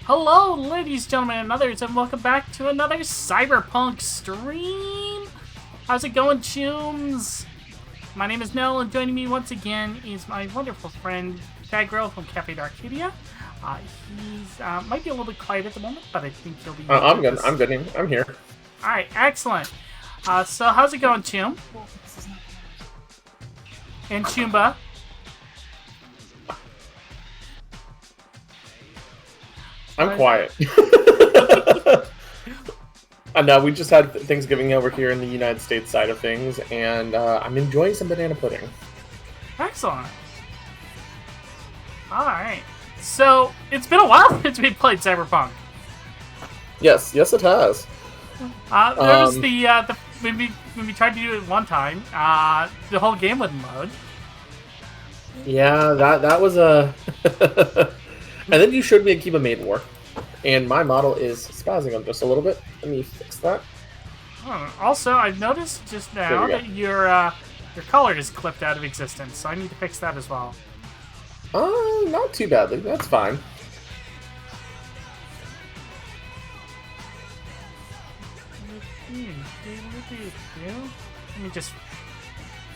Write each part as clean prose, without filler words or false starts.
Hello, ladies, gentlemen, and others, and welcome back to another Cyberpunk stream! How's it going, Chooms? My name is Nell, and joining me once again is my wonderful friend, Sagrell from Cafe Arcadia. He's might be a little bit quiet at the moment, but I think he'll be... I'm good. I'm good. I'm here. Alright, excellent. So how's it going, Choom? And Choomba? I'm quiet. I know, we just had Thanksgiving over here in the United States side of things, and I'm enjoying some banana pudding. Excellent. Alright. So, it's been a while since we played Cyberpunk. Yes, it has. There was when we tried to do it one time, the whole game wouldn't load. Yeah, that was a... And then you showed me a Kiba Maiden War, and my model is spazzing on just a little bit. Let me fix that. Also, I've noticed just now that your color is clipped out of existence, so I need to fix that as well. Not too badly. That's fine. Let me just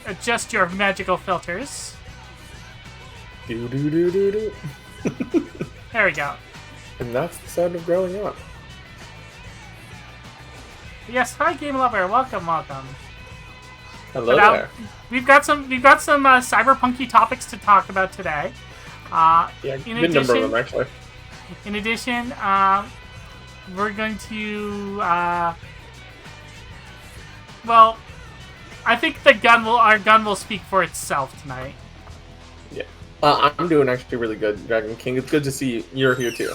adjust your magical filters. Do. There we go. And that's the sound of growing up. Yes, hi game lover, welcome. Hello there. We've got some cyberpunky topics to talk about today. Good number of them actually. In addition, we're going to well, I think our gun will speak for itself tonight. Yeah. I'm doing actually really good, Dragon King. It's good to see you're here too.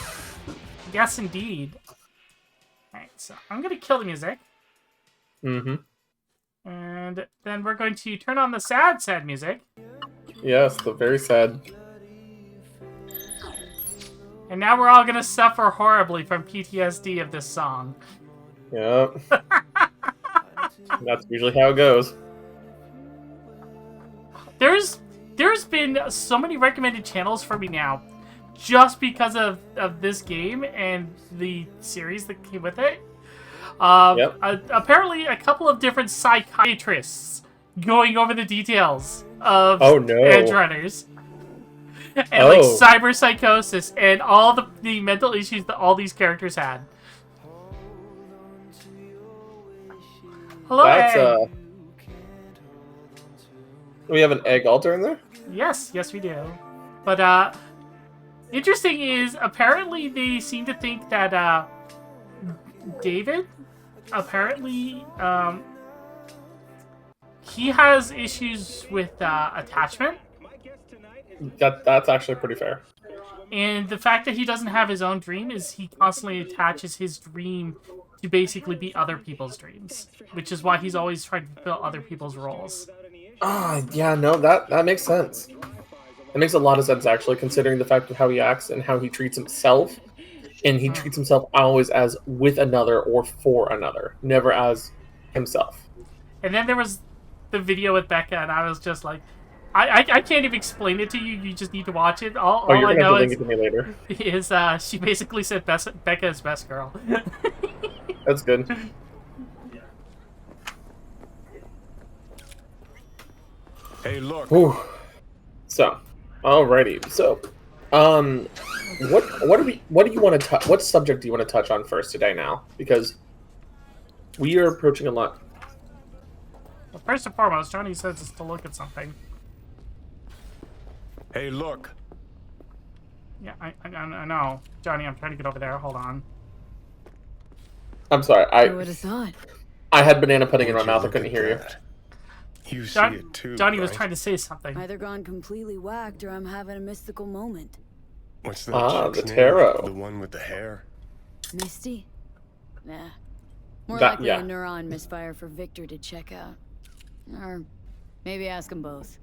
Yes, indeed. Alright, so I'm going to kill the music. Mm-hmm. And then we're going to turn on the sad music. Yes, the very sad. And now we're all going to suffer horribly from PTSD of this song. Yep. That's usually how it goes. There's been so many recommended channels for me now, just because of this game and the series that came with it. Apparently, a couple of different psychiatrists going over the details of Edge Runners. And like cyber psychosis and all the mental issues that all these characters had. Hello, Egg. We have an egg altar in there? Yes, we do. But interesting is apparently they seem to think that David apparently he has issues with attachment. That's actually pretty fair. And the fact that he doesn't have his own dream is he constantly attaches his dream to basically be other people's dreams, which is why he's always trying to fulfill other people's roles. Yeah, no, that makes sense. It makes a lot of sense, actually, considering the fact of how he acts and how he treats himself. And he treats himself always as with another or for another, never as himself. And then there was the video with Becca, and I was just like, I can't even explain it to you. You just need to watch it. All you're I gonna know have to link it to me later. Is she basically said Becca is best girl. That's good. Hey, look. Whew. So, alrighty. So, what do you want to touch? What subject do you want to touch on first today? Now, because we are approaching a lot. Well, first and foremost, Johnny says us to look at something. Hey, look. Yeah, I know, Johnny. I'm trying to get over there. Hold on. I'm sorry. I would have thought. I had banana pudding in my mouth. I couldn't hear you. You see it too, Johnny right? was trying to say something. Either gone completely whacked or I'm having a mystical moment. What's the the chick's tarot. name? The one with the hair. Misty? Nah. More That- likely yeah. a neuron misfire for Victor to check out. Or maybe ask them both.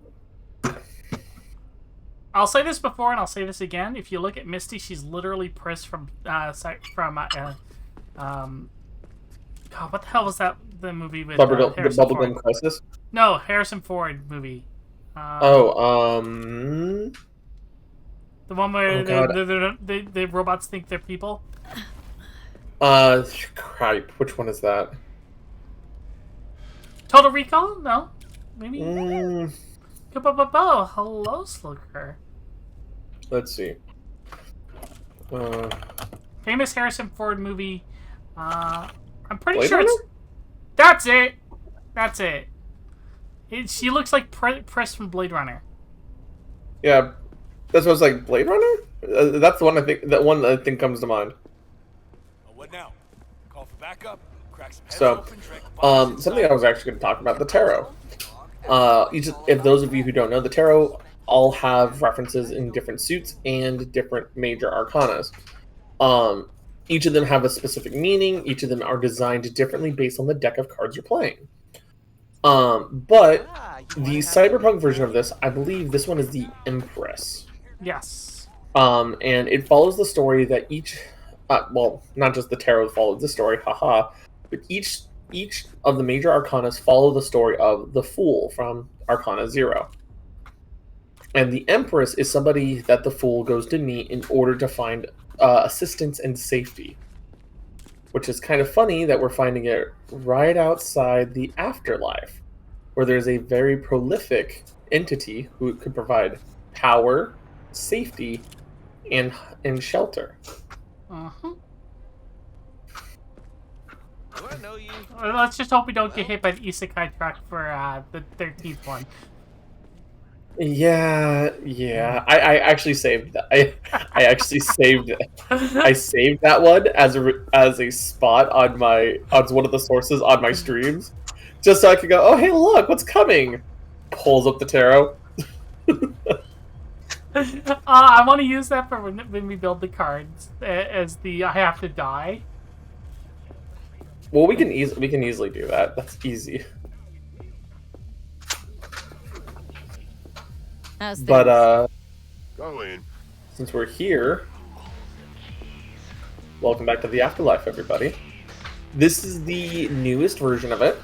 I'll say this before and I'll say this again. If you look at Misty, she's literally Pris from God, what the hell was that? The movie with Harrison Ford? Bubblegum Crisis? No, Harrison Ford movie. The one where Oh, God. the robots think they're people? Crap. Which one is that? Total Recall? No? Maybe? Mm, Hello, Slugger. let's see. Famous Harrison Ford movie. I'm pretty Blade sure Runner? it's... That's it! That's it. She looks like Press from Blade Runner. Yeah, that's what I was like. Blade Runner? That's the one I think. That one I think comes to mind. What now? Call for backup. Crack some heads So, open, drink a bunch something I was actually going to talk about, the tarot. If those of you who don't know, the tarot all have references in different suits and different major arcanas. Each of them have a specific meaning. Each of them are designed differently based on the deck of cards you're playing. But the cyberpunk version of this, I believe this one is the Empress. Yes. And it follows the story that well, not just the tarot follows the story, haha, but each of the major arcanas follow the story of the Fool from Arcana 0. And the Empress is somebody that the Fool goes to meet in order to find assistance and safety. Which is kind of funny that we're finding it right outside the afterlife, where there's a very prolific entity who could provide power, safety, and shelter. Uh-huh. Do I know you? Let's just hope we don't get hit by the isekai track for the 13th one. Yeah. I actually saved that. I actually saved it. I saved that one as a spot on one of the sources on my streams, just so I could go, oh hey look, what's coming? Pulls up the tarot. I want to use that for when we build the cards as the I have to die. Well, we can easily do that. That's easy. But Go in. since we're here, welcome back to the Afterlife, everybody. This is the newest version of it,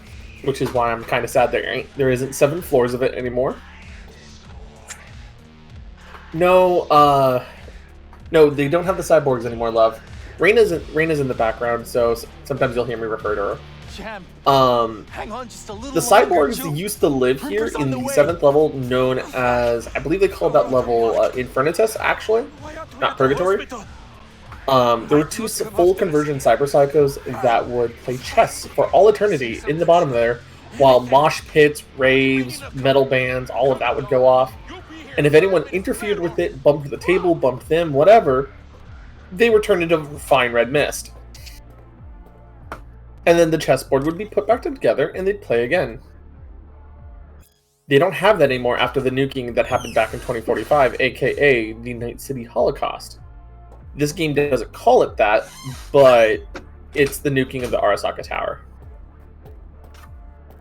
which is why I'm kind of sad there isn't 7 floors of it anymore. No, they don't have the cyborgs anymore, love. Reina's in the background, so sometimes you'll hear me refer to her. Champ, hang on just a little The cyborgs used to live here in the 7th level, known as, I believe they called that level Infernitas, actually, not Purgatory. There were 2 full conversion cyber psychos that would play chess for all eternity in the bottom there, while mosh pits, raves, metal bands, all of that would go off. And if anyone interfered with it, bumped the table, bumped them, whatever, they were turned into fine red mist. And then the chessboard would be put back together and they'd play again. They don't have that anymore after the nuking that happened back in 2045, aka the Night City Holocaust. This game doesn't call it that, but it's the nuking of the Arasaka Tower.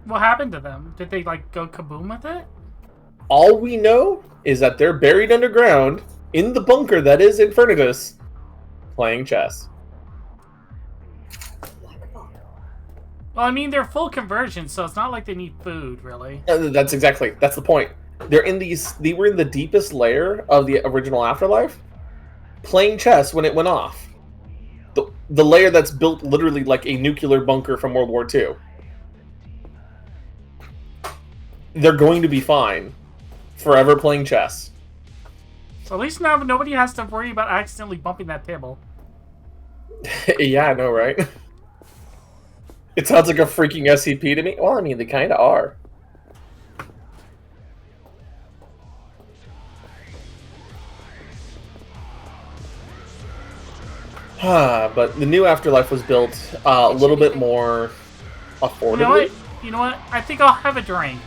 What happened to them? Did they go kaboom with it? All we know is that they're buried underground in the bunker that is Infernitas, playing chess. Well, I mean, they're full conversion, so it's not like they need food, really. That's the point. They were in the deepest layer of the original Afterlife, playing chess when it went off. The layer that's built literally like a nuclear bunker from World War II. They're going to be fine. Forever playing chess. So at least now nobody has to worry about accidentally bumping that table. Yeah, I know, right? It sounds like a freaking SCP to me. Well, I mean, they kind of are. But the new Afterlife was built a little bit more affordably. You know what? I think I'll have a drink.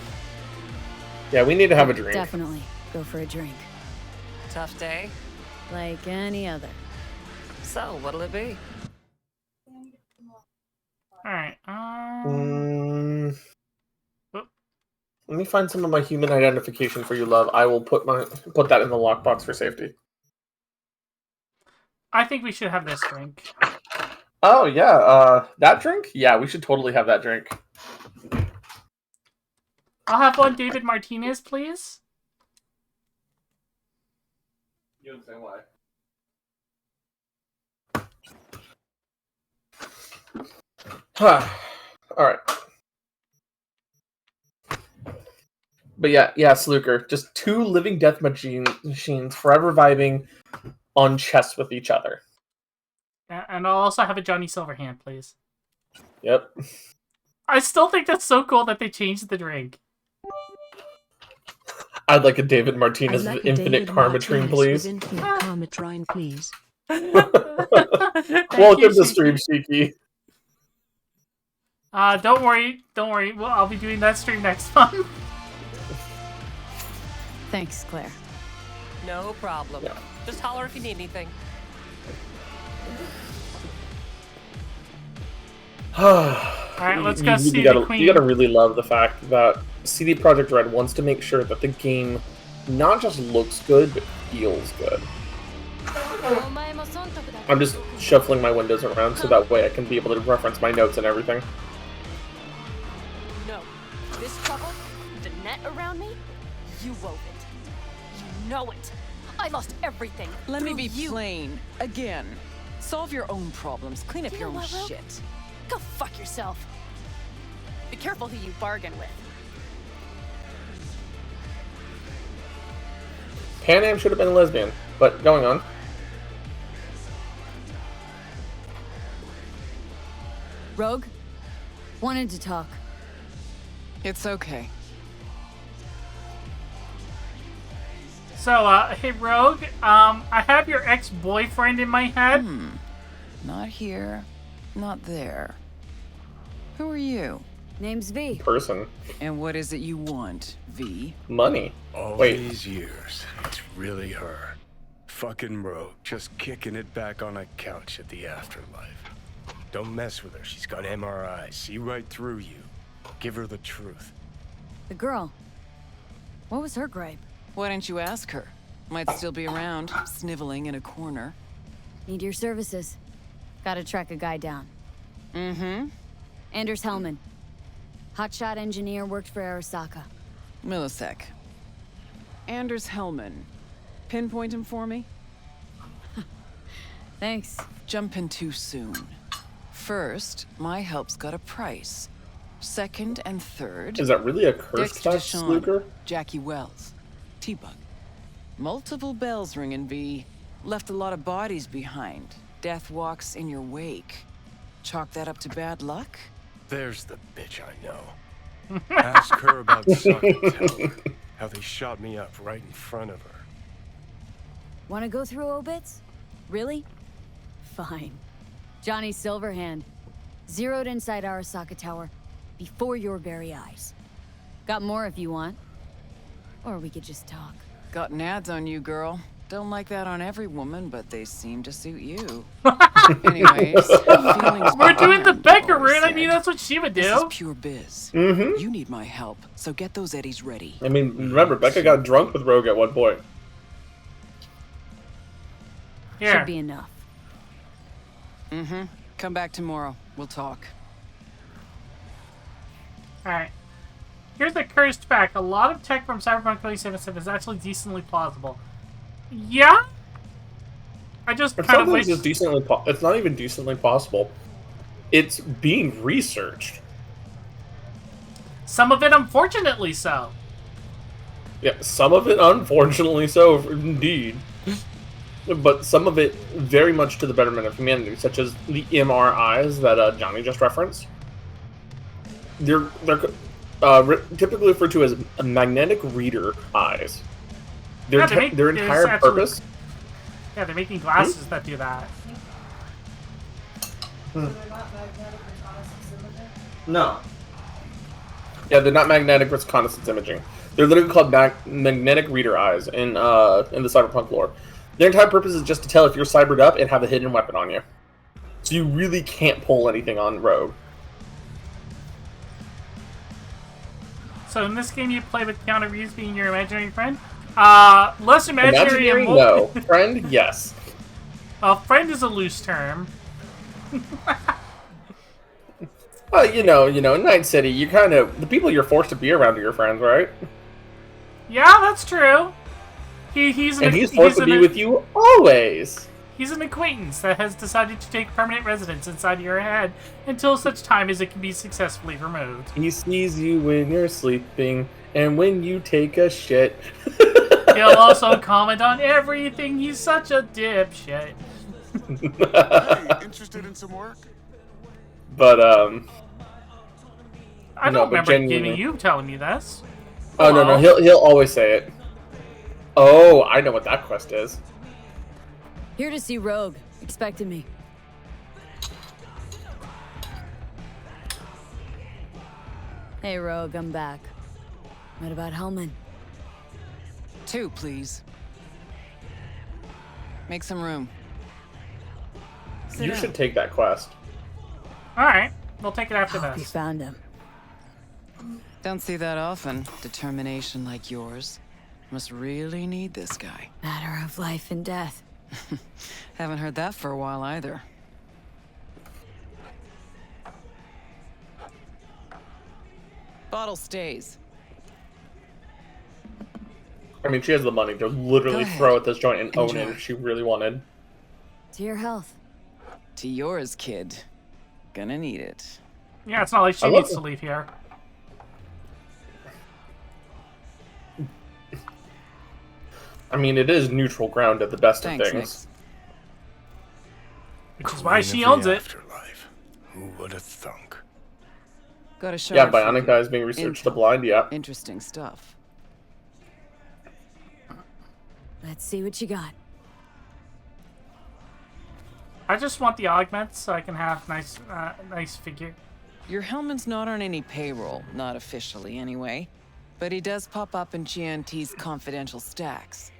Yeah, we need to have a drink. Definitely. Go for a drink. tough day. Like any other. So, what'll it be? Alright, Let me find some of my human identification for you, love. I will put that in the lockbox for safety. I think we should have this drink. Oh, yeah. That drink? Yeah, we should totally have that drink. I'll have one David Martinez, please. feel the same way. All right. But yeah, Sluker. Just two living death machines forever vibing on chess with each other. And I'll also have a Johnny Silverhand, please. Yep. I still think that's so cool that they changed the drink. I'd like a David Martinez I'd like Infinite David Karmatrine, Martinez please. with Infinite Karmatrine, please. Welcome to Stream Shiki. Don't worry. Well, I'll be doing that stream next month. Thanks, Claire. No problem. Yeah. Just holler if you need anything. Alright, let's go see the Queen. You gotta really love the fact that CD Projekt Red wants to make sure that the game not just looks good, but feels good. I'm just shuffling my windows around so that way I can be able to reference my notes and everything. No. This trouble, the net around me, you wove it. You know it. I lost everything. Let me through be you. plain. Again. Solve your own problems. Clean up You your know own what, Rogue? shit. Go fuck yourself. Be careful who you bargain with. Pan Am should have been a lesbian, but going on. Rogue? Wanted to talk. It's okay. So, hey Rogue, I have your ex-boyfriend in my head. Not here. Not there. Who are you? Name's V. Person. And what is it you want, V? Money. All Wait. these years, it's really her. Fucking Rogue, just kicking it back on a couch at the afterlife. Don't mess with her. She's got MRIs. See right through you. Give her the truth. The girl. What was her gripe? Why didn't you ask her? Might still be around, sniveling in a corner. Need your services. Gotta track a guy down. Mm-hmm. Anders Hellman. Hotshot engineer, worked for Arasaka. Millisec. Anders Hellman. Pinpoint him for me? Thanks. Jumping too soon. First, my help's got a price. Second and third... Is that really a curse Dexter class, Deshawn, Sluker? Jackie Wells. T-Bug. Multiple bells ringing, V. Left a lot of bodies behind. Death walks in your wake. Chalk that up to bad luck? There's the bitch I know. Ask her about Sagrell. How they shot me up right in front of her. Wanna go through obits? Really? Fine. Johnny Silverhand. Zeroed inside Arasaka Tower. Before your very eyes. Got more if you want. Or we could just talk. Got ads on you, girl. Don't like that on every woman, but they seem to suit you. Anyways, feelings We're doing the beyond, Becker always route. I said. mean, that's what she would This is do. pure biz. Mm-hmm. You need my help, so get those eddies ready. I mean, remember, Becca got drunk with Rogue at one point. Here. Should be enough. Mm-hmm. Come back tomorrow. We'll talk. Alright. Here's the cursed fact. A lot of tech from Cyberpunk 2077 is actually decently plausible. Yeah? I just It's kind not of even wish... just decently. It's not even decently possible. It's being researched. Some of it, unfortunately, so. Yeah, some of it, unfortunately, so indeed. But some of it very much to the betterment of humanity, such as the MRIs that Johnny just referenced. They're typically referred to as magnetic reader eyes. Their Yeah, there's entire actually- purpose. Yeah, they're making glasses that do that. No. Yeah, they're not magnetic reconnaissance imaging. They're literally called magnetic reader eyes in the Cyberpunk lore. Their entire purpose is just to tell if you're cybered up and have a hidden weapon on you. So you really can't pull anything on Rogue. So in this game, you play with Keanu Reeves being your imaginary friend. Less imaginary and more... no. Friend, yes. Friend is a loose term. You know, in Night City, you kind of... The people you're forced to be around are your friends, right? Yeah, that's true. He's supposed to be with you always. He's an acquaintance that has decided to take permanent residence inside your head until such time as it can be successfully removed. He sees you when you're sleeping and when you take a shit. He'll also comment on everything. He's such a dipshit. Hey, interested in some work? But I don't remember you telling me this. Oh no, he'll always say it. Oh, I know what that quest is. Here to see Rogue. Expected me. Hey, Rogue, I'm back. What about Hellman? 2, please. Make some room. You should take that quest. Alright, we'll take it after Hope you this. found him. Don't see that often. Determination like yours. Must really need this guy. Matter of life and death. Haven't heard that for a while either. Bottle stays. I mean, she has the money to literally throw at this joint and own it if she really wanted. To your health. To yours, kid. Gonna need it. Yeah, it's not like she needs to leave here. I mean, it is neutral ground at the best Thanks, of things. Which is why she owns it. Afterlife. Who would have thunk? Got a shot. Yeah, bionic guys being researched to blind, yeah. Interesting stuff. Let's see what you got. I just want the augments so I can have nice figure. Your Hellman's not on any payroll, not officially anyway. But he does pop up in GNT's confidential stacks.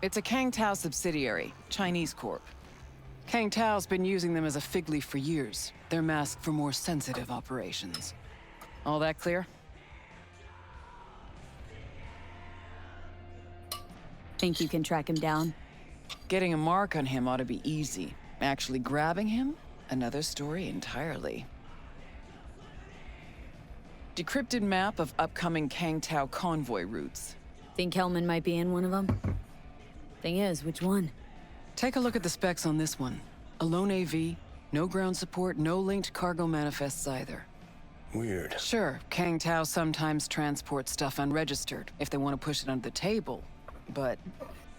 It's a Kang Tao subsidiary, Chinese corp. Kang Tao's been using them as a fig leaf for years. They're masked for more sensitive operations. All that clear? Think you can track him down? Getting a mark on him ought to be easy. Actually grabbing him? Another story entirely. Decrypted map of upcoming Kang Tao convoy routes. Think Hellman might be in one of them? Thing is, which one? Take a look at the specs on this one. A lone AV, no ground support, no linked cargo manifests either. Weird. Sure, Kang Tao sometimes transports stuff unregistered if they want to push it under the table. But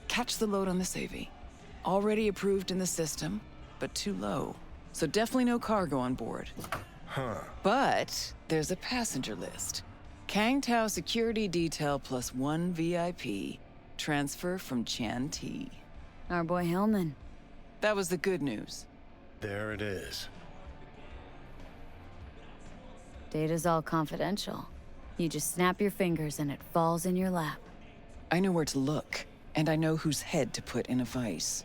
catch the load on this AV. Already approved in the system, but too low. So definitely no cargo on board. Huh. But there's a passenger list. Kang Tao security detail plus 1 VIP. Transfer from Chan T. Our boy Hellman. That was the good news. There it is. Data's all confidential. You just snap your fingers and it falls in your lap. I know where to look, and I know whose head to put in a vice.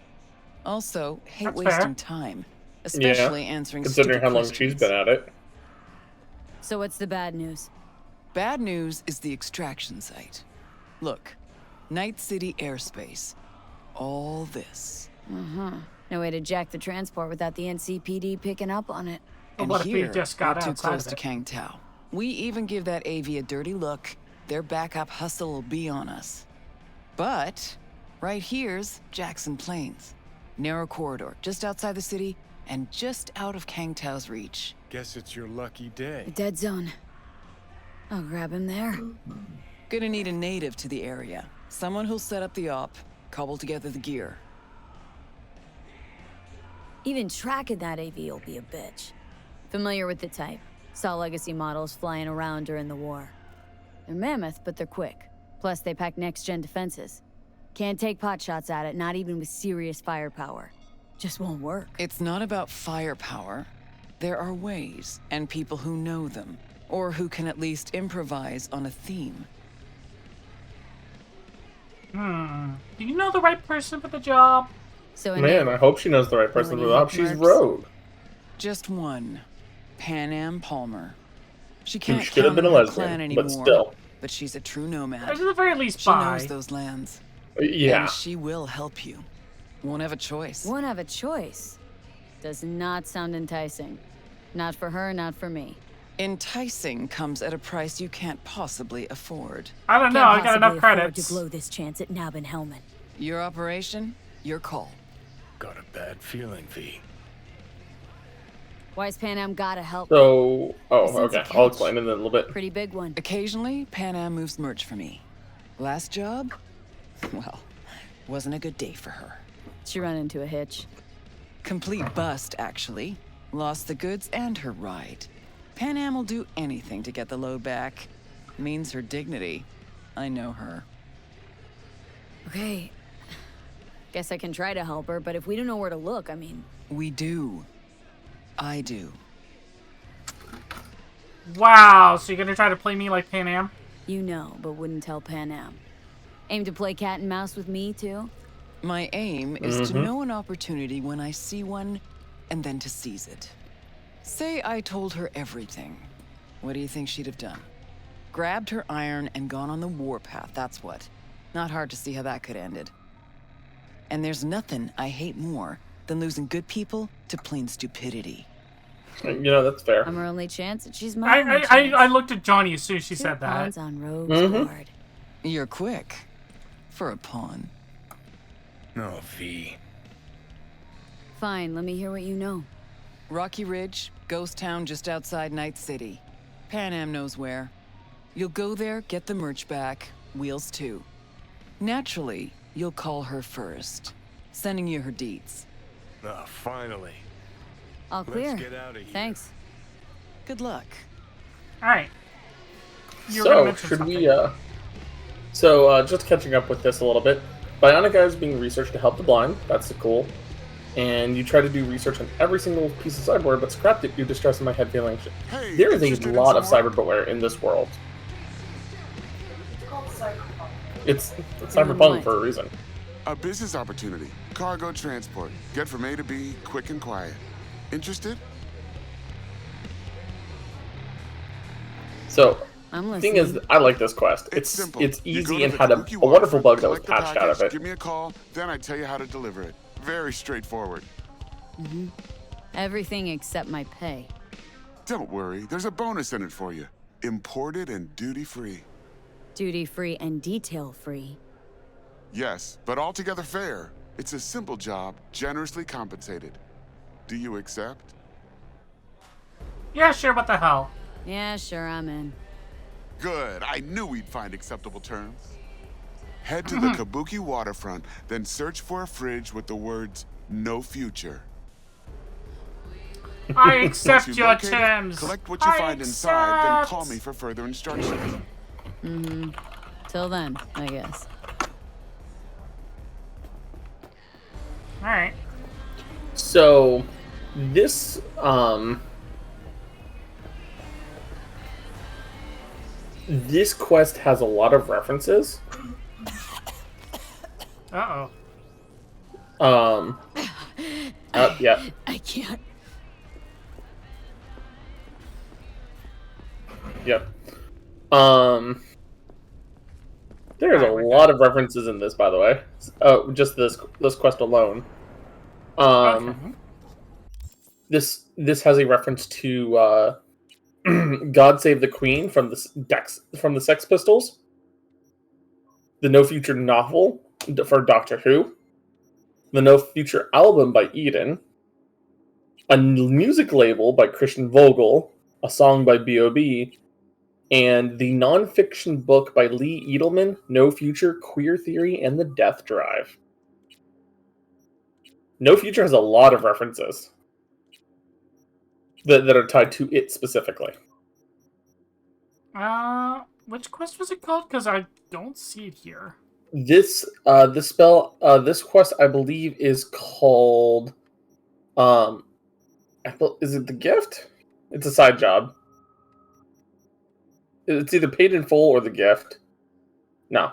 Also, hate That's wasting fair. time, especially answering Considering stupid how long questions. she's been at it. So what's the bad news? Bad news is the extraction site. Look, Night City airspace. All this. No way to jack the transport without the NCPD picking up on it. And what if we here, just got not too outside close of to it? Kang Tao. We even give that AV a dirty look. Their backup hustle will be on us. But right here's Jackson Plains. Narrow corridor, just outside the city, and just out of Kang Tao's reach. Guess it's your lucky day. A dead zone. I'll grab him there. Gonna need a native to the area. Someone who'll set up the op, cobble together the gear. Even tracking that AV will be a bitch. Familiar with the type. Saw legacy models flying around during the war. They're mammoth, but they're quick. Plus, they pack next-gen defenses. Can't take pot shots at it, not even with serious firepower. Just won't work. It's not about firepower. There are ways, and people who know them, or who can at least improvise on a theme. Do you know the right person for the job? So Man, I hope she knows the right person for the job. She's Mercs. Rogue. Just one. Pan Am Palmer. She can't should have count been a on her lesbian, clan but anymore, still. but she's a true nomad. At the very least, She knows bi. those lands. Yeah. And she will help you. Won't have a choice. Won't have a choice. Does not sound enticing. Not for her, not for me. Enticing comes at a price you can't possibly afford. I don't know. Can't I got enough possibly afford credits. to blow this chance at nabbing Hellman. Your operation, your call. Got a bad feeling, V. Why's Pan Am gotta help? So, This is a okay. I'll catch. explain it in a little bit. Pretty big one. Occasionally, Pan Am moves merch for me. Last job? Well, wasn't a good day for her. She run into a hitch. Complete bust, actually. Lost the goods and her ride. Pan Am will do anything to get the load back. Means her dignity. I know her. Okay. Guess I can try to help her, but if we don't know where to look, I mean... We do. I do. Wow, so you're gonna try to play me like Pan Am? You know, but wouldn't tell Pan Am. Aim to play cat and mouse with me, too? My aim is to know an opportunity when I see one, and then to seize it. Say I told her everything. What do you think she'd have done? Grabbed her iron and gone on the warpath, that's what. Not hard to see how that could have ended. And there's nothing I hate more than losing good people to plain stupidity. You know, that's fair. I'm her only chance, and she's my only chance. I looked at Johnny as soon as she said that. Pawns on Rogue's board. You're quick. For a pawn. No, V. Fine, let me hear what you know. Rocky Ridge, ghost town just outside Night City. Pan Am knows where. You'll go there, get the merch back, wheels too. Naturally, you'll call her first. Sending you her deeds. Ah, finally. All clear. Let's get out of here. Thanks. Good luck. Alright. You were gonna So, mention should something. we, just catching up with this a little bit. Bionica is being researched to help the blind. That's cool. And you try to do research on every single piece of cyberware, but scrapped it due to stress in my head feeling. Hey, There is interested a in lot of some work? cyberware in this world. It's what? cyberpunk for a reason. A business opportunity. Cargo transport. Get from A to B, quick and quiet. Interested? So, I'm the thing listening. is, I like this quest. It's simple. It's You go easy to and the had a Kabuki wonderful waterfront, bug that was collect the patched out of package, it. Give me a call, then I tell you how to deliver it. Very straightforward. Everything except my pay. Don't worry, there's a bonus in it for you. Imported and duty-free. Duty-free and detail-free. Yes, but altogether fair. It's a simple job, generously compensated. Do you accept? Yeah, sure, what the hell. Yeah, sure, I'm in. Good, I knew we'd find acceptable terms. Head to the Kabuki waterfront, then search for a fridge with the words, "No future." I Once accept you your locate it, terms. collect what you I find inside, then accept. call me for further instructions. Till then, I guess. Alright. So, this, this quest has a lot of references. Uh-oh. Yeah. I can't. Yep. There's a lot of references in this, by the way. Just this quest alone. Okay. This has a reference to "God Save the Queen" from the Sex Pistols, the No Future novel for Doctor Who, the No Future album by Eden, a music label by Christian Vogel, a song by B.O.B., and the non-fiction book by Lee Edelman, No Future, Queer Theory, and the Death Drive. No Future has a lot of references that are tied to it specifically. Which quest was it called? Because I don't see it here. This quest, I believe, is called, is it The Gift? It's a side job. It's either Paid in Full or The Gift. No.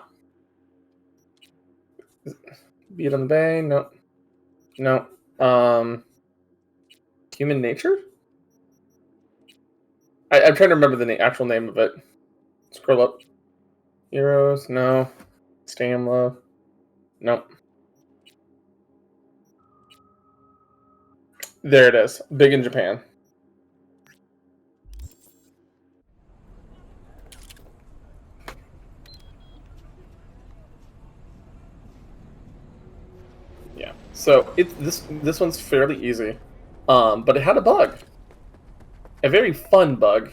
Beat on the Bay? No. No. Human Nature? I'm trying to remember the actual name of it. Scroll up. Heroes? No. Stamla? Nope. There it is. Big in Japan. So this one's fairly easy, but it had a bug, a very fun bug,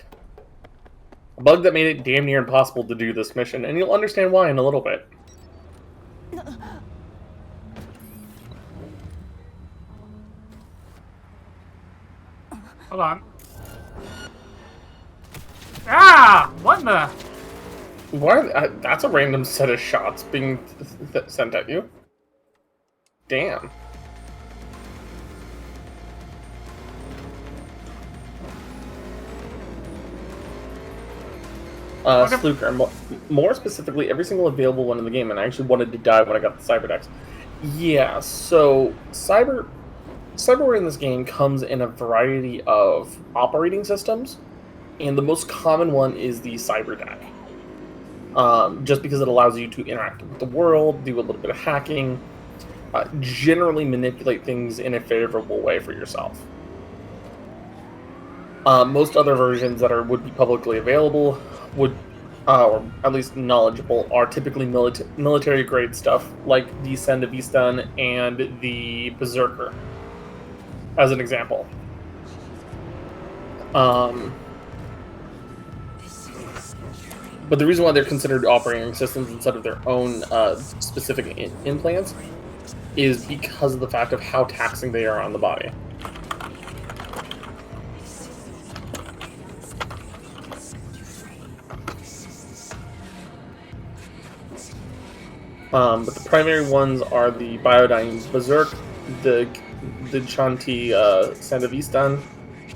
a bug that made it damn near impossible to do this mission, and you'll understand why in a little bit. Hold on. Ah! What in the? Why? That's a random set of shots being sent at you. Damn. Sluker, more specifically, every single available one in the game, and I actually wanted to die when I got the Cyberdex. Yeah, so cyberware in this game comes in a variety of operating systems, and the most common one is the Cyberdeck. Just because it allows you to interact with the world, do a little bit of hacking, generally manipulate things in a favorable way for yourself. Most other versions that would be publicly available or at least knowledgeable, are typically military grade stuff like the Sandevistan and the Berserker, as an example. But the reason why they're considered operating systems instead of their own specific implants is because of the fact of how taxing they are on the body. But the primary ones are the Biodyne Berserk, the Chanti Sandevistan,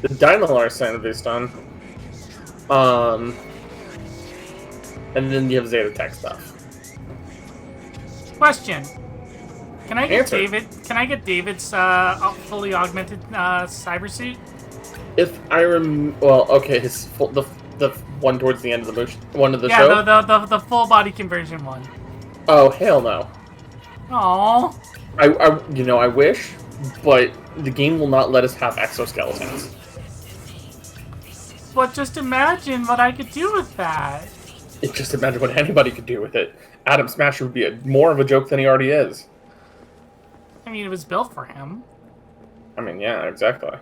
the Dynalar Sandevistan, and then you have Zeta Tech stuff. Question. Can I get Answer. David? Can I get David's fully augmented cyber suit? If I well, okay, the one towards the end of the motion, one of the show. Yeah, the full body conversion one. Oh hell no! Aww. I wish, but the game will not let us have exoskeletons. But just imagine what I could do with that. Just imagine what anybody could do with it. Adam Smasher would be more of a joke than he already is. I mean, it was built for him. I mean, yeah, exactly.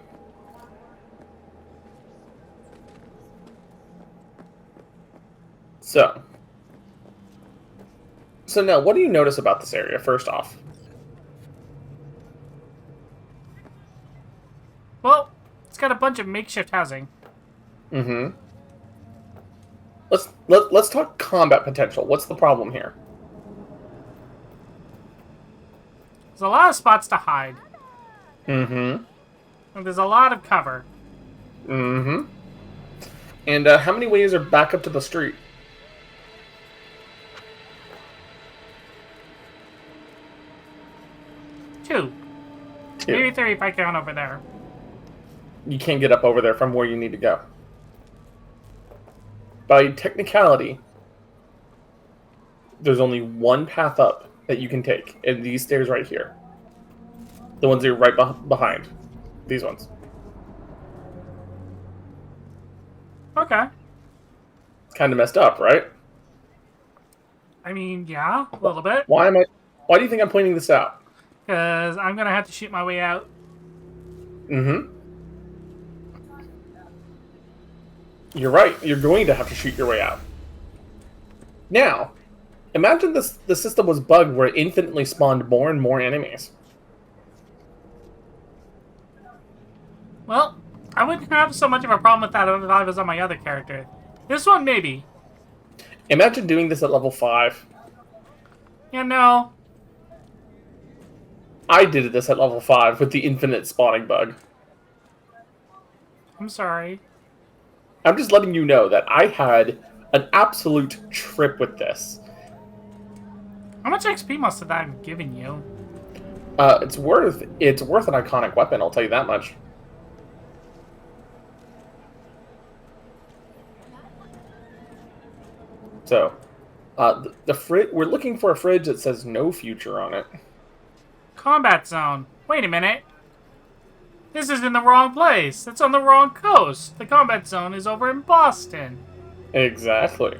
So now, what do you notice about this area, first off? Well, it's got a bunch of makeshift housing. Mm-hmm. Let's talk combat potential. What's the problem here? There's a lot of spots to hide. Mm-hmm. And there's a lot of cover. Mm-hmm. And how many ways are back up to the street? Two. Maybe three if I count over there. You can't get up over there from where you need to go. By technicality, there's only one path up that you can take, and these stairs right here. The ones that are right behind. These ones. Okay. It's kind of messed up, right? I mean, yeah, a little bit. Why do you think I'm pointing this out? Because I'm going to have to shoot my way out. Mm-hmm. You're right. You're going to have to shoot your way out. Now, imagine the system was bugged where it infinitely spawned more and more enemies. Well, I wouldn't have so much of a problem with that if I was on my other character. This one, maybe. Imagine doing this at level 5. You know. I did this at level 5 with the infinite spawning bug. I'm sorry. I'm just letting you know that I had an absolute trip with this. How much XP must have that have given you? It's worth an iconic weapon, I'll tell you that much. So, we're looking for a fridge that says no future on it. Combat zone. Wait a minute. This is in the wrong place. It's on the wrong coast. The combat zone is over in Boston. Exactly.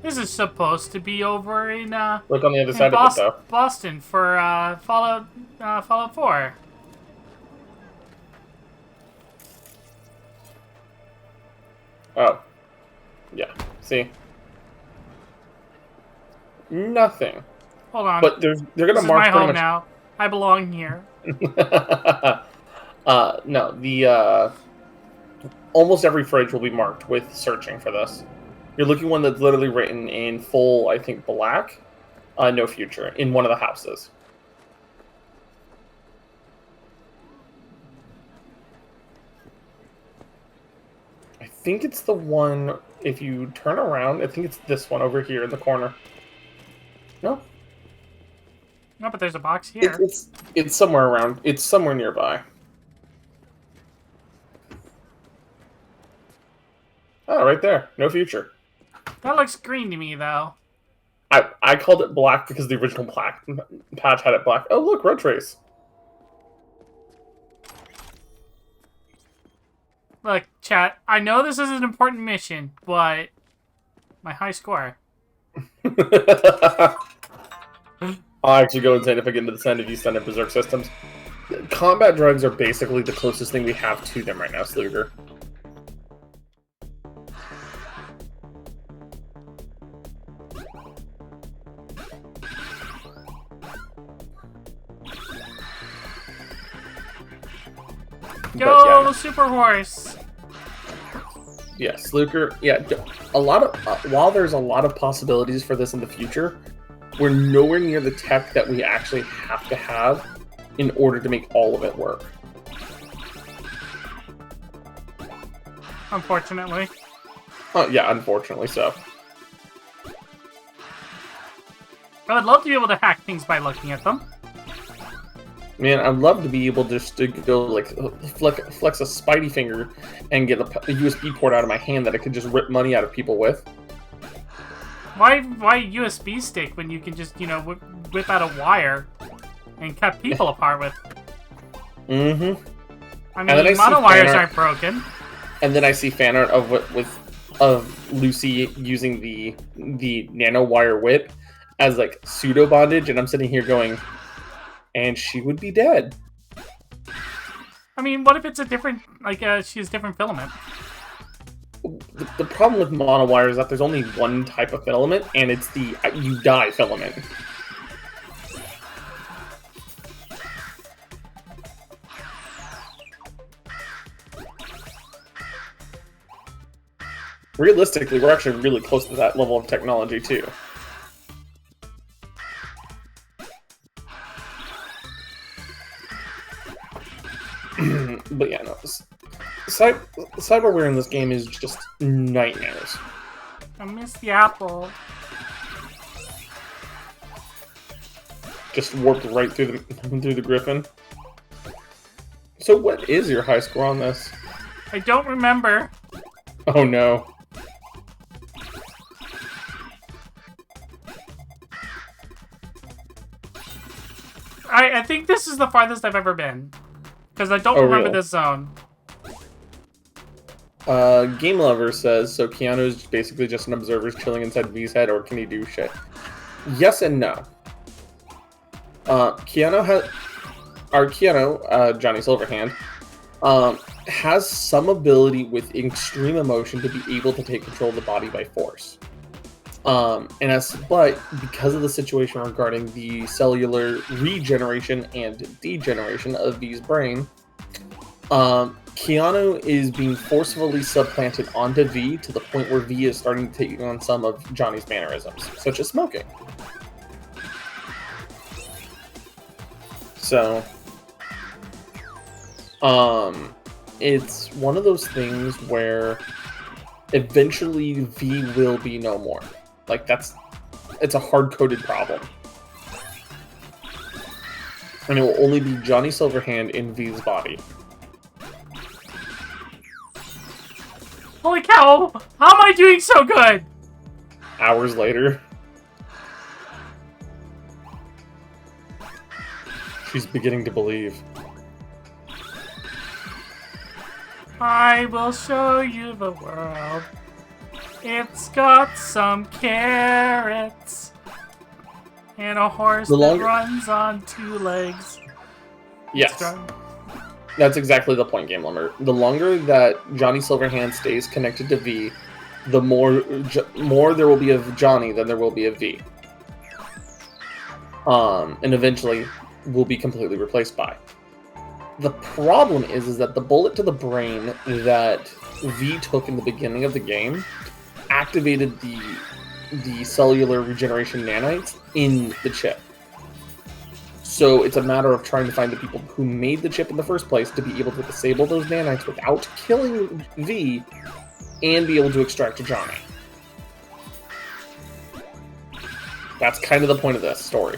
This is supposed to be over in Look on the other side of it, though. Boston for Fallout 4. Oh. Yeah. See? Nothing. Hold on. But they're gonna This is mark my pretty home much. now. I belong here. No, the almost every fridge will be marked with searching for this. You're looking one that's literally written in full, I think, black, no future, in one of the houses. I think it's the one, if you turn around, I think it's this one over here in the corner. No? No, but there's a box here. It's somewhere around, it's somewhere nearby. Oh, right there. No future. That looks green to me, though. I called it black because the original patch had it black. Oh, look, road trace. Look, chat, I know this is an important mission, but my high score. I'll actually go insane if I get into the Sand of East and Berserk systems. Combat drugs are basically the closest thing we have to them right now, Sluger. Go, yeah. Super Horse! Yeah, Sluker. Yeah, a lot of while there's a lot of possibilities for this in the future, we're nowhere near the tech that we actually have to have in order to make all of it work. Unfortunately. Yeah, unfortunately so. I would love to be able to hack things by looking at them. Man, I'd love to be able just to go, like, flex a spidey finger and get a USB port out of my hand that I could just rip money out of people with. Why USB stick when you can just, you know, whip out a wire and cut people apart with? Mm-hmm. I mean, mono wires aren't broken. And then I see fan art of Lucy using the nano wire whip as, like, pseudo bondage, and I'm sitting here going, and she would be dead. I mean, what if it's a different, like, she has different filament? The problem with monowire is that there's only one type of filament, and it's the you die filament. Realistically, we're actually really close to that level of technology, too. But yeah, no. Cyberware in this game is just nightmares. I miss the apple. Just warped right through the griffin. So what is your high score on this? I don't remember. Oh no. I think this is the farthest I've ever been. Because I don't remember this zone. Game Lover says, so Keanu's basically just an observer chilling inside V's head, or can he do shit? Yes and no. Keanu, Johnny Silverhand, has some ability with extreme emotion to be able to take control of the body by force. But because of the situation regarding the cellular regeneration and degeneration of V's brain, Keanu is being forcefully supplanted onto V to the point where V is starting to take on some of Johnny's mannerisms, such as smoking. So, it's one of those things where eventually V will be no more. Like, it's a hard-coded problem. And it will only be Johnny Silverhand in V's body. Holy cow! How am I doing so good? Hours later. She's beginning to believe. I will show you the world. It's got some carrots. And a horse The that longer- runs on 2 legs. Yes. Strong. That's exactly the point, Game Lumber. The longer that Johnny Silverhand stays connected to V, the more there will be of Johnny than there will be of V. And eventually will be completely replaced by. The problem is that the bullet to the brain that V took in the beginning of the game activated the cellular regeneration nanites in the chip. So it's a matter of trying to find the people who made the chip in the first place to be able to disable those nanites without killing V and be able to extract Johnny. That's kind of the point of this story.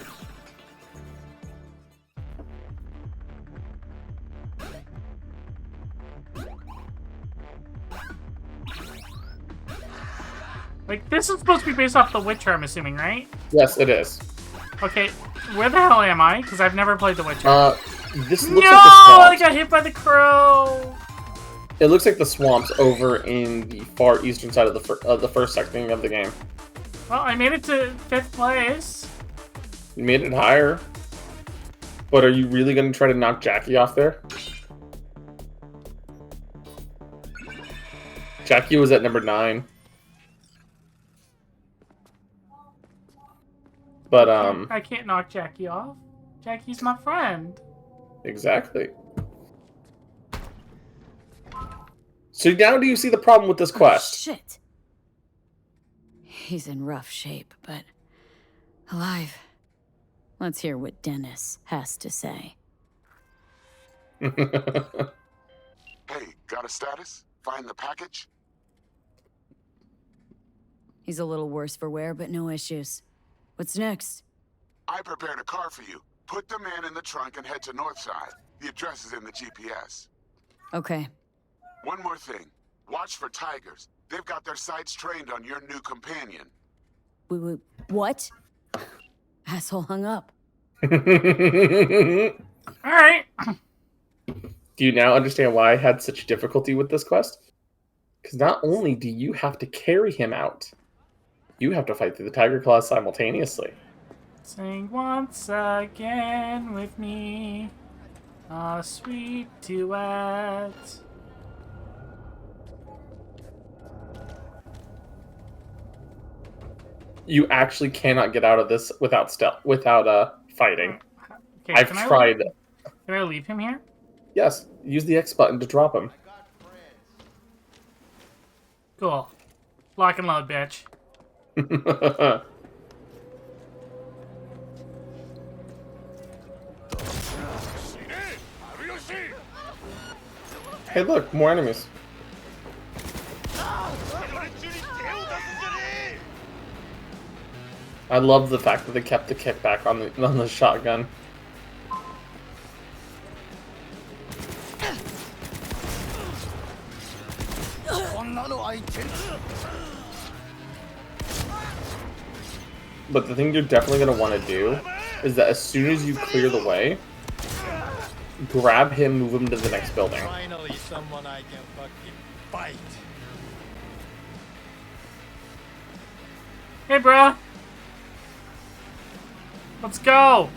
Like, this is supposed to be based off The Witcher, I'm assuming, right? Yes, it is. Okay, where the hell am I? Because I've never played The Witcher. This No! looks like the I swamps. got hit by the crow! It looks like the swamps over in the far eastern side of the first section of the game. Well, I made it to 5th place. You made it higher. But are you really going to try to knock Jackie off there? Jackie was at number 9. But, I can't knock Jackie off. Jackie's my friend. Exactly. So now do you see the problem with this quest? Shit. He's in rough shape, but alive. Let's hear what Dennis has to say. Hey, got a status? Find the package? He's a little worse for wear, but no issues. What's next? I prepared a car for you. Put the man in the trunk and head to Northside. The address is in the GPS. Okay. One more thing. Watch for tigers. They've got their sights trained on your new companion. What? Asshole hung up. Do Alright. you now understand why I had such difficulty with this quest? Because not only do you have to carry him out, you have to fight through the Tiger Claws simultaneously. Sing once again with me, a sweet duet. You actually cannot get out of this without fighting. Okay, I've tried. Can I leave him here? Yes, use the X button to drop him. Cool. Lock and load, bitch. Hey, look, more enemies. I love the fact that they kept the kickback on the shotgun. But the thing you're definitely going to want to do is that as soon as you clear the way, grab him, move him to the next building. Finally, someone I can fucking fight. Hey, bruh. Let's go.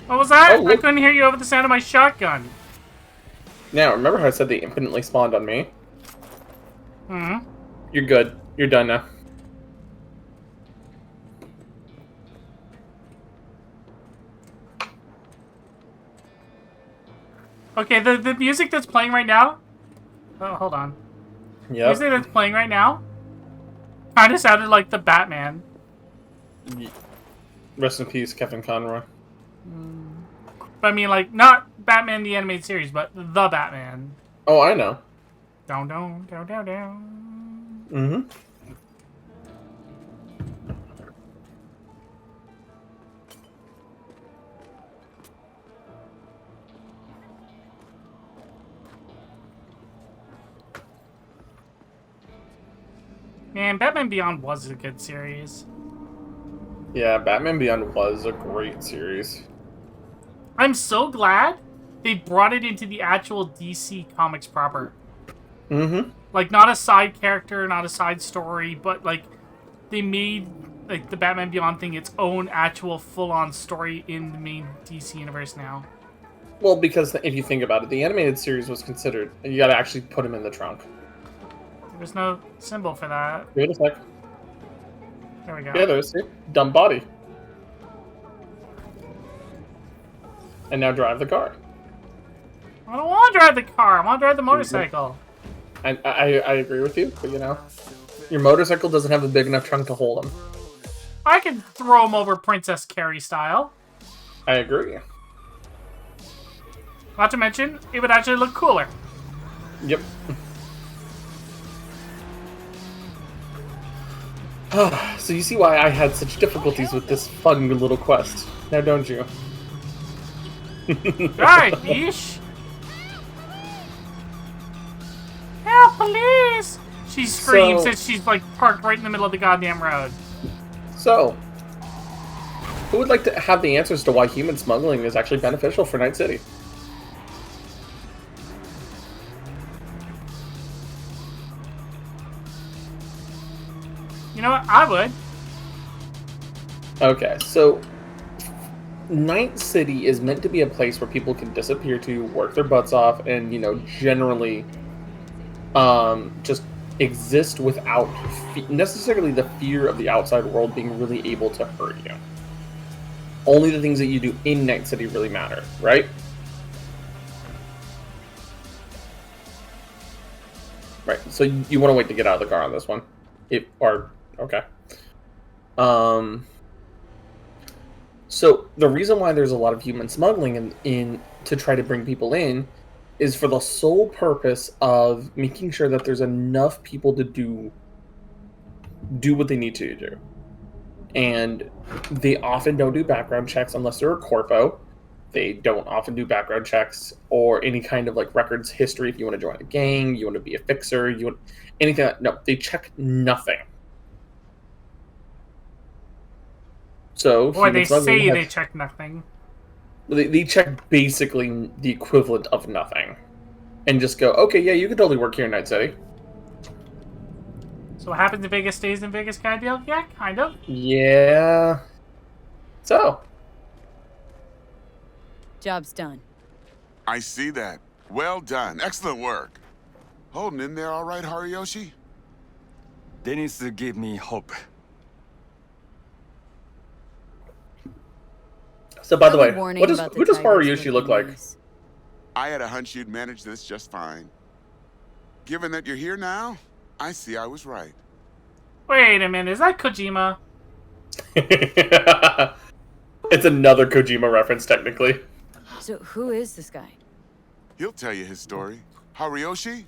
What was that? Oh, I couldn't hear you over the sound of my shotgun. Now, remember how I said they infinitely spawned on me? Mm-hmm. You're good. You're done now. Okay, the music that's playing right now... Oh, hold on. Yep. The music that's playing right now kind of sounded like the Batman. Rest in peace, Kevin Conroy. But I mean, like, not Batman the Animated Series, but the Batman. Oh, I know. Down, down, down, down, down. Mm-hmm. Man, Batman Beyond was a good series. Yeah, Batman Beyond was a great series. I'm so glad they brought it into the actual DC Comics proper. Mm-hmm. Like, not a side character, not a side story, but, like, they made, like, the Batman Beyond thing its own actual full-on story in the main DC universe now. Well, because if you think about it, the animated series was considered... You gotta actually put him in the trunk. There's no symbol for that. Wait a sec. There we go. Yeah, there's it. Dumb body. And now drive the car. I don't want to drive the car. I want to drive the motorcycle. I agree with you, but you know, your motorcycle doesn't have a big enough trunk to hold him. I can throw him over Princess Carrie style. I agree. Not to mention, it would actually look cooler. Yep. So you see why I had such difficulties with this fun little quest, now don't you? Right, bish. Help, police! She screams as she's like parked right in the middle of the goddamn road. So, who would like to have the answers to why human smuggling is actually beneficial for Night City? You know what? I would. Okay, so Night City is meant to be a place where people can disappear to, work their butts off, and, you know, generally just exist without necessarily the fear of the outside world being really able to hurt you. Only the things that you do in Night City really matter, right? Right, so you want to wait to get out of the car on this one. Okay. So the reason why there's a lot of human smuggling in to try to bring people in is for the sole purpose of making sure that there's enough people to do what they need to do. And they often don't do background checks unless they're a corpo. They don't often do background checks or any kind of like records history. If you want to join a gang, you want to be a fixer, you want anything. No, they check nothing. So, Boy, they say they check nothing. They check basically the equivalent of nothing. And just go, okay, yeah, you can totally work here in Night City. So what happens in Vegas stays in Vegas kind of deal? Yeah, kind of. Yeah. So. Job's done. I see that. Well done. Excellent work. Holding in there all right, Hariyoshi? Dennis gave me hope. So, by the way, who does Hariyoshi look like? I had a hunch you'd manage this just fine. Given that you're here now, I see I was right. Wait a minute, is that Kojima? It's another Kojima reference, technically. So, who is this guy? He'll tell you his story. Hariyoshi?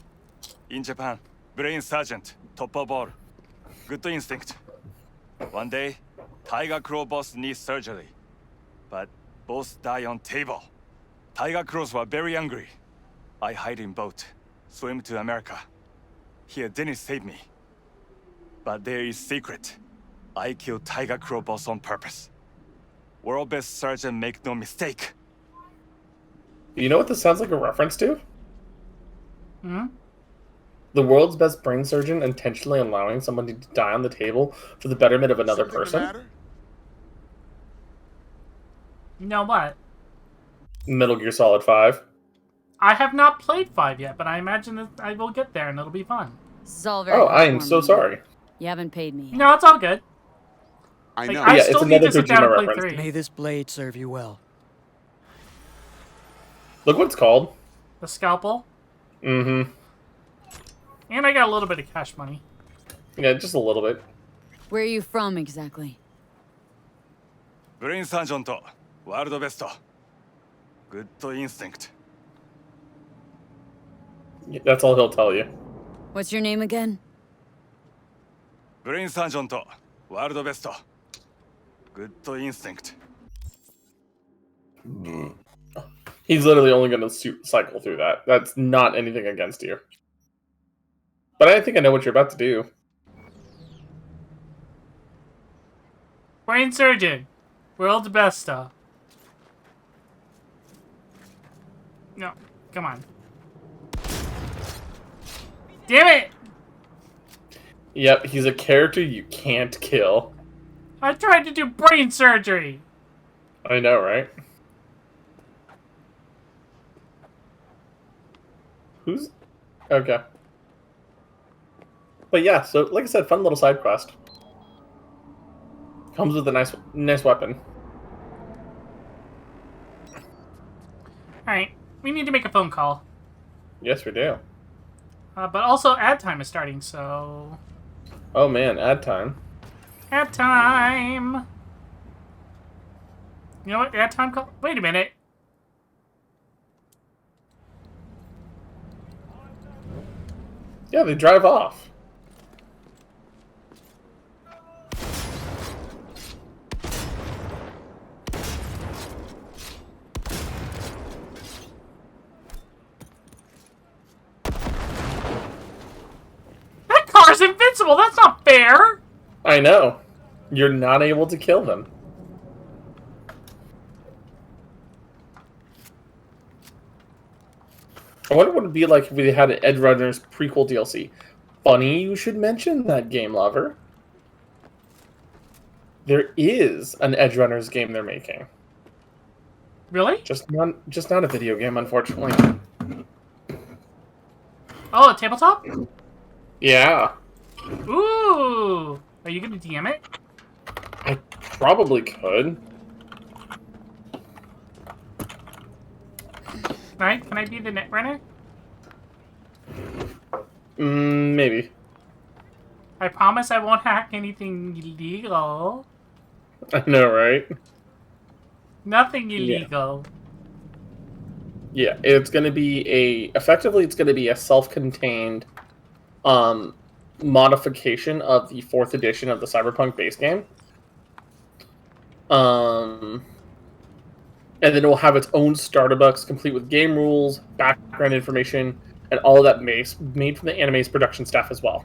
In Japan, brain sergeant, top of all. Good instinct. One day, Tiger Claw boss needs surgery. But both die on table. Tiger Claws were very angry. I hide in boat, swim to America. Here, Dennis saved me. But there is secret. I killed Tiger Claw boss on purpose. World best surgeon, make no mistake. You know what this sounds like a reference to? Hmm? The world's best brain surgeon intentionally allowing someone to die on the table for the betterment of another person? You know what? Metal Gear Solid 5. I have not played 5 yet, but I imagine that I will get there and it'll be fun. This is all very I am so sorry. You haven't paid me. No, it's all good. I know. I still need to sit down and play 3. May this blade serve you well. Look what it's called. The Scalpel. Mm-hmm. And I got a little bit of cash money. Yeah, just a little bit. Where are you from exactly? Brain sergeant, world best. Good instinct. Yeah, that's all he'll tell you. What's your name again? Brain sergeant, world best. Good instinct. He's literally only going to cycle through that. That's not anything against you. But I think I know what you're about to do. Brain surgeon. World's best stuff. No, come on. Damn it! Yep, he's a character you can't kill. I tried to do brain surgery. I know, right? Who's... Okay. But yeah, so like I said, fun little side quest. Comes with a nice weapon. Alright, we need to make a phone call. Yes, we do. But also ad time is starting, so... Oh man, ad time. Ad time! You know what? Ad time call? Wait a minute. Yeah, they drive off. That car's invincible! That's not fair! I know. You're not able to kill them. I wonder what it'd be like if we had an Edge Runners prequel DLC. Funny you should mention that, game lover. There is an Edge Runners game they're making. Really? Just not a video game, unfortunately. Oh, a tabletop? Yeah. Ooh! Are you gonna DM it? I probably could. Right? Can I be the net runner? Maybe. I promise I won't hack anything illegal. I know, right? Nothing illegal. Yeah, it's going to be effectively it's going to be a self-contained modification of the 4th edition of the Cyberpunk base game. And then it will have its own starter box, complete with game rules, background information, and all of that made from the anime's production staff as well.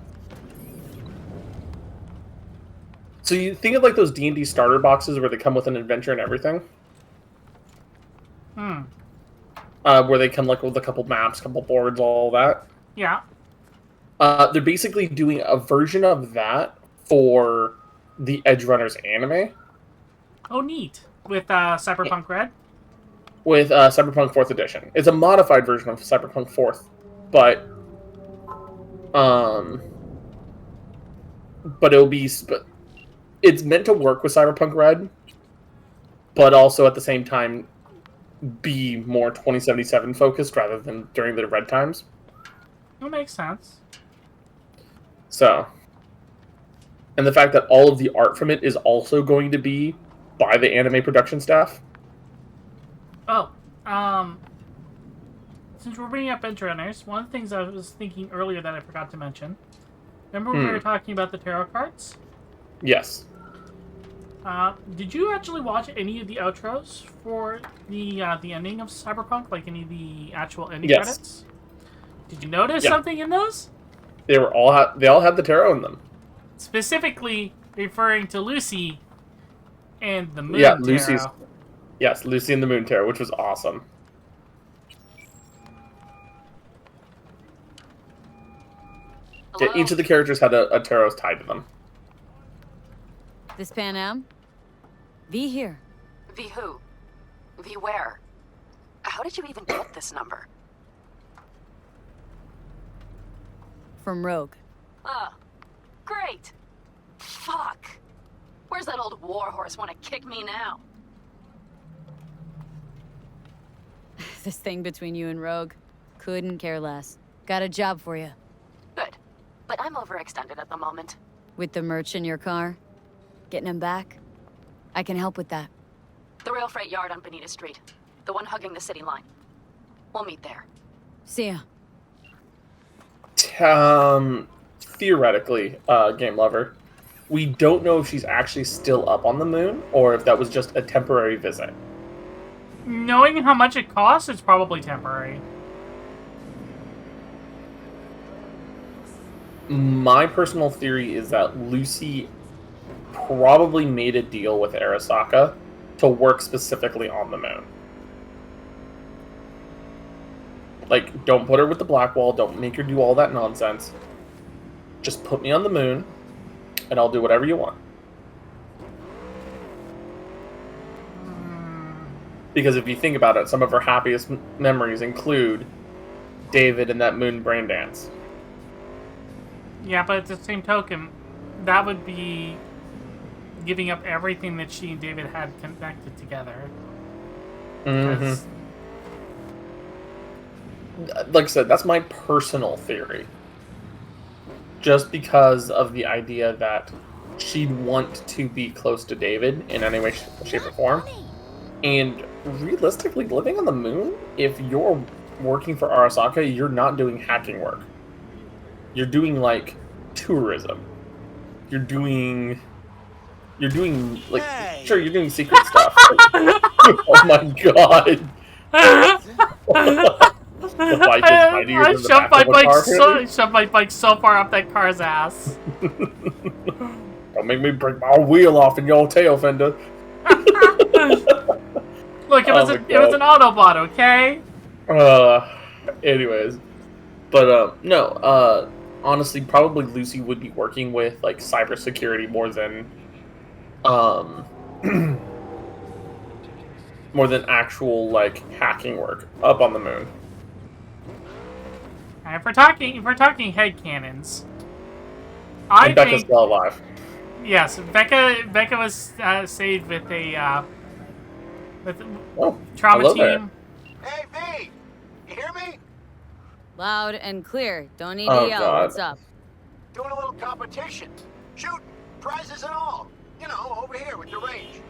So you think of like those D&D starter boxes where they come with an adventure and everything? Where they come like with a couple maps, couple boards, all that? Yeah. They're basically doing a version of that for the Edge Runners anime. Oh, neat. With Cyberpunk Red? With Cyberpunk 4th edition. It's a modified version of Cyberpunk 4th, but it'll be it's meant to work with Cyberpunk Red, but also at the same time be more 2077 focused rather than during the Red times. That makes sense. So, and the fact that all of the art from it is also going to be by the anime production staff. Oh, since we're bringing up Edge Runners, one of the things I was thinking earlier that I forgot to mention. Remember when we were talking about the tarot cards? Yes. Did you actually watch any of the outros for the ending of Cyberpunk? Like any of the actual ending credits? Did you notice something in those? They all had the tarot in them. Specifically referring to Lucy and the Moon Tarot. Yes, Lucy and the Moon Tarot, which was awesome. Yeah, each of the characters had a tarot tied to them. This Pan Am? V here. V who? V where? How did you even get this number? From Rogue. Oh, great. Fuck. Where's that old warhorse want to kick me now? This thing between you and Rogue. Couldn't care less. Got a job for you. Good. But I'm overextended at the moment. With the merch in your car? Getting him back? I can help with that. The rail freight yard on Bonita Street. The one hugging the city line. We'll meet there. See ya. Theoretically, game lover, we don't know if she's actually still up on the moon or if that was just a temporary visit. Knowing how much it costs, it's probably temporary. My personal theory is that Lucy probably made a deal with Arasaka to work specifically on the moon. Like, don't put her with the Blackwall. Don't make her do all that nonsense. Just put me on the moon, and I'll do whatever you want. Because if you think about it, some of her happiest memories include David and that moon brain dance. Yeah, but at the same token, that would be giving up everything that she and David had connected together. Mm-hmm. Like I said, that's my personal theory. Just because of the idea that she'd want to be close to David in any way, shape, or form. And realistically, living on the moon, if you're working for Arasaka, you're not doing hacking work. You're doing, like, tourism. You're doing, like, sure, you're doing secret stuff. Oh my god. I shoved my bike so far up that car's ass. Don't make me break my wheel off in your tail fender. Look, it was an Autobot, okay? Anyways, but no, honestly, probably Lucy would be working with like cybersecurity more than more than actual like hacking work up on the moon. If we're talking headcanons, And Becca's still alive. Yes, Becca was saved with a trauma hello team. There. Hey V, you hear me? Loud and clear. Don't need to yell. God. What's up? Doing a little competition. Shoot, prizes and all. You know, over here with the range.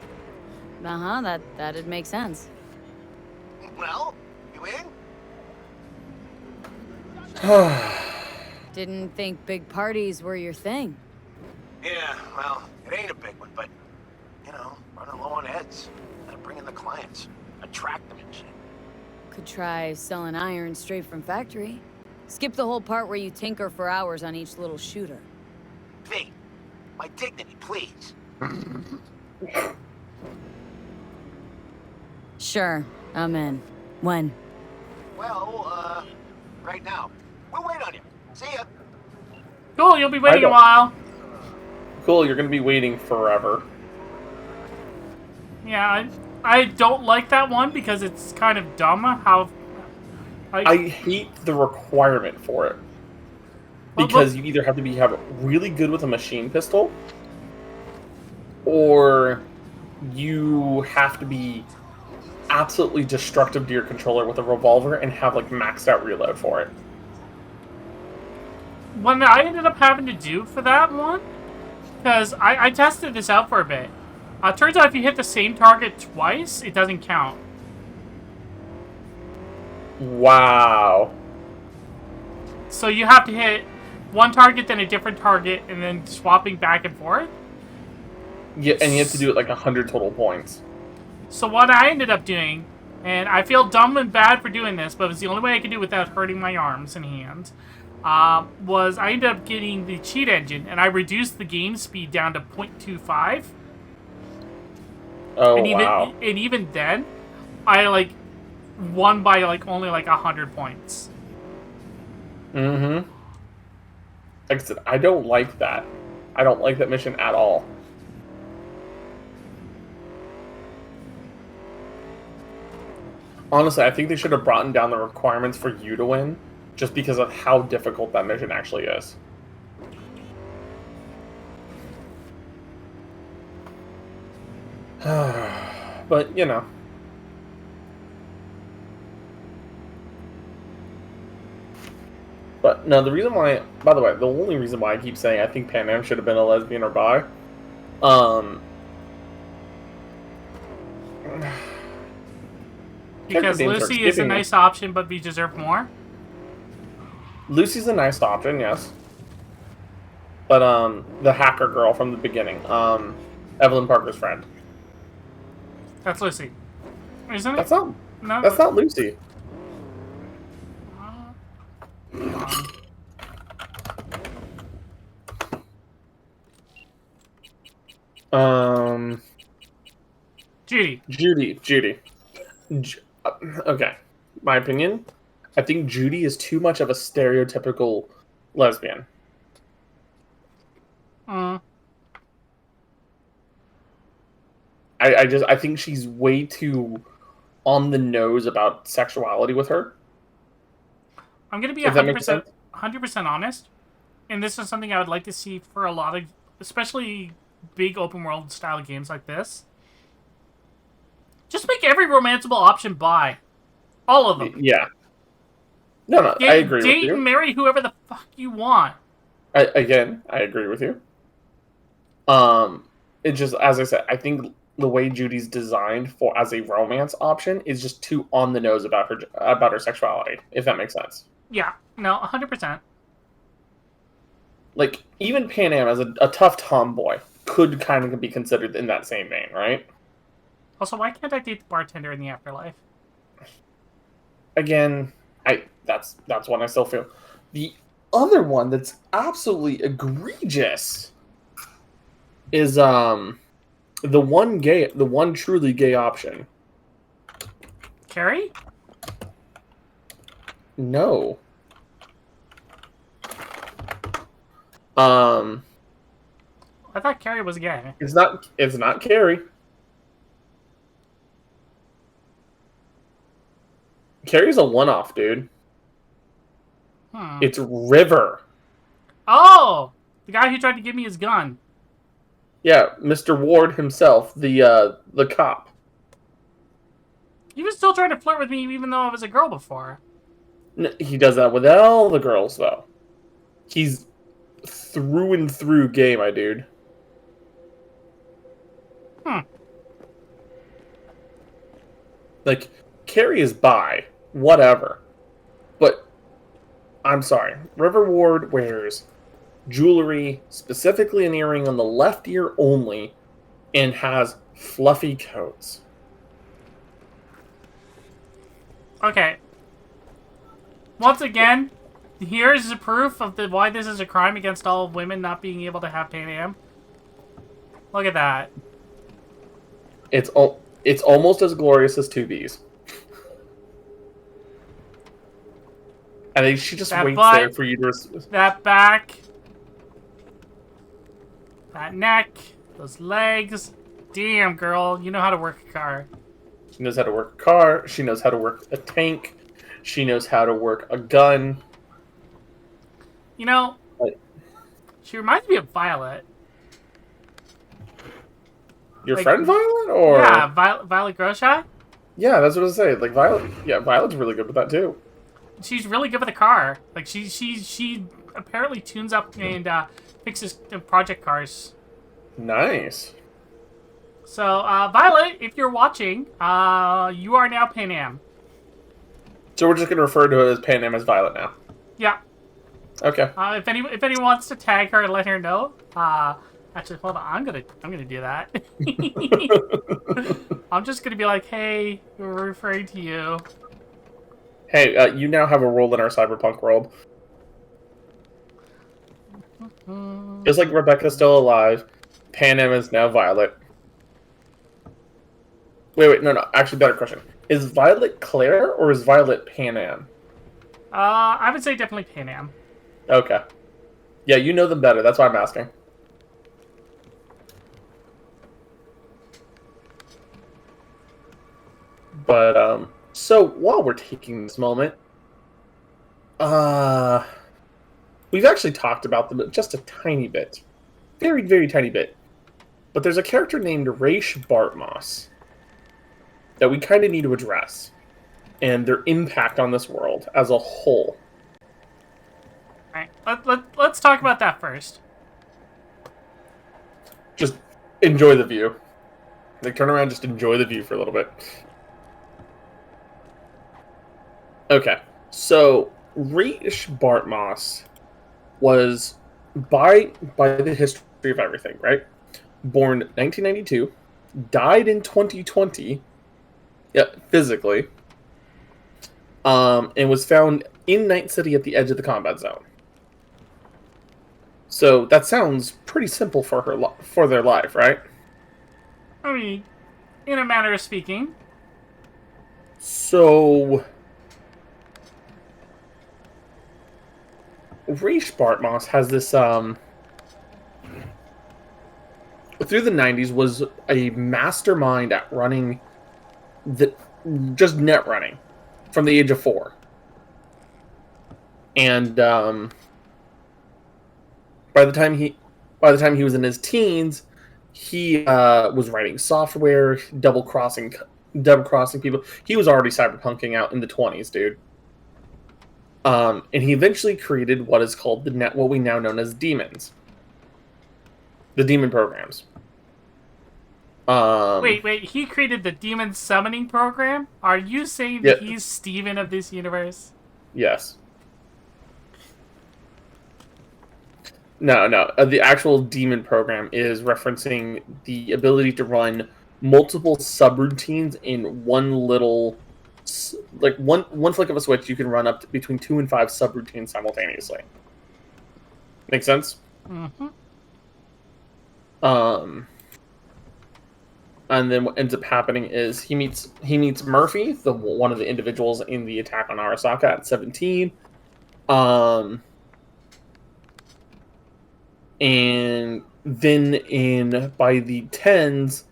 That'd make sense. Well, you in? Didn't think big parties were your thing. Yeah, well, it ain't a big one, but, you know, running low on heads. Gotta bring in the clients. Attract them and shit. Could try selling iron straight from factory. Skip the whole part where you tinker for hours on each little shooter. V, my dignity, please. Sure, I'm in. When? Well, right now. We'll wait on you. See ya. Cool, you'll be waiting a while. Cool, you're gonna be waiting forever. Yeah, I don't like that one because it's kind of dumb how... I hate the requirement for it. Because you either have to have it really good with a machine pistol, or you have to be absolutely destructive to your controller with a revolver and have like maxed out reload for it. What I ended up having to do for that one, because I tested this out for a bit. Turns out if you hit the same target twice, it doesn't count. Wow. So you have to hit one target, then a different target, and then swapping back and forth. Yeah, and you have to do it like 100 total points. So what I ended up doing, and I feel dumb and bad for doing this, but it was the only way I could do it without hurting my arms and hands, was I ended up getting the cheat engine, and I reduced the game speed down to 0.25. Oh, wow. And even then, I, like, won by, like, only, like, 100 points. Mm-hmm. Like I said, I don't like that. I don't like that mission at all. Honestly, I think they should have brought down the requirements for you to win, just because of how difficult that mission actually is. But, you know. But, no, the reason why... By the way, the only reason why I keep saying I think Pan Am should have been a lesbian or bi... Because Lucy is a nice option, but we deserve more? Lucy's a nice option, yes. But, the hacker girl from the beginning, Evelyn Parker's friend. That's Lucy. Isn't it? That's not... No, that's not Lucy. Judy. Judy. Okay, my opinion. I think Judy is too much of a stereotypical lesbian. I think she's way too on the nose about sexuality with her. I'm gonna be If that makes 100% honest, and this is something I would like to see for a lot of, especially big open world style games like this. Just make every romanceable option bi. All of them. Yeah. No, I agree with you. Date and marry whoever the fuck you want. I agree with you. It just, as I said, I think the way Judy's designed for as a romance option is just too on the nose about her sexuality, if that makes sense. Yeah, no, 100%. Like, even Pan Am as a tough tomboy could kind of be considered in that same vein, right? Also, why can't I date the bartender in the afterlife? Again, that's one I still feel. The other one that's absolutely egregious is the one truly gay option. Carrie? No. I thought Carrie was gay. It's not Carrie. Carrie's a one-off, dude. It's River. Oh! The guy who tried to give me his gun. Yeah, Mr. Ward himself, the cop. He was still trying to flirt with me even though I was a girl before. He does that with all the girls, though. He's through and through gay, my dude. Like, Carrie is bi. Whatever. But, I'm sorry. River Ward wears jewelry, specifically an earring on the left ear only, and has fluffy coats. Okay. Once again, here's the proof of why this is a crime against all women not being able to have Pan Am. Look at that. It's almost as glorious as 2B's. I think she just waits there for you to... That back. That neck. Those legs. Damn, girl. You know how to work a car. She knows how to work a car. She knows how to work a tank. She knows how to work a gun. You know, she reminds me of Violet. Your friend Violet? Or... Yeah, Violet Grosha? Yeah, that's what I was saying. Like, Violet... Yeah, Violet's really good with that, too. She's really good with a car. Like, she apparently tunes up and fixes project cars. Nice. So, Violet, if you're watching, you are now Pan Am. So we're just going to refer to it as Pan Am as Violet now? Yeah. Okay. If anyone wants to tag her and let her know, actually, hold on, I'm gonna do that. I'm just gonna be like, hey, we're referring to you. Hey, you now have a role in our Cyberpunk world. Just like Rebecca's still alive, Pan Am is now Violet. Wait, no. Actually, better question. Is Violet Claire or is Violet Pan Am? I would say definitely Pan Am. Okay. Yeah, you know them better. That's why I'm asking. But, so while we're taking this moment, we've actually talked about them just a tiny bit. Very, very tiny bit. But there's a character named Raish Bartmoss that we kind of need to address. And their impact on this world as a whole. Alright, let's talk about that first. Just enjoy the view. Like, turn around, just enjoy the view for a little bit. Okay, so Raish Bartmoss was, by the history of everything, right? Born 1992, died in 2020, yeah, physically, and was found in Night City at the edge of the combat zone. So that sounds pretty simple for their life, right? I mean, in a manner of speaking. So, Raish Bartmoss has this, through the 90s, was a mastermind at running, just net running, from the age of 4. And, by the time he was in his teens, he was writing software, double crossing people. He was already cyberpunking out in the 20s, dude. And he eventually created what is called what we now know as demons, the demon programs. Wait, he created the demon summoning program? Are you saying that he's Steven of this universe? Yes. No. The actual demon program is referencing the ability to run multiple subroutines in one little, like one flick of a switch. You can run up to between 2 and 5 subroutines simultaneously. Make sense? Mm-hmm. And then what ends up happening is he meets Murphy, one of the individuals in the attack on Arasaka at 17. And then by the 10s,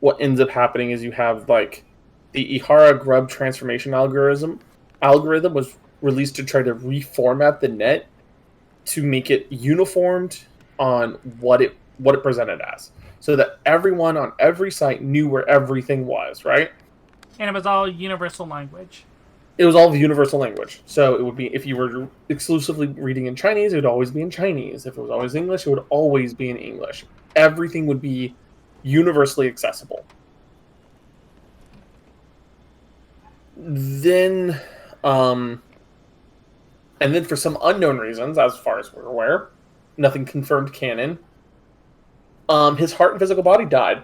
what ends up happening is you have like the Ihara Grub transformation algorithm was released to try to reformat the net to make it uniformed on what it presented as, so that everyone on every site knew where everything was, right? And it was all universal language. It was all the universal language. So it would be, if you were exclusively reading in Chinese, it would always be in Chinese. If it was always English, it would always be in English. Everything would be universally accessible. Then, and then for some unknown reasons, as far as we're aware, nothing confirmed canon, his heart and physical body died.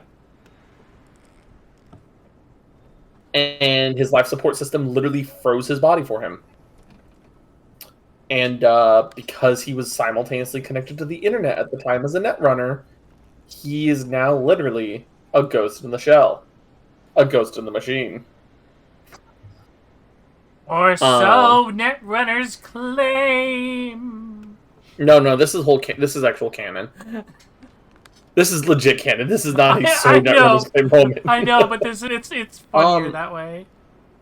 And his life support system literally froze his body for him. And because he was simultaneously connected to the internet at the time as a netrunner, he is now literally a ghost in the shell. A ghost in the machine. Or so netrunners claim. No, this is actual canon. This is legit canon. This is not a netrunners claim moment. I know, but it's funnier that way.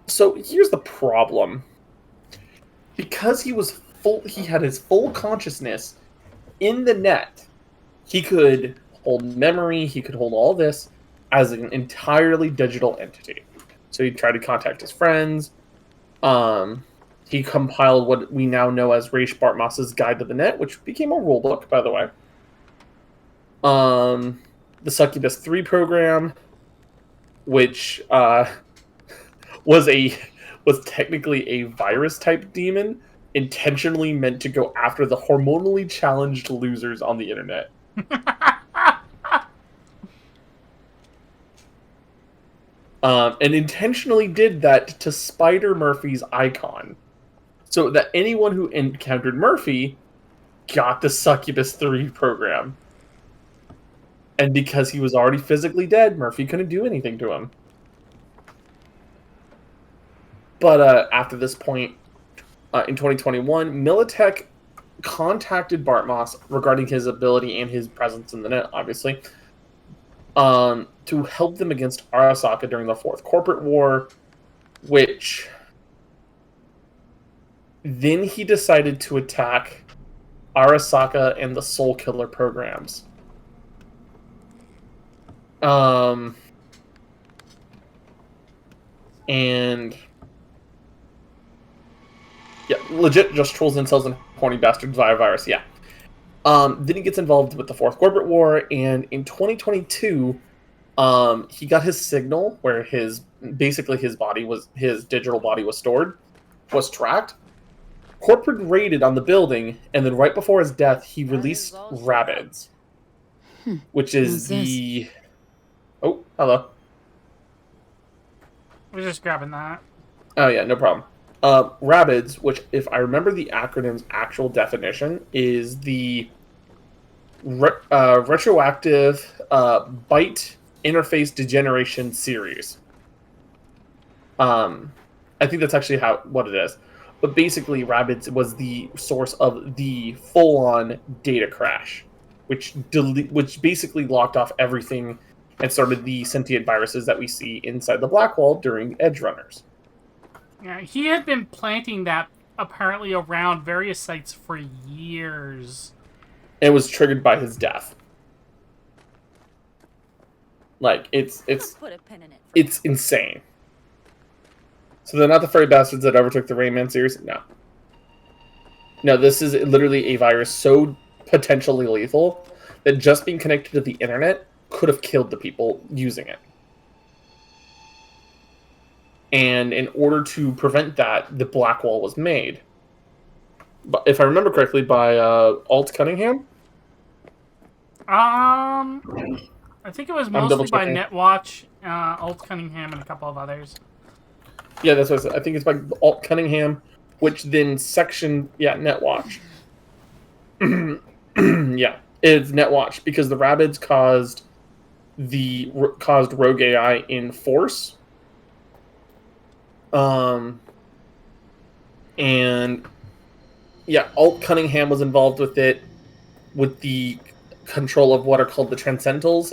So here's the problem. Because he had his full consciousness in the net, he could hold memory, he could hold all this as an entirely digital entity. So he tried to contact his friends. He compiled what we now know as Raish Bartmoss's Guide to the Net, which became a rulebook, by the way. The Succubus 3 program, which was technically a virus-type demon, intentionally meant to go after the hormonally challenged losers on the internet. And intentionally did that to Spider Murphy's icon, so that anyone who encountered Murphy got the Succubus 3 program. And because he was already physically dead, Murphy couldn't do anything to him. But after this point, in 2021, Militech contacted Bartmoss regarding his ability and his presence in the net, obviously, to help them against Arasaka during the Fourth Corporate War, which then he decided to attack Arasaka and the Soul Killer programs. And yeah, legit just trolls incels and horny bastards via virus, yeah. Then he gets involved with the Fourth Corporate War, and in 2022, he got his signal where his digital body was tracked. Corporate raided on the building, and then right before his death, he released Rabbids, which is the... Oh, hello. We're just grabbing that. Oh yeah, no problem. Rabbids, which, if I remember the acronym's actual definition, is the retroactive byte interface degeneration series. I think that's actually what it is. But basically, Rabbids was the source of the full-on data crash, which basically locked off everything and started the sentient viruses that we see inside the Blackwall during Edge Runners. Yeah, he had been planting that apparently around various sites for years. It was triggered by his death. Like, it's insane. So they're not the furry bastards that overtook the Rayman series? No. No, this is literally a virus so potentially lethal that just being connected to the internet could have killed the people using it. And in order to prevent that, the Blackwall was made. But if I remember correctly, by Alt Cunningham? I think it was mostly by double-checking. Netwatch, Alt Cunningham, and a couple of others. Yeah, that's what I said. I think it's by Alt Cunningham, which then Netwatch. Yeah, it's Netwatch because the Rabbids caused Rogue AI in Force. And yeah, Alt Cunningham was involved with it, with the control of what are called the Transcendentals,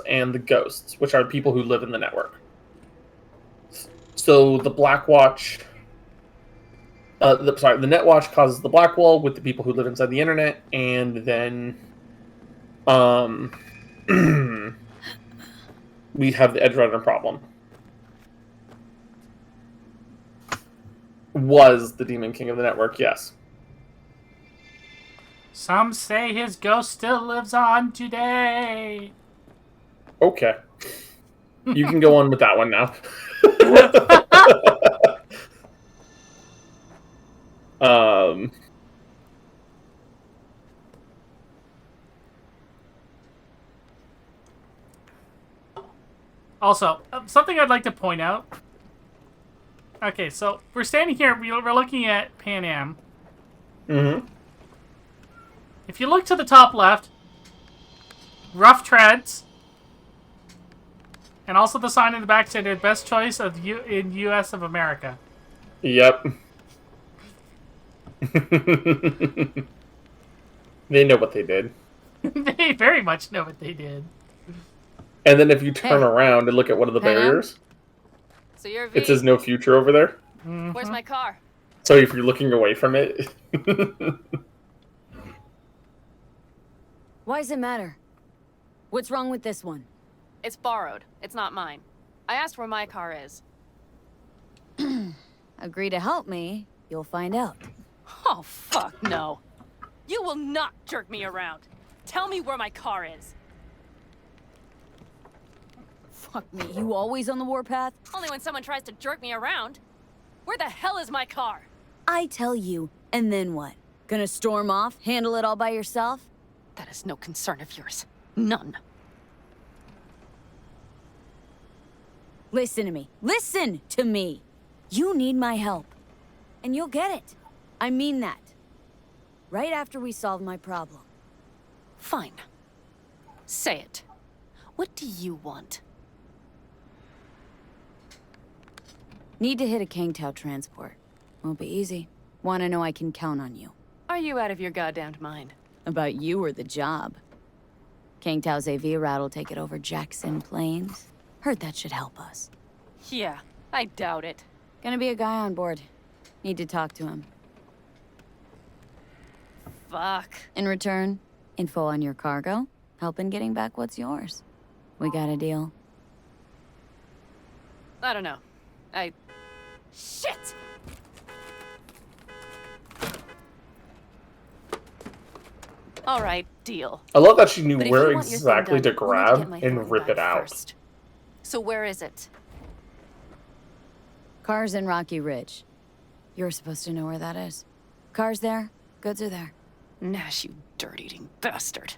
and the Ghosts, which are people who live in the network. So the Blackwatch, the Netwatch causes the Blackwall with the people who live inside the internet, and then we have the Edge Runner problem. Was the Demon King of the network, yes. Some say his ghost still lives on today. Okay. You can go on with that one now. Also, something I'd like to point out. Okay, so we're standing here, we're looking at Pan Am. Mm-hmm. If you look to the top left, Rough Treads, and also the sign in the back said best choice in U.S. of America. Yep. They know what they did. They very much know what they did. And then if you turn around and look at one of the barriers, So you're V. it says no future over there. Where's my car? So if you're looking away from it... Why does it matter? What's wrong with this one? It's borrowed. It's not mine. I asked where my car is. Agree to help me, you'll find out. Oh, fuck no. You will not jerk me around. Tell me where my car is. Fuck me, you always on the warpath? Only when someone tries to jerk me around. Where the hell is my car? I tell you, and then what? Gonna storm off, handle it all by yourself? That is no concern of yours. None. Listen to me. Listen to me! You need my help. And you'll get it. I mean that. Right after we solve my problem. Fine. Say it. What do you want? Need to hit a Kangtao transport. Won't be easy. Wanna know I can count on you. Are you out of your goddamned mind? About you or the job. Kangtao's AV route will take it over Jackson Plains. Heard that should help us. Yeah, I doubt it. Gonna be a guy on board. Need to talk to him. Fuck. In return, info on your cargo, help in getting back what's yours. We got a deal. I don't know. Shit! All right, deal. I love that she knew But if where you want your thing exactly to done, I'll need to get grab my and phone rip it back out. first. So where is it? Car's in Rocky Ridge. You're supposed to know where that is. Car's there, goods are there. Nash, you dirt-eating bastard.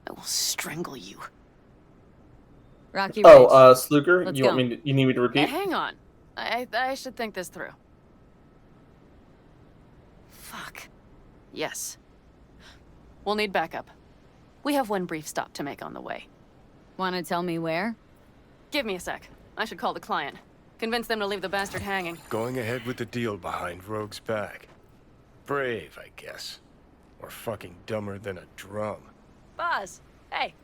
I will strangle you. Rocky Ridge. Oh, Sluker, Let's you go. want me? You need me to repeat? Hang on. I should think this through. Fuck. Yes. We'll need backup. We have one brief stop to make on the way. Wanna tell me where? Give me a sec. I should call the client. Convince them to leave the bastard hanging. Going ahead with the deal behind Rogue's back. Brave, I guess. Or fucking dumber than a drum. Boz, hey.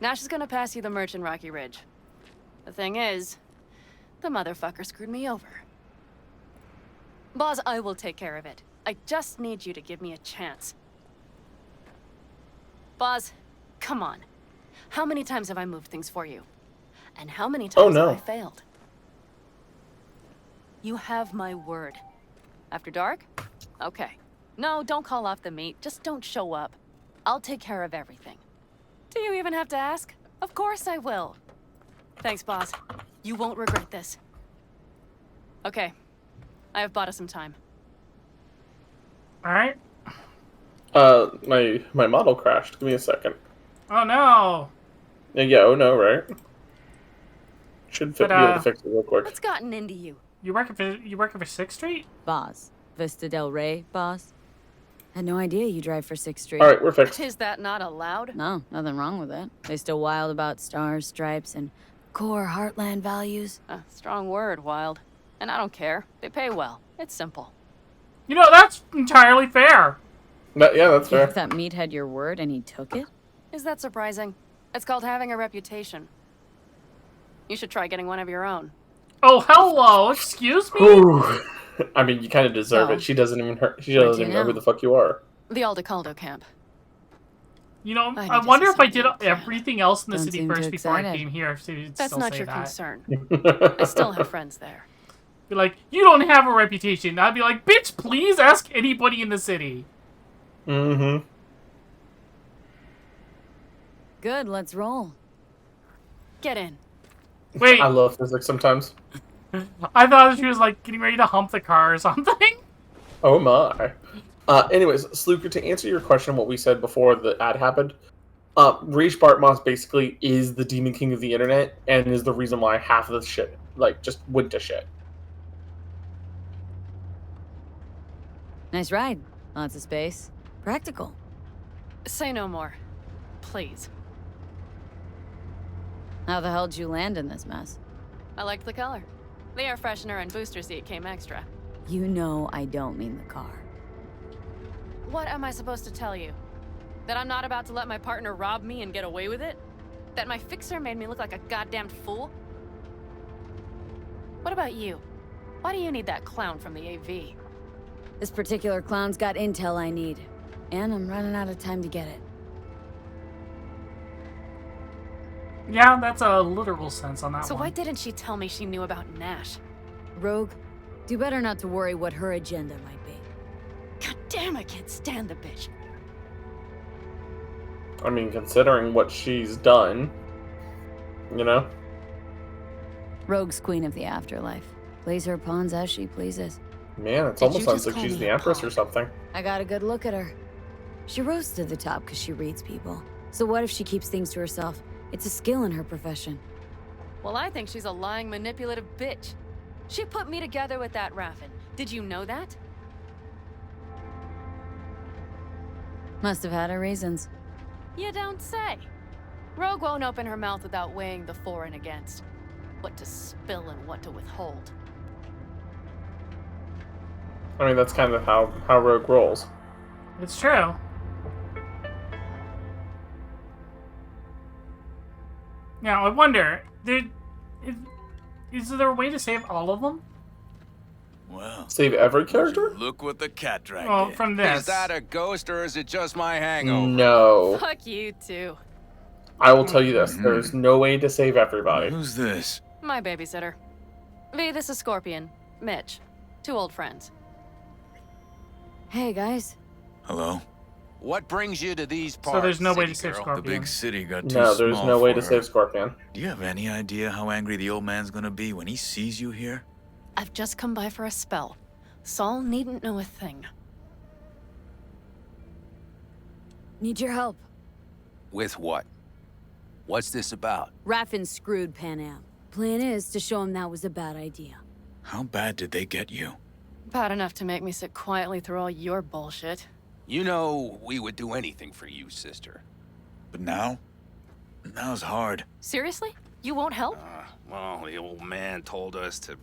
Nash is gonna pass you the merch in Rocky Ridge. The thing is, the motherfucker screwed me over. Boz, I will take care of it. I just need you to give me a chance. Boz, come on. How many times have I moved things for you? And how many times have I failed? You have my word. After dark? Okay. No, don't call off the meet. Just don't show up. I'll take care of everything. Do you even have to ask? Of course I will. Thanks, boss. You won't regret this. Okay. I have bought us some time. Alright. My model crashed. Give me a second. Oh no! Yeah, oh no, right? Should be able to fix it real quick. What's gotten into you? You working for 6th Street? Boss. Vista Del Rey, boss. Had no idea you drive for 6th Street. Alright, we're fixed. Is that not allowed? No, nothing wrong with it. They still wild about stars, stripes, and core heartland values. Strong word, wild. And I don't care. They pay well. It's simple. You know, that's entirely fair. Yeah, that's fair. If that meat had your word and he took it? Is that surprising? It's called having a reputation. You should try getting one of your own. Oh, hello! Excuse me? Ooh. I mean, you kind of deserve it. She doesn't even know who the fuck you are. The Aldecaldo camp. You know, I wonder if I did everything else in the city first before I came here. If she'd That's still not say your that. concern. I still have friends there. Be like, you don't have a reputation. I'd be like, bitch, please ask anybody in the city. Mm-hmm. Good, let's roll. Get in. Wait. I love physics sometimes. I thought she was like getting ready to hump the car or something. Oh my. Anyways, Sluker, to answer your question, what we said before the ad happened, Raish Bartmoss basically is the Demon King of the internet and is the reason why half of the shit, like, just went to shit. Nice ride. Lots of space. Practical. Say no more. Please. How the hell did you land in this mess? I liked the color. The air freshener and booster seat came extra. You know I don't mean the car. What am I supposed to tell you? That I'm not about to let my partner rob me and get away with it? That my fixer made me look like a goddamn fool? What about you? Why do you need that clown from the AV? This particular clown's got intel I need. And I'm running out of time to get it. Yeah, that's a literal sense on that So one. why didn't she tell me she knew about Nash? Rogue, do better not to worry what her agenda might be. God damn, I can't stand the bitch. I mean, considering what she's done, you know? Rogue's queen of the afterlife. Plays her pawns as she pleases. Man, it almost sounds like she's the Empress or something. I got a good look at her. She rose to the top because she reads people. So what if she keeps things to herself? It's a skill in her profession. Well, I think she's a lying, manipulative bitch. She put me together with that Raffin. Did you know that? Must have had her reasons. You don't say. Rogue won't open her mouth without weighing the for and against. What to spill and what to withhold. I mean, that's kind of how Rogue rolls. It's true. Now, I wonder, is there a way to save all of them? Well, save every character? Look what the cat dragged Well, in. from this. Is that a ghost or is it just my hangover? No. Fuck you too. I will tell you this. There's no way to save everybody. Who's this? My babysitter. V, this is Scorpion. Mitch. 2 old friends. Hey, guys. Hello? What brings you to these parts? So there's no way to city save girl? Scorpion. The big city got too No, there's small no way for to her. save Scorpion. Do you have any idea how angry the old man's gonna be when he sees you here? I've just come by for a spell. Saul needn't know a thing. Need your help. With what? What's this about? Raffin screwed Pan Am. Plan is to show him that was a bad idea. How bad did they get you? Bad enough to make me sit quietly through all your bullshit. You know, we would do anything for you, sister. But now? Now's hard. Seriously? You won't help? Well, the old man told us to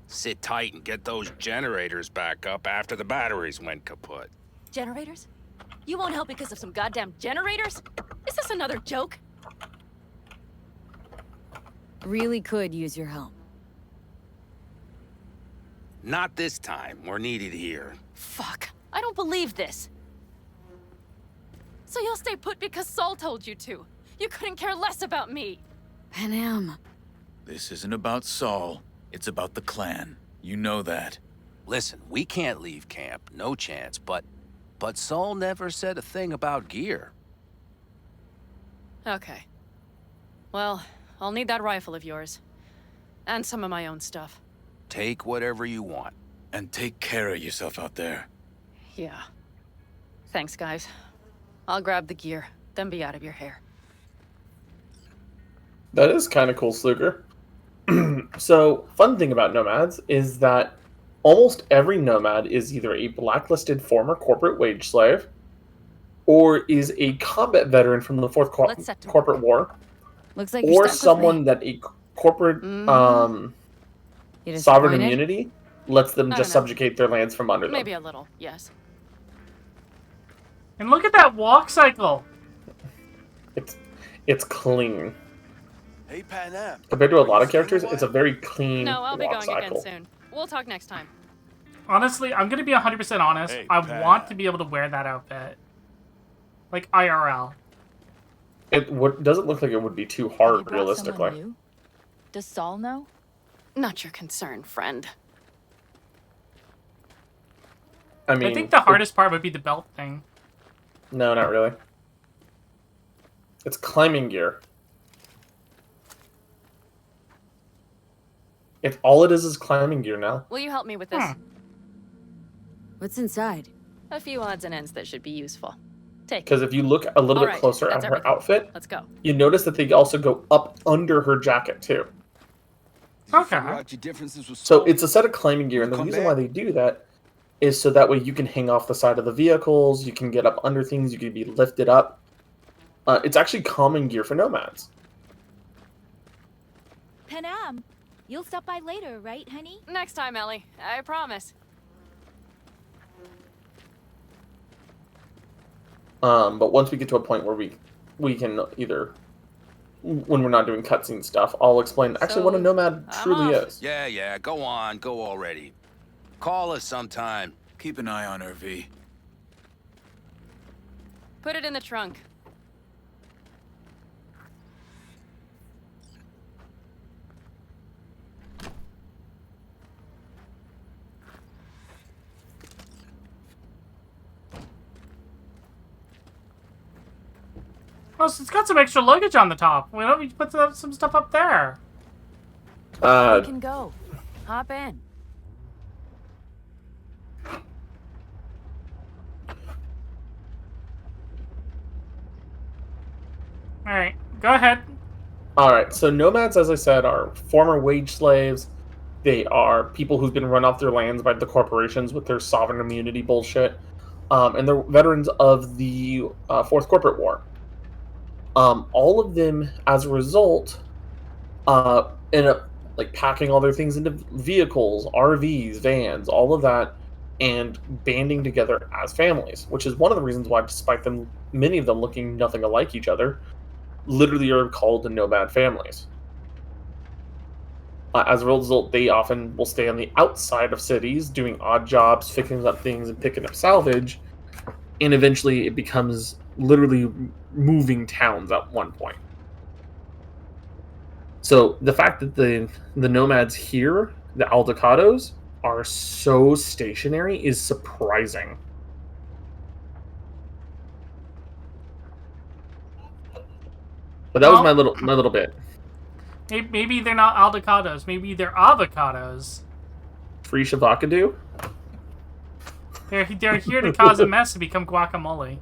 sit tight and get those generators back up after the batteries went kaput. Generators? You won't help because of some goddamn generators? Is this another joke? Really could use your help. Not this time. We're needed here. Fuck. I don't believe this. So you'll stay put because Saul told you to. You couldn't care less about me. Panam. This isn't about Saul. It's about the clan. You know that. Listen, we can't leave camp. No chance. But Saul never said a thing about gear. Okay. Well, I'll need that rifle of yours. And some of my own stuff. Take whatever you want. And take care of yourself out there. Yeah. Thanks, guys. I'll grab the gear, then be out of your hair. That is kind of cool, Sluger. So, fun thing about nomads is that almost every nomad is either a blacklisted former corporate wage slave or is a combat veteran from the Fourth Corporate War. Looks like or someone that a corporate sovereign immunity lets them just subjugate their lands from under them. Maybe a little, yes. And look at that walk cycle. It's clean. Hey, Panam. Compared to a lot of characters, it's a very clean No, I'll be walk going cycle. again soon. We'll talk next time. Honestly, I'm going to be 100% honest. Hey, I Pat. want to be able to wear that outfit. Like IRL. It doesn't look like it would be too hard, realistically. Does Saul know? Not your concern, friend. I mean, I think the hardest part would be the belt thing. No, not really. It's climbing gear. All it is climbing gear now. Will you help me with this? What's inside? A few odds and ends that should be useful. Take it. Because if you look a little bit Alright, closer that's at her everything. outfit, Let's go. you notice that they also go up under her jacket too. Okay. So it's a set of climbing gear, and the reason why they do that is so that way you can hang off the side of the vehicles, you can get up under things, you can be lifted up. It's actually common gear for nomads. Panam, you'll stop by later, right, honey? Next time, Ellie. I promise. But once we get to a point where we can either, when we're not doing cutscene stuff, I'll explain actually what a nomad truly is. Yeah, go on, go already. Call us sometime. Keep an eye on her, V. Put it in the trunk. Oh, so it's got some extra luggage on the top. Why don't we put some stuff up there? We can go. Hop in. Alright, go ahead. Alright, so nomads, as I said, are former wage slaves. They are people who've been run off their lands by the corporations with their sovereign immunity bullshit. And they're veterans of the Fourth Corporate War. All of them, as a result, end up like packing all their things into vehicles, RVs, vans, all of that, and banding together as families, which is one of the reasons why, despite them, many of them looking nothing alike each other, literally are called the nomad families. As a result, they often will stay on the outside of cities, doing odd jobs, fixing up things and picking up salvage, and eventually it becomes literally moving towns at one point. So the fact that the nomads here, the Aldecados, are so stationary is surprising. But that was my little bit. Maybe they're not aldecados. Maybe they're avocados. Free Shavakadu? They're here to cause a mess and become guacamole.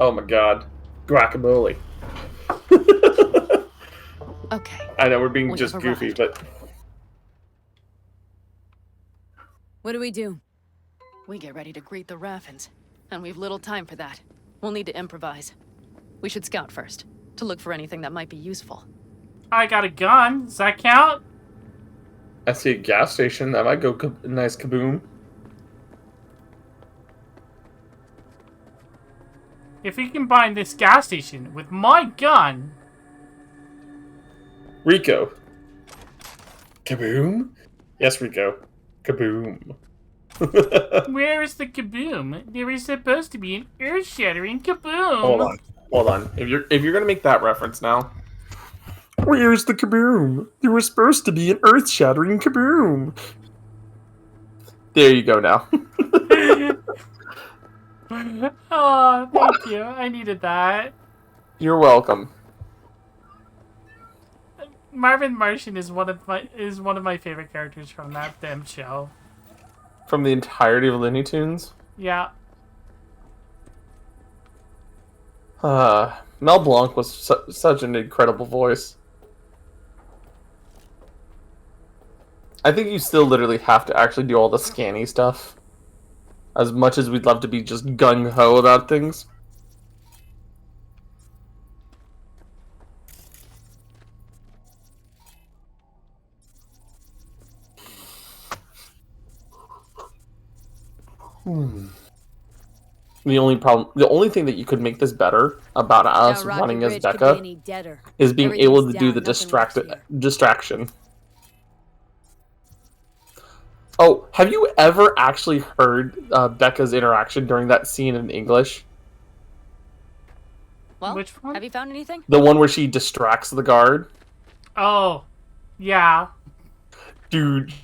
Oh my god. Guacamole. Okay. I know we're being We just have goofy, arrived. but What do we do? We get ready to greet the Raffins, and we've little time for that. We'll need to improvise. We should scout first, to look for anything that might be useful. I got a gun. Does that count? I see a gas station. That might go nice kaboom. If we combine this gas station with my gun... Rico. Kaboom? Yes, Rico. Kaboom. Where is the kaboom? There is supposed to be an earth-shattering kaboom. Hold on. If you're gonna make that reference now, where's the kaboom? There was supposed to be an earth-shattering kaboom. There you go now. Oh, thank you. I needed that. You're welcome. Marvin Martian is one of my favorite characters from that damn show. From the entirety of Looney Tunes? Yeah. Mel Blanc was such an incredible voice. I think you still literally have to actually do all the scanny stuff. As much as we'd love to be just gung-ho about things. The only thing that you could make this better about us running as Becca is being able to do the distraction. Oh, have you ever actually heard Becca's interaction during that scene in English? Well, which one? Have you found anything? The one where she distracts the guard? Oh, yeah. Dude,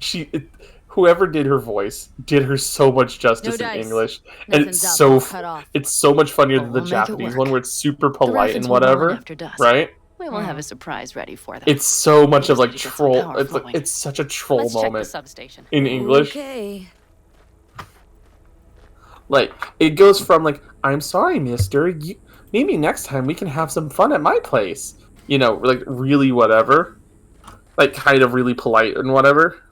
whoever did her voice did her so much justice in English, and it's so much funnier than the Japanese one where it's super polite and whatever, right? We will have a surprise ready for them. It's so much of like troll. It's such a troll moment in English. Okay. Like it goes from like, "I'm sorry, Mister. Maybe next time we can have some fun at my place." You know, like really whatever, like kind of really polite and whatever.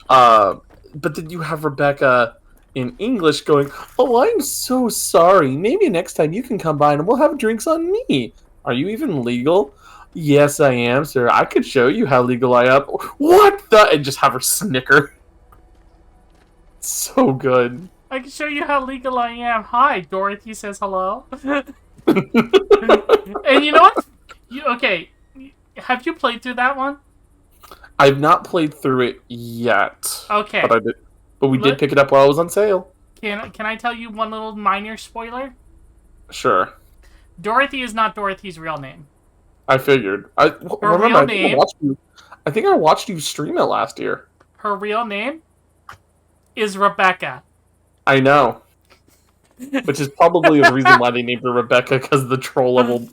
But then you have Rebecca in English going, "Oh, I'm so sorry. Maybe next time you can come by and we'll have drinks on me. Are you even legal?" "Yes, I am, sir. I could show you how legal I am." What the? And just have her snicker. So good. I can show you how legal I am. Hi, Dorothy says hello. And you know what? Okay, have you played through that one? I've not played through it yet. Okay. But we did pick it up while it was on sale. Can I tell you one little minor spoiler? Sure. Dorothy is not Dorothy's real name. I figured. I think I watched you stream it last year. Her real name is Rebecca. I know. Which is probably the reason why they named her Rebecca, because of the troll level.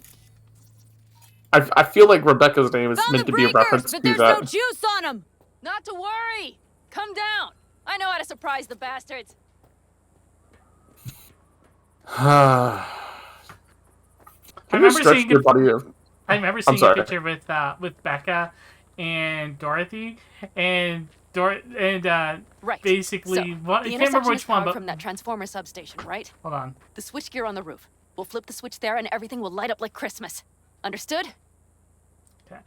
I feel like Rebecca's name is meant to be a reference to that. But there's no juice on them. Not to worry. Come down. I know how to surprise the bastards. I remember seeing a picture with Becca and Dorothy and basically so, I can't remember which one, but from that transformer substation, right? Hold on. The switchgear on the roof. We'll flip the switch there, and everything will light up like Christmas. Understood? Okay.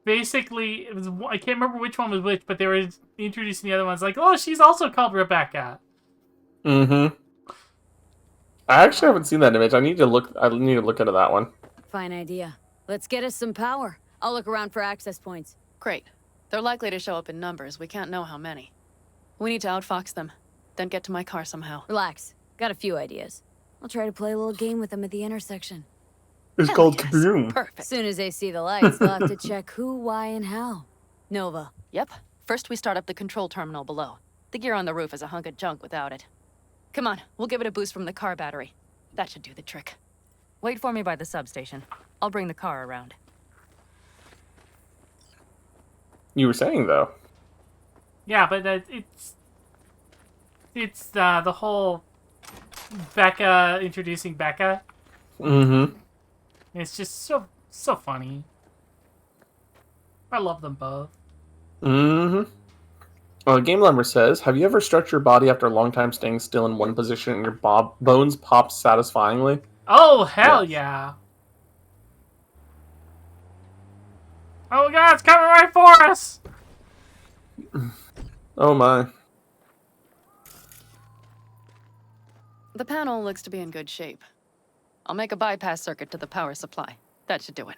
Basically, it was, I can't remember which one was which, but they were introducing the other ones. Like, oh, she's also called Rebecca. Mm-hmm. I actually haven't seen that image. I need to look into that one. Fine idea. Let's get us some power. I'll look around for access points. Great. They're likely to show up in numbers. We can't know how many. We need to outfox them, then get to my car somehow. Relax. Got a few ideas. I'll try to play a little game with them at the intersection. It's called Kaboom. Perfect. Soon as they see the lights, they'll have to check who, why, and how. Nova. Yep. First we start up the control terminal below. The gear on the roof is a hunk of junk without it. Come on, we'll give it a boost from the car battery. That should do the trick. Wait for me by the substation. I'll bring the car around. You were saying, though. Yeah, but it's the whole Becca introducing Becca. Mm-hmm. It's just so funny. I love them both. Mm-hmm. Game Lumber says, have you ever stretched your body after a long time staying still in one position and your bones pop satisfyingly? Oh, hell yeah. Oh god, it's coming right for us! Oh my. The panel looks to be in good shape. I'll make a bypass circuit to the power supply. That should do it.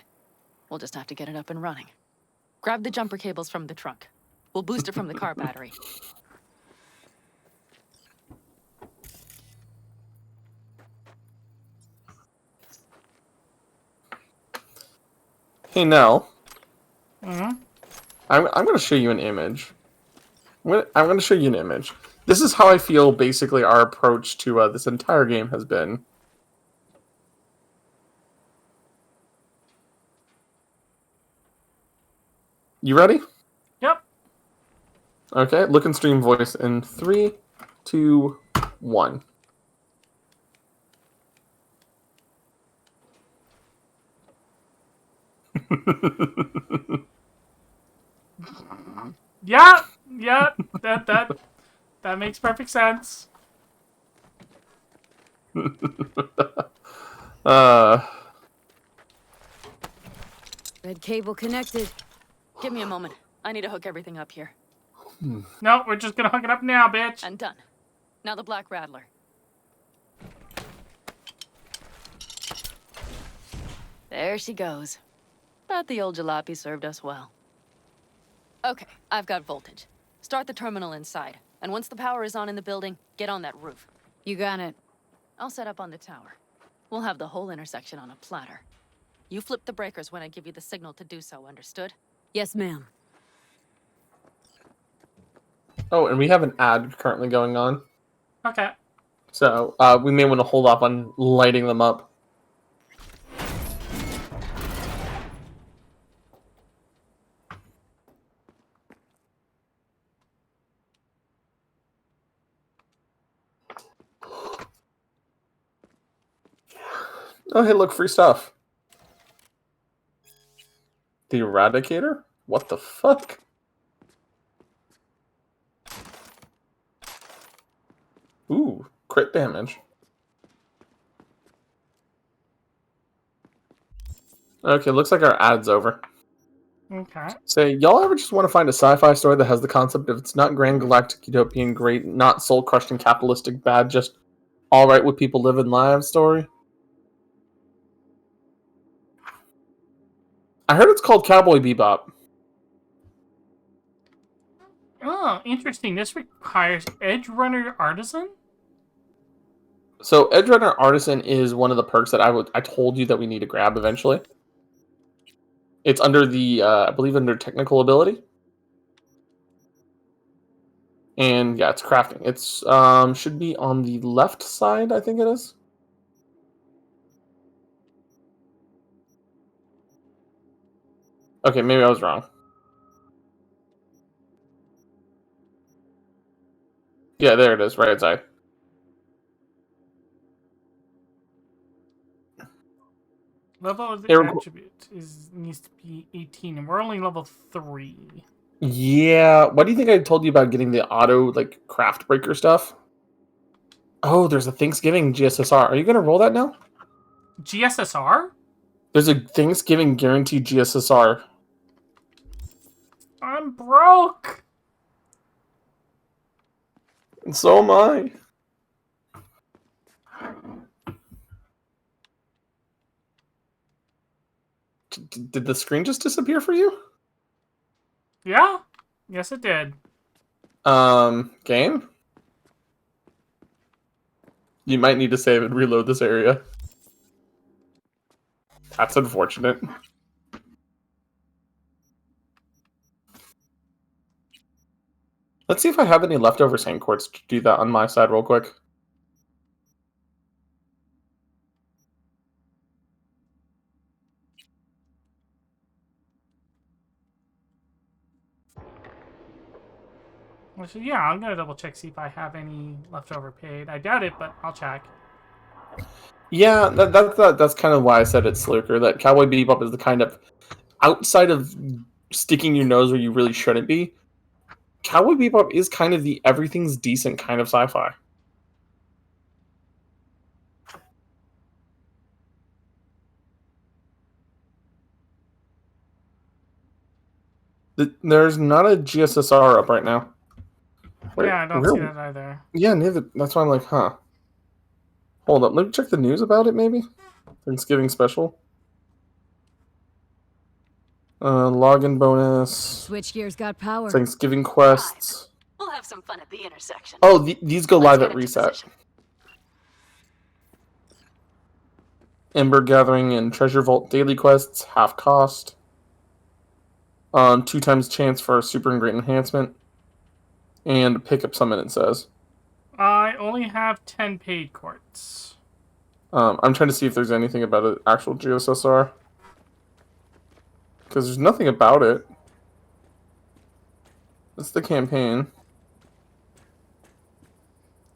We'll just have to get it up and running. Grab the jumper cables from the trunk. We'll boost it from the car battery. Hey, Nell. Mm-hmm. I'm going to show you an image. I'm going to show you an image. This is how I feel basically our approach to this entire game has been. You ready? Yep. Okay, look and stream voice in 3, 2, 1. Yeah, that makes perfect sense. Red cable connected. Give me a moment. I need to hook everything up here. No, we're just gonna hook it up now, bitch. And done. Now the Black Rattler. There she goes. But the old jalopy served us well. Okay, I've got voltage. Start the terminal inside. And once the power is on in the building, get on that roof. You got it. I'll set up on the tower. We'll have the whole intersection on a platter. You flip the breakers when I give you the signal to do so, understood? Yes, ma'am. Oh, and we have an ad currently going on. Okay. So, we may want to hold off on lighting them up. Oh, hey, look, free stuff. The Eradicator? What the fuck? Ooh, crit damage. Okay, looks like our ad's over. Okay. Say, y'all ever just want to find a sci-fi story that has the concept of it's not grand galactic utopian great, not soul-crushing capitalistic bad, just alright with people living lives story? I heard it's called Cowboy Bebop. Oh, interesting. This requires Edge Runner Artisan? So Edge Runner Artisan is one of the perks that I told you that we need to grab eventually. It's under the I believe under technical ability. And yeah, it's crafting. It's should be on the left side, I think it is. Okay, maybe I was wrong. Yeah, there it is, right side. Level of the attribute needs to be 18, and we're only level 3. Yeah, what do you think I told you about getting the auto like craft breaker stuff? Oh, there's a Thanksgiving GSSR. Are you gonna roll that now? GSSR? There's a Thanksgiving guaranteed GSSR. I'm broke. And so am I. Did the screen just disappear for you? Yeah. Yes, it did. Game? You might need to save and reload this area. That's unfortunate. Let's see if I have any leftover sand quartz to do that on my side real quick. Actually, yeah, I'm gonna double check, see if I have any leftover paid. I doubt it, but I'll check. Yeah, that's kind of why I said it's Slurker. That Cowboy Bebop is the kind of, outside of sticking your nose where you really shouldn't be, Cowboy Bebop is kind of the everything's decent kind of sci-fi. There's not a GSSR up right now. Wait, yeah, I don't see that either. Yeah, neither. That's why I'm like, huh. Hold up, let me check the news about it, maybe? Thanksgiving special. Login bonus. Switch gears got power. Thanksgiving quests. We'll have some fun at the intersection. Oh, these go live at reset. Ember Gathering and Treasure Vault daily quests, half cost. 2 times chance for a super and great enhancement. And pick up summon, it says. I only have 10 paid quartz. I'm trying to see if there's anything about an actual GSSR. Because there's nothing about it. It's the campaign.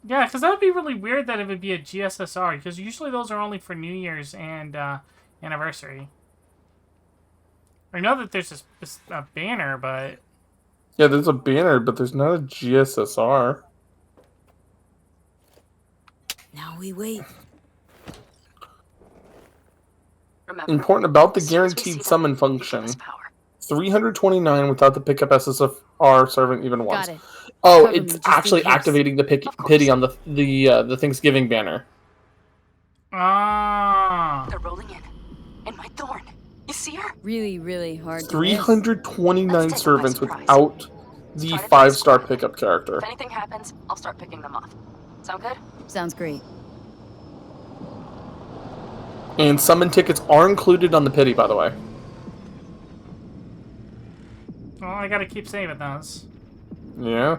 Yeah, because that would be really weird that it would be a GSSR, because usually those are only for New Year's and anniversary. I know that there's a banner, but... Yeah, there's a banner, but there's not a GSSR. Now we wait. Remember, Important about the guaranteed summon function. 329 without the pickup SSR servant even once. Got it. Oh, Cover me it's just in actually case. activating the pity on the Thanksgiving banner. Ah. They're rolling in. And my thorn. You see her? Really, really hard to 329 servants without the 5-star pickup character. If anything happens, I'll start picking them off. Sound good? Sounds great. And summon tickets are included on the pity, by the way. Well, I gotta keep saving those. Yeah.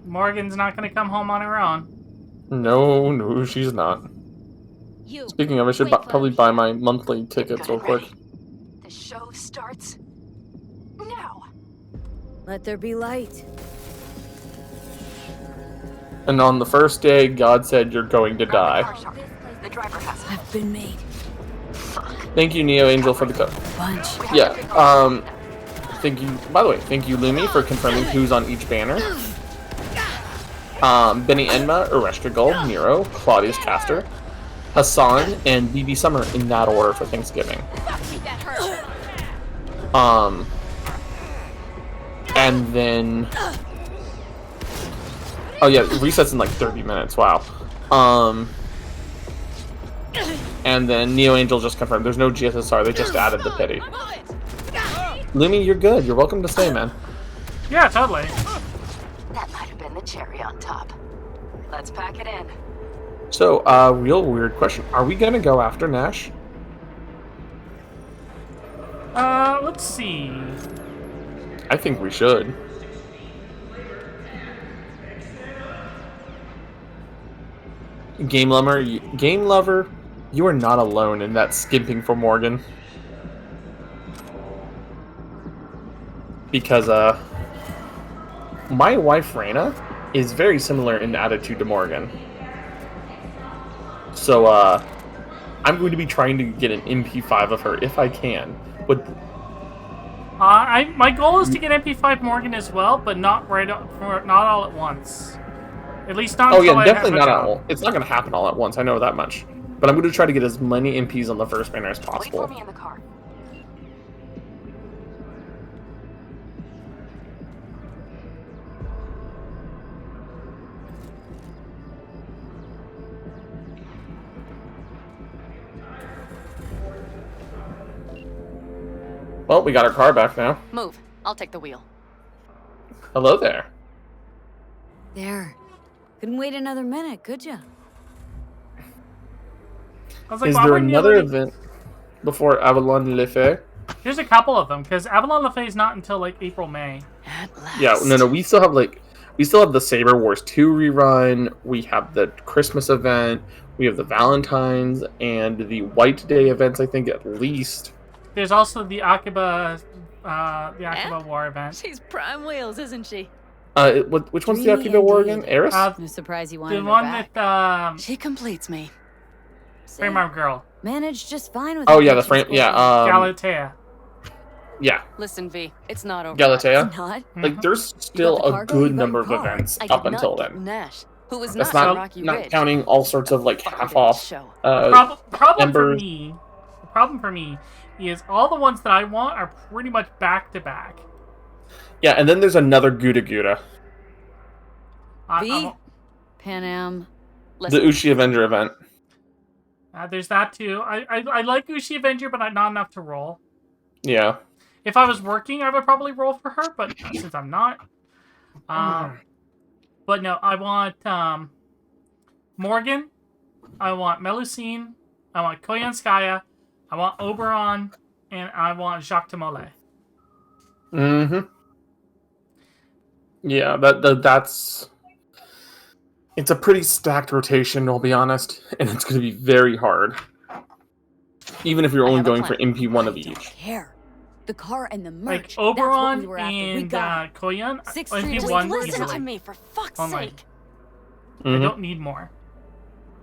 Morgan's not gonna come home on her own. No, she's not. Speaking of, I should probably buy my monthly tickets real quick. The show starts now. Let there be light. And on the first day, God said you're going to die. The driver has it. I've been made. Thank you, Neo Angel, for the code. Bunch. Yeah, thank you, by the way, thank you, Lumi, for confirming who's on each banner. Benny Enma, Ereshkigal, Nero, Claudius Caster, Hassan, and BB Summer in that order for Thanksgiving. And then... Oh yeah, it resets in like 30 minutes, wow. And then Neo Angel just confirmed there's no GSSR, they just added the pity. Lumi, you're good. You're welcome to stay, man. Yeah, totally. That might have been the cherry on top. Let's pack it in. So, real weird question. Are we gonna go after Nash? Let's see. I think we should. Game lover, you are not alone in that skimping for Morgan. Because, my wife, Raina, is very similar in attitude to Morgan. So, I'm going to be trying to get an MP5 of her if I can. But my goal is to get MP5 Morgan as well, but not not all at once. At least not. Oh until yeah, I definitely have not a all. job. It's not going to happen all at once. I know that much. But I'm going to try to get as many MPs on the first banner as Wait possible. for me in the car. Well, we got our car back now. Move. I'll take the wheel. Hello there. There. Couldn't wait another minute, could ya? I was like, Is why there wouldn't you another let me- event before Avalon Le Fay? There's a couple of them, because Avalon Le Fay is not until like April, May. Yeah, no, we still have the Saber Wars 2 rerun. We have the Christmas event. We have the Valentine's and the White Day events. I think at least. There's also the Akiba War event. She's prime wheels, isn't she? Which one's the Akiba War again? Eris? No surprise you wanted The her one back. with She completes me. Frame Arm Girl. Managed just fine with Oh her yeah, the pictures frame. going. Yeah. Galatea. Yeah. Listen, V, it's not over. Galatea. It's not. Like, there's still You got the a cargo, good you got number your of car. events I up did until not get then. Nash, who was That's not on not Rocky not Ridge. counting all sorts of like half off. show. Problem for Embers. me. The problem for me is all the ones that I want are pretty much back to back. Yeah, and then there's another Gouda Gouda. V? Pan Am. The Ushi Avenger event. There's that too. I like Ushi Avenger, but not enough to roll. Yeah. If I was working, I would probably roll for her, but since I'm not. But no, I want Morgan. I want Melusine. I want Koyanskaya. I want Oberon. And I want Jacques Tamole. Mm-hmm. Yeah, that's... It's a pretty stacked rotation, I'll be honest. And it's going to be very hard. Even if you're only going for MP1 of each. Care. The car and the merch. Like Oberon we and Koyan. Listen to me, for fuck's sake. I don't need more.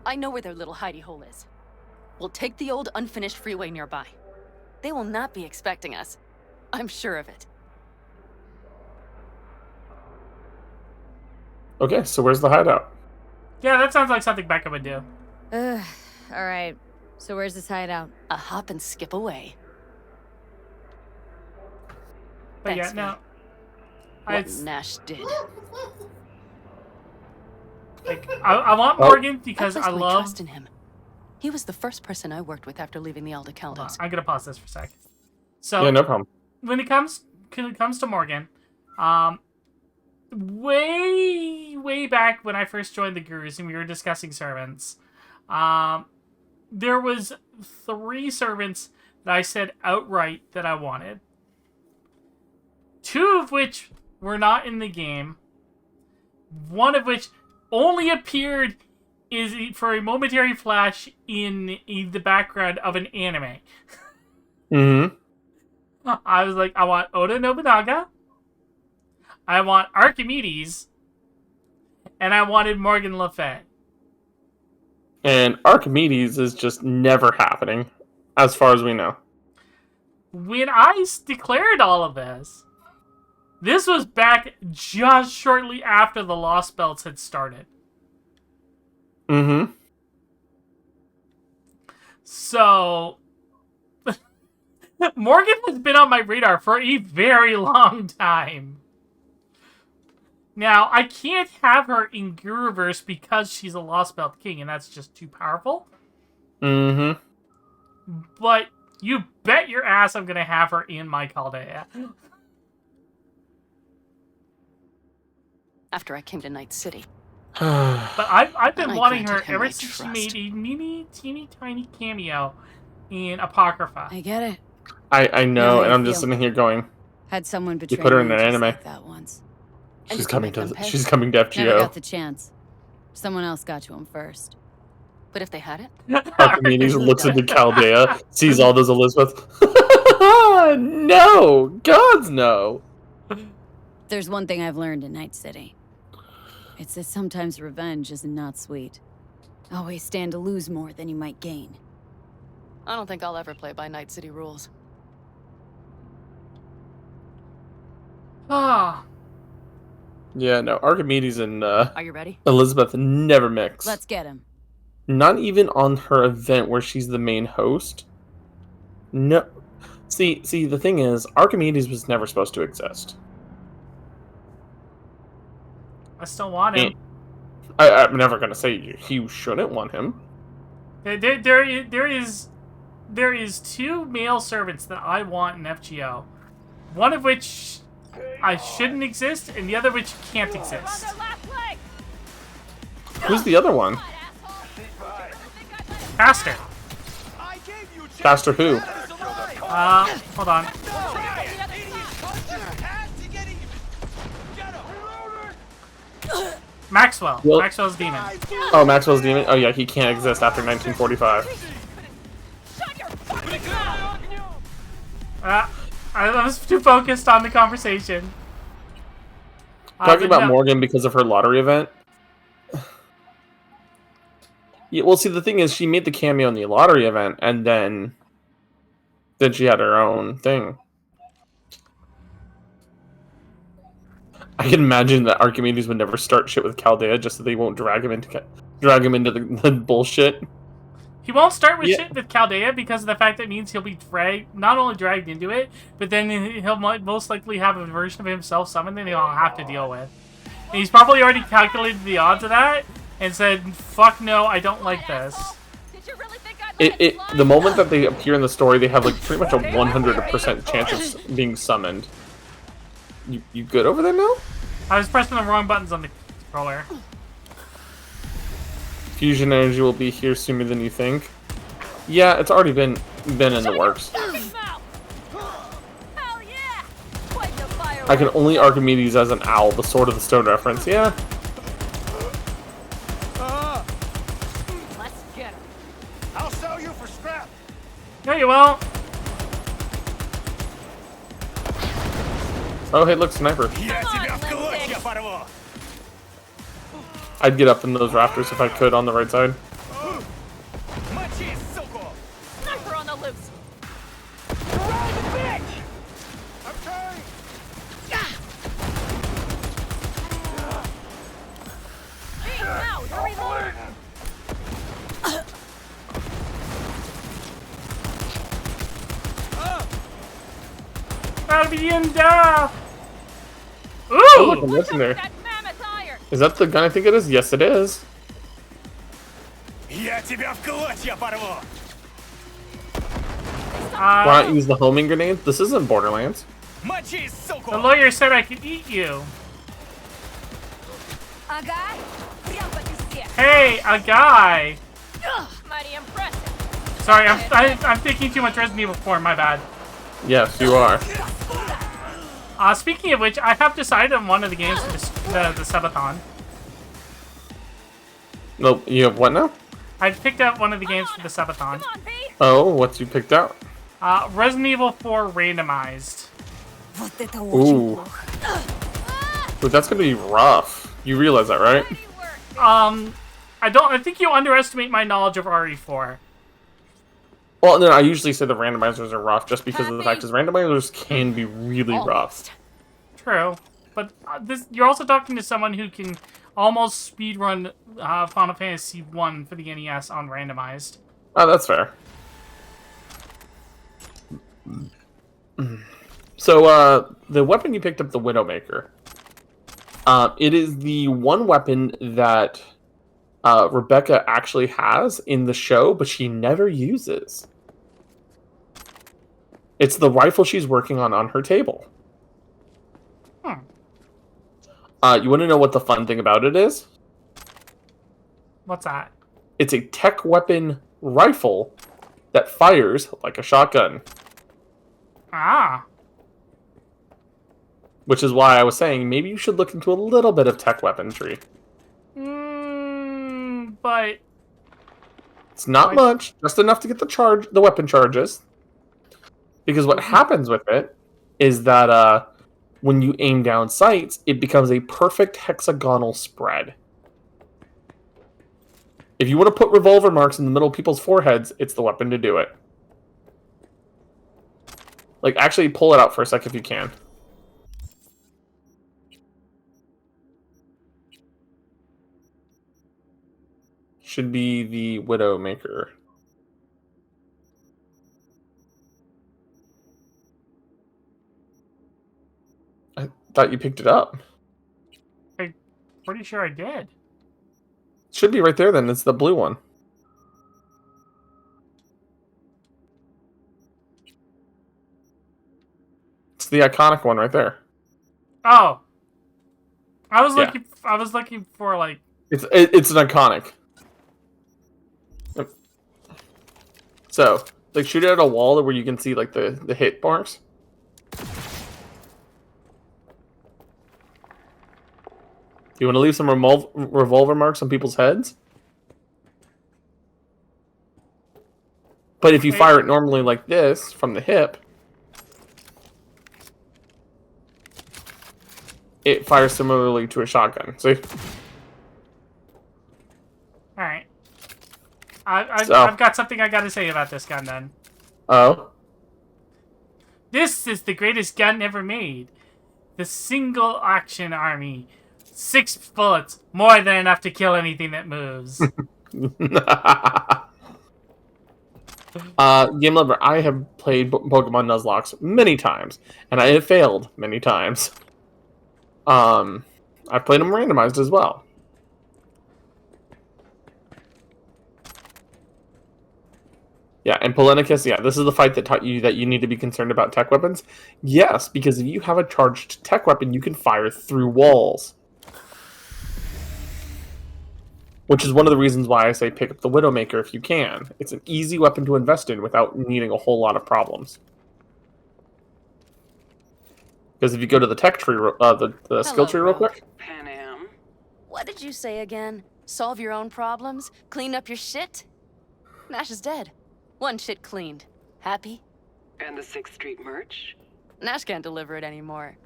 I know where their little hidey hole is. We'll take the old unfinished freeway nearby. They will not be expecting us. I'm sure of it. Okay, so where's the hideout? Yeah, that sounds like something Becca would do. Alright. So where's this hideout? A hop and skip away. But Thanks, yeah, no. What Nash did. Like, I want Morgan because I love... trust in him. He was the first person I worked with after leaving the Aldecaldos. I'm gonna pause this for a sec. So yeah, no problem. When it comes to Morgan, way back when I first joined the Gurus and we were discussing servants, there was 3 servants that I said outright that I wanted. 2 of which were not in the game. 1 of which only appeared for a momentary flash in the background of an anime. Mm-hmm. I was like, I want Oda Nobunaga, I want Archimedes, and I wanted Morgan Le Fay. And Archimedes is just never happening, as far as we know. When I declared all of this was back just shortly after the Lost Belts had started. Mm-hmm. So, Morgan has been on my radar for a very long time. Now, I can't have her in Guruverse because she's a Lost Belt King, and that's just too powerful. Mm-hmm. But you bet your ass I'm going to have her in my Chaldea. After I came to Night City. But I've been I wanting her granted him ever my since she trust. made a teeny tiny cameo in Apocrypha. I get it. I know, and I'm just sitting here going, Had someone betray you put her in me an just anime. like that once. She's coming to FGO. Never got the chance. Someone else got to him first. But if they had it? Archimedes looks into Chaldea, sees all those Elizabeth. No! Gods, no! There's one thing I've learned in Night City. It's that sometimes revenge is not sweet. Always stand to lose more than you might gain. I don't think I'll ever play by Night City rules. Ah. Yeah, no, Archimedes and Are you ready? Elizabeth never mix. Let's get him. Not even on her event where she's the main host. No. See, the thing is, Archimedes was never supposed to exist. I still want him. I'm never going to say you shouldn't want him. There is 2 male servants that I want in FGO. One of which I shouldn't exist, and the other which can't exist. Who's the other one? Pastor. Pastor who? Hold on. Maxwell. Well, Maxwell's demon. Oh, Maxwell's demon? Oh yeah, he can't exist after 1945. I was too focused on the conversation. Talking about Morgan because of her lottery event. Yeah, well, see, the thing is, she made the cameo in the lottery event, and then she had her own thing. I can imagine that Archimedes would never start shit with Chaldea just so they won't drag him into the bullshit. He won't start with Yeah. shit with Chaldea because of the fact that it means he'll be not only dragged into it, but then he'll most likely have a version of himself summoned that he'll have to deal with. And he's probably already calculated the odds of that and said, fuck no, I don't like this. The moment that they appear in the story, they have like pretty much a 100% chance of being summoned. You good over there now? I was pressing the wrong buttons on the controller. Fusion energy will be here sooner than you think. Yeah, it's already been in the works. I can only Archimedes as an owl, the Sword of the Stone reference. Yeah. Let's get him. I'll sell you for scrap. No, you won't. Oh, hey, look, sniper. I'd get up in those rafters if I could on the right side. Sniper on the loose. Arvienda! Ooh! Oh, look, I'm missing there. Is that the gun I think it is? Yes, it is. Why not use the homing grenade? This isn't Borderlands. The lawyer said I could eat you. Hey, a guy! Mighty impressive. Sorry, I'm thinking too much Resident Evil 4, my bad. Yes, you are. Speaking of which, I have decided on one of the games for the subathon. Nope, you have what now? I've picked out one of the games for the subathon. Oh, what's you picked out? Resident Evil 4 randomized. Ooh. But that's gonna be rough. You realize that, right? I think you underestimate my knowledge of RE4. Well, no, I usually say the randomizers are rough just because of the fact that randomizers can be really rough. True, but you're also talking to someone who can almost speedrun Final Fantasy 1 for the NES on randomized. Oh, that's fair. So, the weapon you picked up, the Widowmaker. It is the one weapon that Rebecca actually has in the show, but she never uses. It's the rifle she's working on her table. You want to know what the fun thing about it is? What's that? It's a tech weapon rifle that fires like a shotgun. Ah. Which is why I was saying maybe you should look into a little bit of tech weaponry. But it's not much, just enough to get the weapon charges. Because what happens with it is that when you aim down sights, it becomes a perfect hexagonal spread. If you want to put revolver marks in the middle of people's foreheads, it's the weapon to do it. Like, actually pull it out for a sec if you can. Should be the Widowmaker. I thought you picked it up. I'm pretty sure I did. Should be right there then. It's the blue one. It's the iconic one right there. Oh. I was looking for like It's an iconic. Yep. So, like, shoot it at a wall where you can see like the hit marks. You want to leave some revolver marks on people's heads? But if you fire it normally like this, from the hip, it fires similarly to a shotgun. See? Alright. I've got something I gotta say about this gun then. Oh? This is the greatest gun ever made. The single action army. 6 bullets, more than enough to kill anything that moves. Game Lover, I have played Pokemon Nuzlocke many times, and I have failed many times. I've played them randomized as well. Yeah, and Polenicus, yeah, this is the fight that taught you that you need to be concerned about tech weapons. Yes, because if you have a charged tech weapon, you can fire through walls. Which is one of the reasons why I say pick up the Widowmaker if you can. It's an easy weapon to invest in without needing a whole lot of problems. Because if you go to the tech tree, the skill tree real quick. What did you say again? Solve your own problems? Clean up your shit? Nash is dead. One shit cleaned. Happy? And the 6th Street merch? Nash can't deliver it anymore.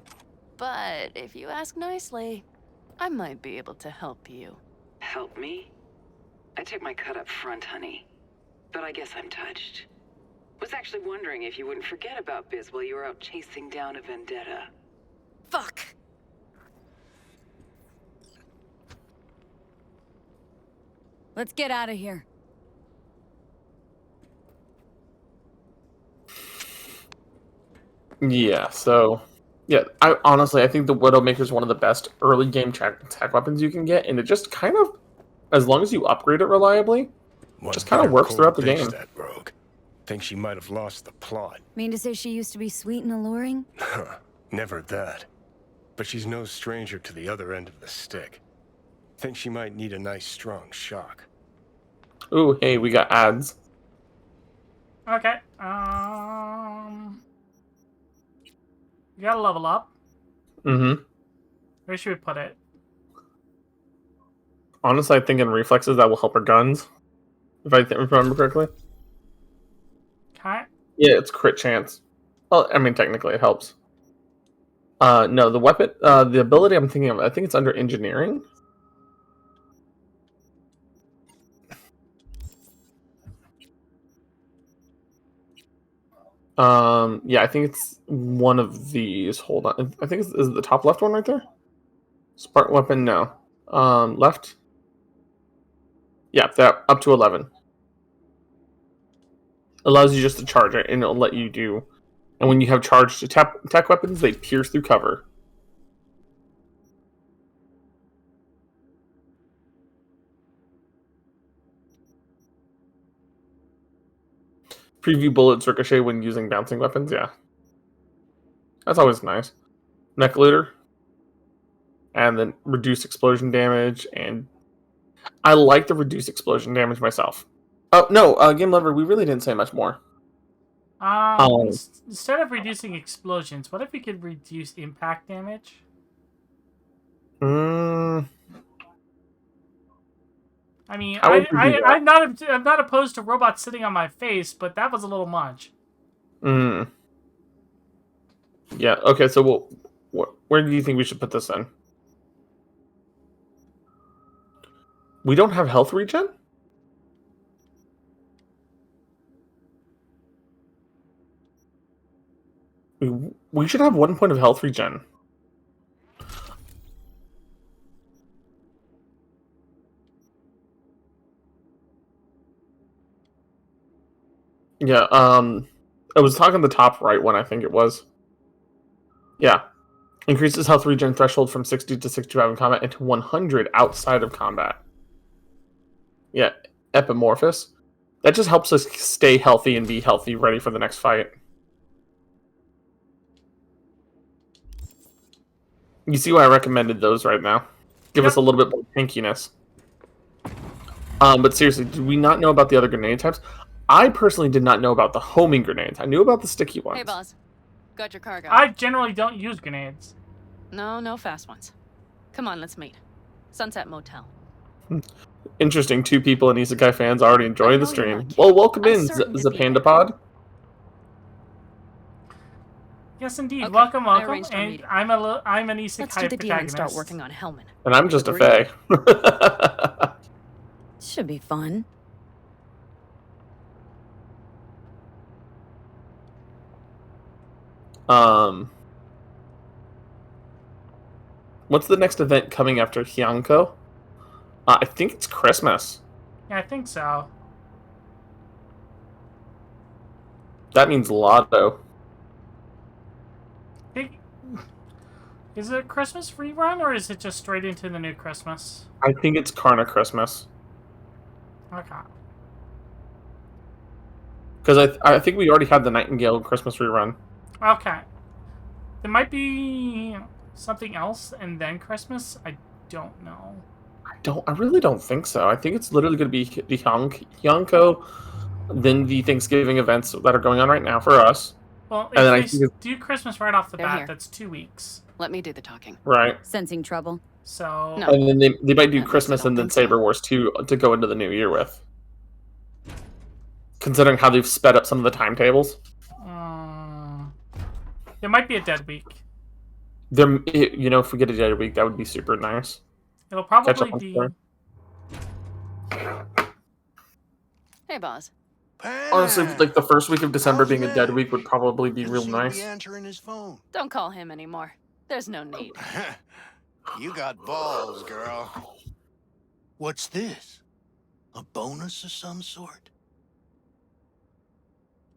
But if you ask nicely, I might be able to help you. Help me? I took my cut up front, honey. But I guess I'm touched. Was actually wondering if you wouldn't forget about Biz while you were out chasing down a vendetta. Fuck! Let's get out of here. Yeah, so... Yeah, I think the Widowmaker is one of the best early game tech weapons you can get, and it just kind of, as long as you upgrade it reliably, just kind of works throughout the game. That rogue. Think she might have lost the plot. Mean to say she used to be sweet and alluring? Never that. But she's no stranger to the other end of the stick. Think she might need a nice strong shock. Ooh, hey, we got ads. Okay. You gotta level up. Mm-hmm. Where should we put it? Honestly, I think in reflexes that will help her guns. If I remember correctly. Okay. Yeah, it's crit chance. Well, I mean, technically it helps. No, the weapon, the ability I'm thinking of, I think it's under engineering. Yeah, I think it's one of these. Hold on. I think is it the top left one right there? Spark weapon, no. Left? Yeah, that up to 11. Allows you just to charge it, and it'll let you do... And when you have charged tech weapons, they pierce through cover. Preview bullets ricochet when using bouncing weapons, yeah. That's always nice. Mech looter. And then reduce explosion damage, and... I like the reduced explosion damage myself. Oh, no, Game Lover, we really didn't say much more. Instead of reducing explosions, what if we could reduce impact damage? I mean, I'm not opposed to robots sitting on my face, but that was a little much. Yeah, okay, so where do you think we should put this in? We don't have health regen? We should have 1 point of health regen. Yeah, I was talking the top right one, I think it was. Yeah. Increases health regen threshold from 60 to 65 in combat and to 100 outside of combat. Yeah, Epimorphous. That just helps us stay healthy and be healthy, ready for the next fight. You see why I recommended those right now. Give us a little bit more pinkiness. But seriously, did we not know about the other grenade types? I personally did not know about the homing grenades. I knew about the sticky ones. Hey, boss. Got your cargo. I generally don't use grenades. No fast ones. Come on, let's meet. Sunset Motel. Interesting. 2 people and Isekai fans already enjoying the stream. Well, welcome in, Zapandapod. Yes, indeed. Okay, welcome. arranged our And meeting. I'm an isekai Let's do the deal and start protagonist. working on Hellman. And I'm just a Agreed. fae. Should be fun. What's the next event coming after Hyanko? I think it's Christmas. Yeah, I think so. That means lotto. Is it a Christmas rerun, or is it just straight into the new Christmas? I think it's Karna Christmas. Okay. Because I think we already had the Nightingale Christmas rerun. Okay. There might be something else and then Christmas. I don't know. I really don't think so. I think it's literally going to be the Hyunko, then the Thanksgiving events that are going on right now for us. Well, and then if they do Christmas right off the bat, here. that's 2 weeks. Let me do the talking. Right. Sensing trouble. So. No. And then they might do At Christmas least I and don't then think Saber Wars 2 to go into the new year with. Considering how they've sped up some of the timetables. There might be a dead week. If we get a dead week, that would be super nice. It'll probably be. Hey, boss. Honestly, like the first week of December being a dead week would probably be real nice. Answering his phone. Don't call him anymore. There's no need. You got balls, girl. What's this? A bonus of some sort?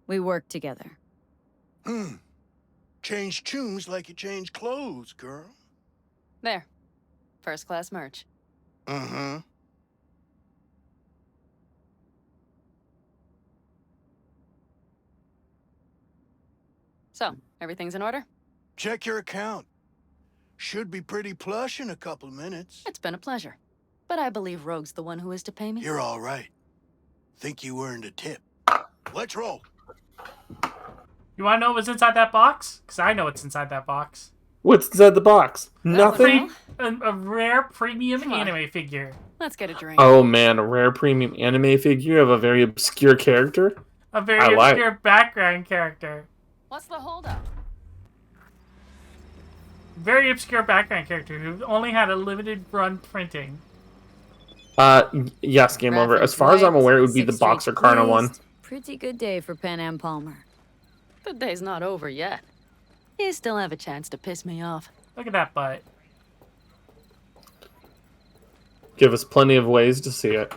We work together. Change tunes like you change clothes, girl. There. First class merch. Mm-hmm. So, everything's in order? Check your account. Should be pretty plush in a couple of minutes. It's been a pleasure. But I believe Rogue's the one who is to pay me. You're all right. Think you earned a tip. Let's roll. You want to know what's inside that box? Because I know what's inside that box. What's inside the box? Nothing? A rare premium anime figure. Let's get a drink. Oh man, a rare premium anime figure of a very obscure character? A very obscure background character. What's the holdup? Very obscure background character who only had a limited run printing. Yes, game over. As far as I'm aware, it would be the Boxer Karna one. Pretty good day for Pan Am Palmer. The day's not over yet. You still have a chance to piss me off. Look at that butt. Give us plenty of ways to see it.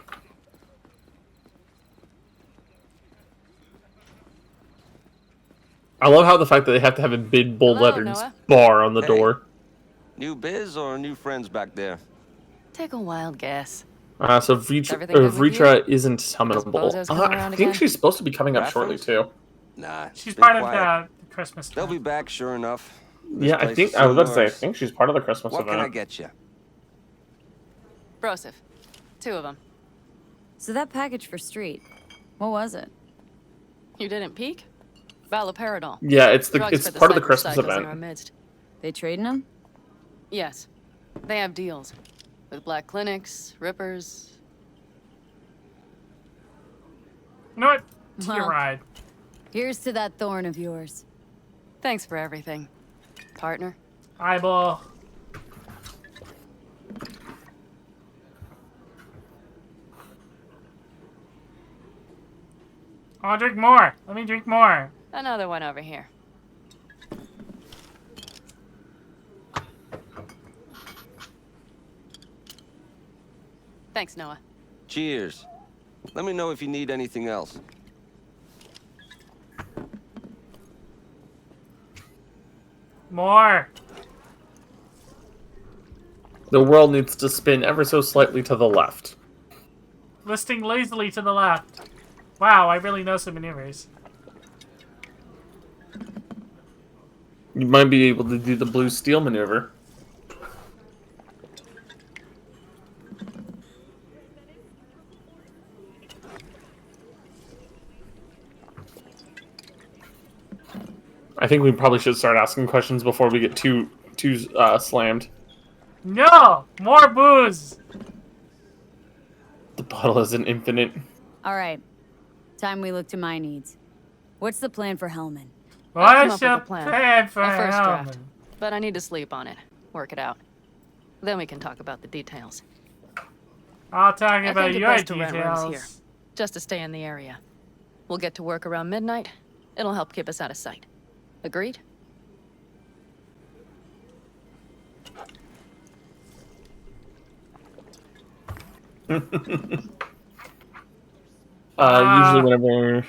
I love how the fact that they have to have a big bold letters Noah. bar on the door. New biz or new friends back there? Take a wild guess. So Vritra isn't summonable. I think she's supposed to be coming up shortly too. Nah, she's part of the Christmas. They'll be back, sure enough. Yeah, I think I was about to say. I think she's part of the Christmas event. What can I get you? Broseph. 2 of them. So that package for Street, what was it? You didn't peek? Valoperidol. Yeah, it's Drugs part of the cyber Christmas cycles in event. our midst. They trading them? Yes. They have deals. With black clinics, rippers. You know what? To your ride. Here's to that thorn of yours. Thanks for everything, partner. Eyeball. I'll drink more. Let me drink more. Another one over here. Thanks, Noah. Cheers. Let me know if you need anything else. More. The world needs to spin ever so slightly to the left. Listing lazily to the left. Wow, I really know some maneuvers. You might be able to do the blue steel maneuver. I think we probably should start asking questions before we get too slammed. No! More booze! The bottle is an infinite. All right. Time we look to my needs. What's the plan for Hellman? What's your plan for A first Hellman? draft. But I need to sleep on it. Work it out. Then we can talk about the details. I'll talk I about think it your best to rent rooms here. details. Just to stay in the area. We'll get to work around midnight. It'll help keep us out of sight. Agreed? Usually whenever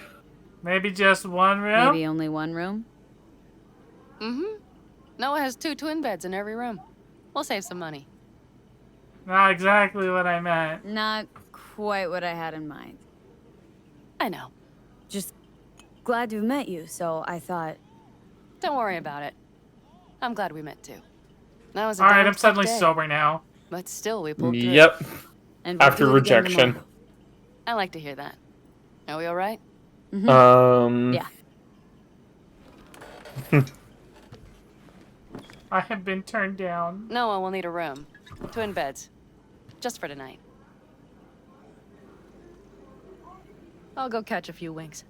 Maybe just one room? Maybe only one room? Mm-hmm. Noah has 2 twin beds in every room. We'll save some money. Not exactly what I meant. Not quite what I had in mind. I know. Just glad to have met you, so I thought... Don't worry about it. I'm glad we met too. That was a Alright, damn I'm suddenly tough day, sober now. but still we pulled through. Yep. And we'll After do it again rejection. tomorrow. I like to hear that. Are we all right? Yeah. I have been turned down. Noah will need a room. Twin beds. Just for tonight. I'll go catch a few winks.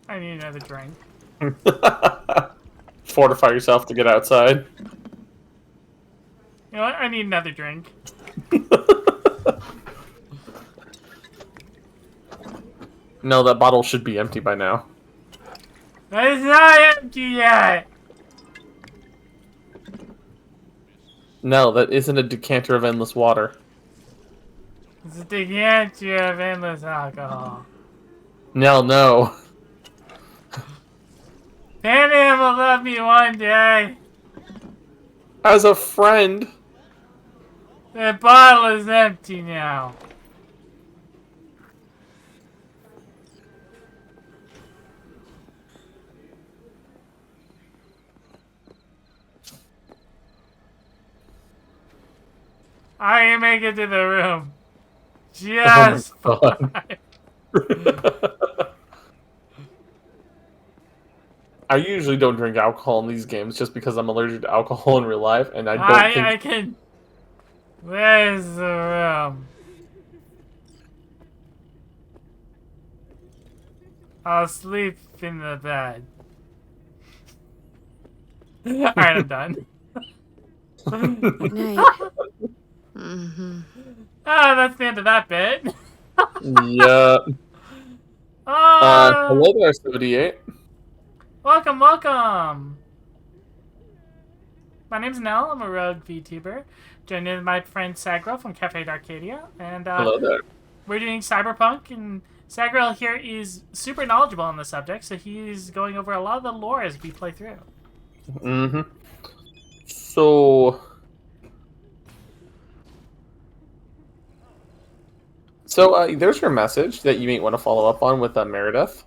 I need another drink. Fortify yourself to get outside. You know what? I need another drink. No, that bottle should be empty by now. It's not empty yet! No, that isn't a decanter of endless water. It's a decanter of endless alcohol. No. Penny will love me one day. As a friend. The bottle is empty now. I can make it to the room. Just fine. I usually don't drink alcohol in these games just because I'm allergic to alcohol in real life, and I don't think... I can... Where's the room? I'll sleep in the bed. Alright, I'm done. Good night. Ah, that's the end of that bit. Yeah. Hello there, 78. Welcome, welcome. My name's Nell. I'm a rogue VTuber. Joined in my friend Sagrell from Cafe d'Arcadia. And Hello there. we're doing Cyberpunk, and Sagrell here is super knowledgeable on the subject, so he's going over a lot of the lore as we play through. Mm-hmm. So, there's your message that you may want to follow up on with Meredith.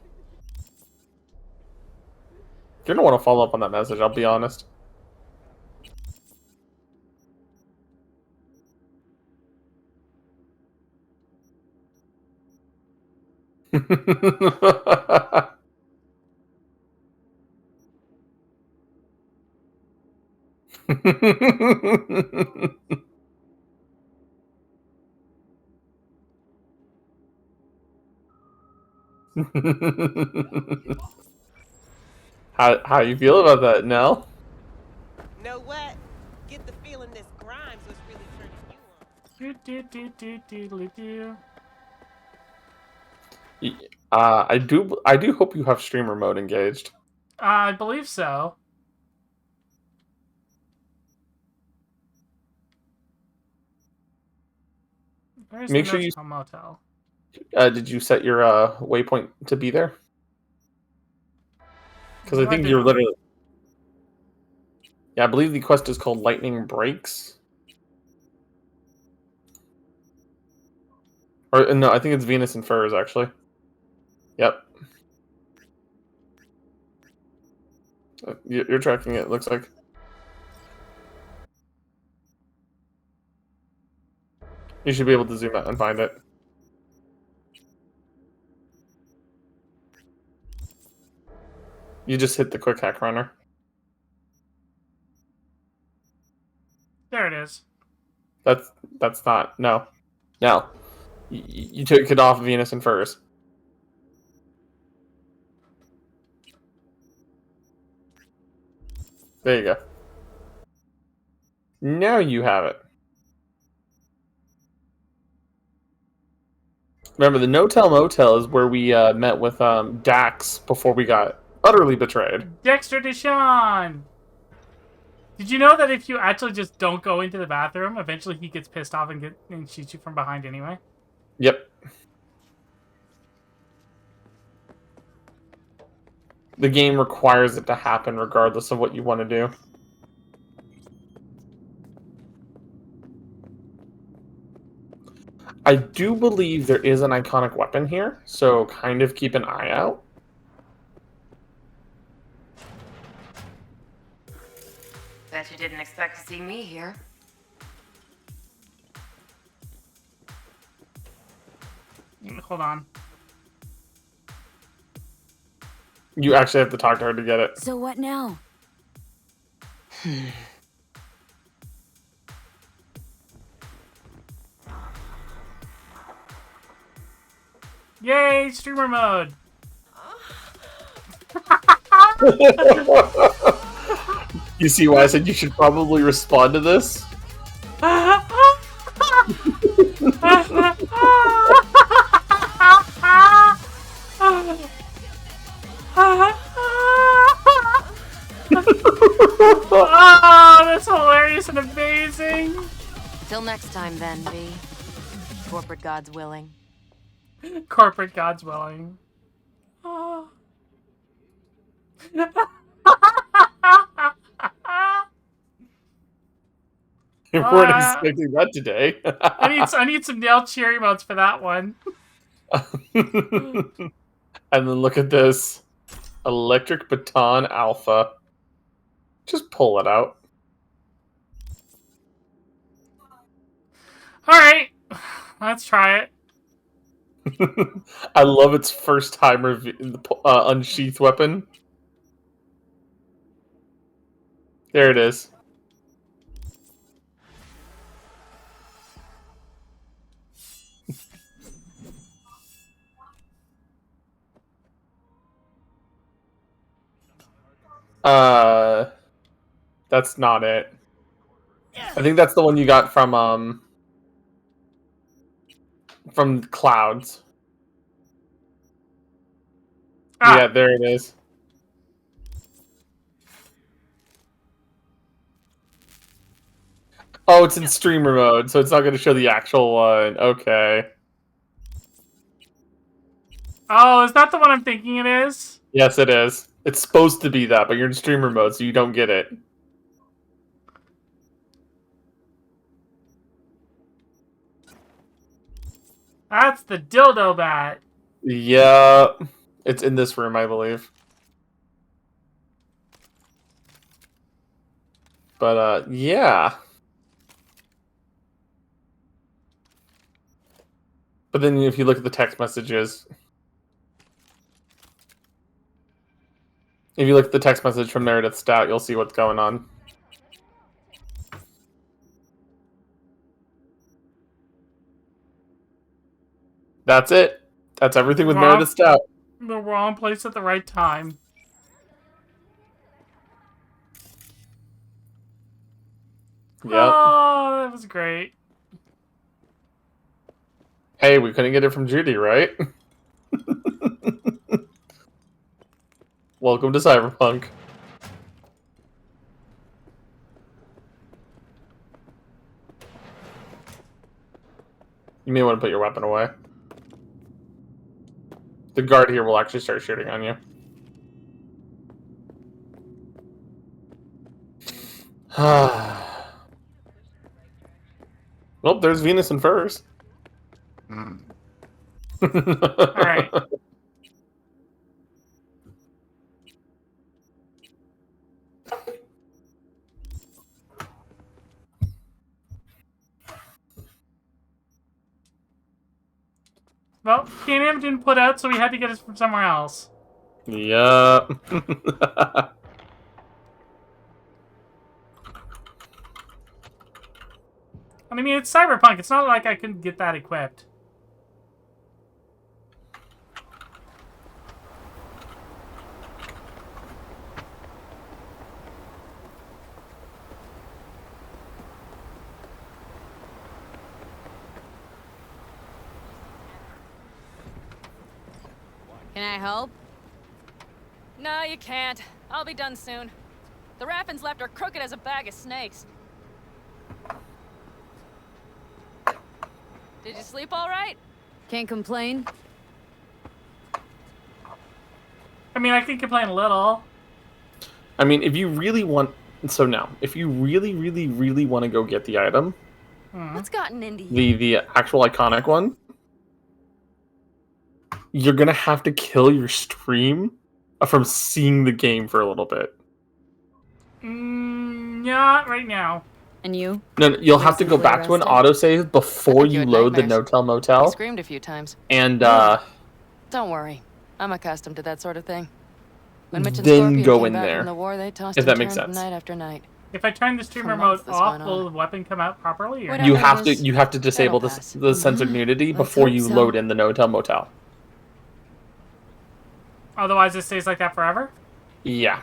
You're gonna want to follow up on that message, I'll be honest. How you feel about that, Nell? Know what? Get the feeling this Grimes was really turning you on. I do hope you have streamer mode engaged. I believe so. Where's Make the sure you motel? did you set your waypoint to be there? Because I think you're literally... Yeah, I believe the quest is called Lightning Breaks. Or, no, I think it's Venus and Furs, actually. Yep. You're tracking it, looks like. You should be able to zoom out and find it. You just hit the quick hack runner. There it is. That's not... No. No. You took it off Venus and Furs. There you go. Now you have it. Remember, the No-Tell Motel is where we met with Dax before we got utterly betrayed. Dexter Deshawn! Did you know that if you actually just don't go into the bathroom, eventually he gets pissed off and shoots you from behind anyway? Yep. The game requires it to happen regardless of what you want to do. I do believe there is an iconic weapon here, so kind of keep an eye out. Bet you didn't expect to see me here. Hold on. You actually have to talk to her to get it. So what now? Yay, streamer mode! You see why I said you should probably respond to this? Oh, that's hilarious and amazing! Till next time then, V. Corporate gods willing. Corporate gods willing. Oh. You weren't expecting that today. I need some nail cheery emotes for that one. And then look at this. Electric Baton Alpha. Just pull it out. Alright. Let's try it. I love its first time unsheath weapon. There it is. That's not it. I think that's the one you got from Clouds. Yeah, there it is. Oh, it's in streamer mode, so it's not going to show the actual one. Okay. Oh, is that the one I'm thinking it is? Yes, it is. It's supposed to be that, but you're in streamer mode, so you don't get it. That's the dildo bat. Yeah. It's in this room, I believe. But, yeah. But then if you look at the text messages... If you look at the text message from Meredith Stout, you'll see what's going on. That's it. That's everything with Meredith Stout. The wrong place at the right time. Yep. Oh, that was great. Hey, we couldn't get it from Judy, right? Welcome to Cyberpunk. You may want to put your weapon away. The guard here will actually start shooting on you. Well, there's Venus and Furs. Alright. Well, Can-Am didn't put out, so we had to get it from somewhere else. Yeah. I mean, it's Cyberpunk. It's not like I couldn't get that equipped. Can I help? No, you can't. I'll be done soon. The Raffins left her crooked as a bag of snakes. Did you sleep all right? Can't complain. I mean, I can complain a little. I mean, if you really want... So now, if you really, really, really want to go get the item... What's gotten into you? The actual iconic one... You're going to have to kill your stream from seeing the game for a little bit. Not right now. And you? No, you'll have to go back to an autosave before you load the No-Tell He Motel. screamed a few times. And, Don't worry. I'm accustomed to that sort of thing. When Mitch and then Scorpion go came in back there, from the war, they tossed if and that makes turned sense. night after night. If I turn the streamer For mode months this off, went will on. the weapon come out properly? Or? you have to disable the censored nudity before hope you so. load in the No-Tell Motel. Otherwise, it stays like that forever? Yeah.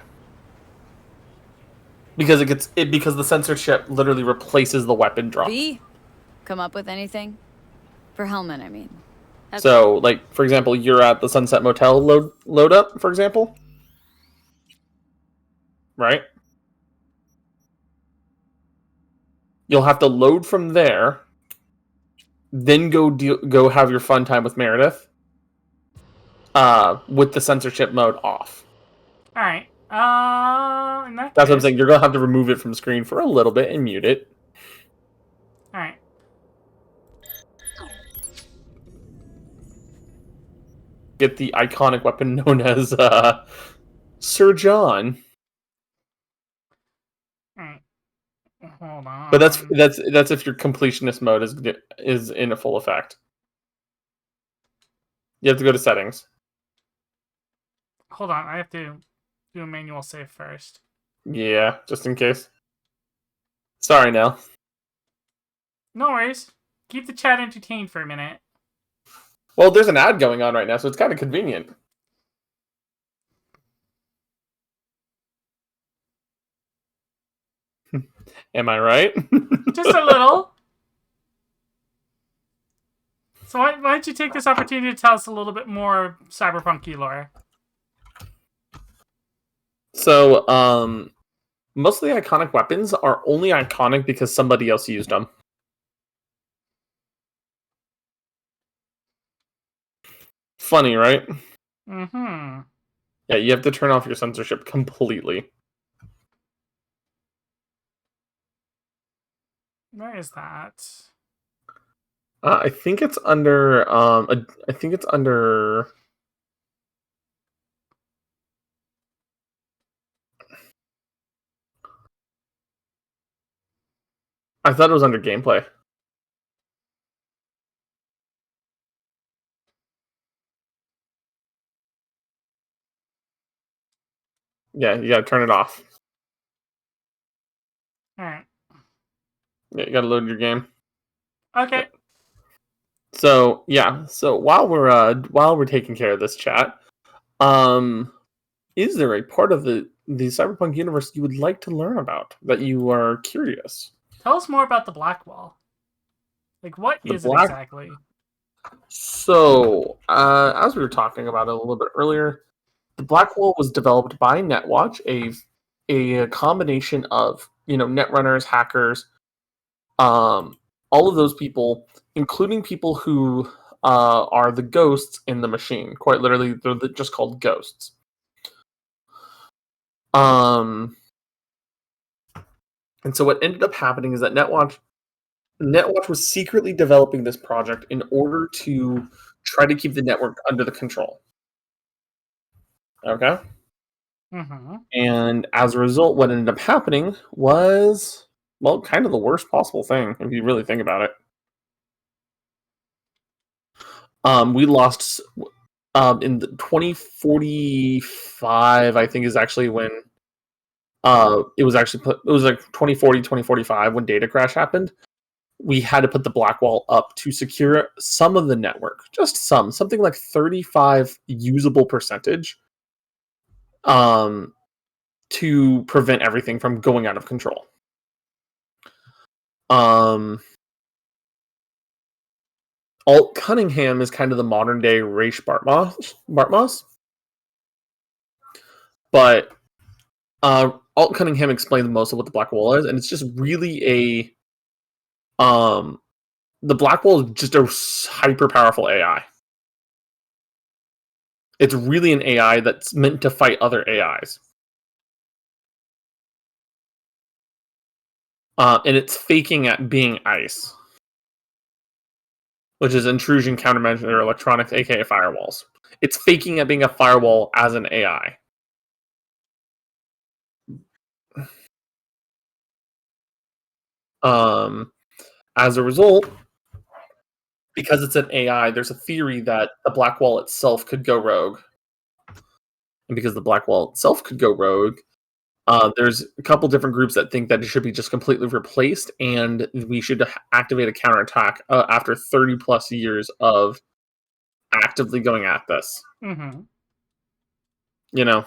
Because because the censorship literally replaces the weapon drop. V? Come up with anything? For Hellman, I mean. So, like, for example, you're at the Sunset Motel load up, for example. Right? You'll have to load from there, then go have your fun time with Meredith, with the censorship mode off. All right. In that That's what I'm case- saying. You're gonna have to remove it from screen for a little bit and mute it. All right. Get the iconic weapon known as Sir John. Hold on. But that's if your completionist mode is in a full effect. You have to go to settings. Hold on. I have to do a manual save first. Yeah, just in case. Sorry, Nell. No worries. Keep the chat entertained for a minute. Well, there's an ad going on right now, so it's kind of convenient. Am I right? Just a little. So why don't you take this opportunity to tell us a little bit more Cyberpunk lore? So, most of the iconic weapons are only iconic because somebody else used them. Funny, right? Mm-hmm. Yeah, you have to turn off your censorship completely. Where is that? I think it's under. I think it's under. I thought it was under gameplay. Yeah, you gotta turn it off. Alright. Yeah, you gotta load your game. Okay. So yeah, so while we're taking care of this chat, is there a part of the Cyberpunk universe you would like to learn about that you are curious? Tell us more about the Black Wall. Like, what is it exactly? So, as we were talking about it a little bit earlier, the Black Wall was developed by Netwatch, a combination of netrunners, hackers, all of those people, including people who are the ghosts in the machine. Quite literally, they're just called ghosts. And so what ended up happening is that Netwatch was secretly developing this project in order to try to keep the network under the control. Okay? Mm-hmm. And as a result, what ended up happening was, well, kind of the worst possible thing, if you really think about it. We lost in the 2045, I think, is actually when it was like 2040, 2045 when data crash happened. We had to put the Black Wall up to secure some of the network, just something like 35 usable percentage, to prevent everything from going out of control. Alt Cunningham is kind of the modern day Raish Bartmoss, but Alt Cunningham explained most of what the Black Wall is, and it's just really the Black Wall is just a hyper powerful AI. It's really an AI that's meant to fight other AIs. And it's faking at being ICE, which is intrusion countermeasure electronics, aka firewalls. It's faking at being a firewall as an AI. As a result, because it's an AI, there's a theory that the Black Wall itself could go rogue. And because the Black Wall itself could go rogue, there's a couple different groups that think that it should be just completely replaced, and we should activate a counterattack after 30 plus years of actively going at this. Mm-hmm. You know?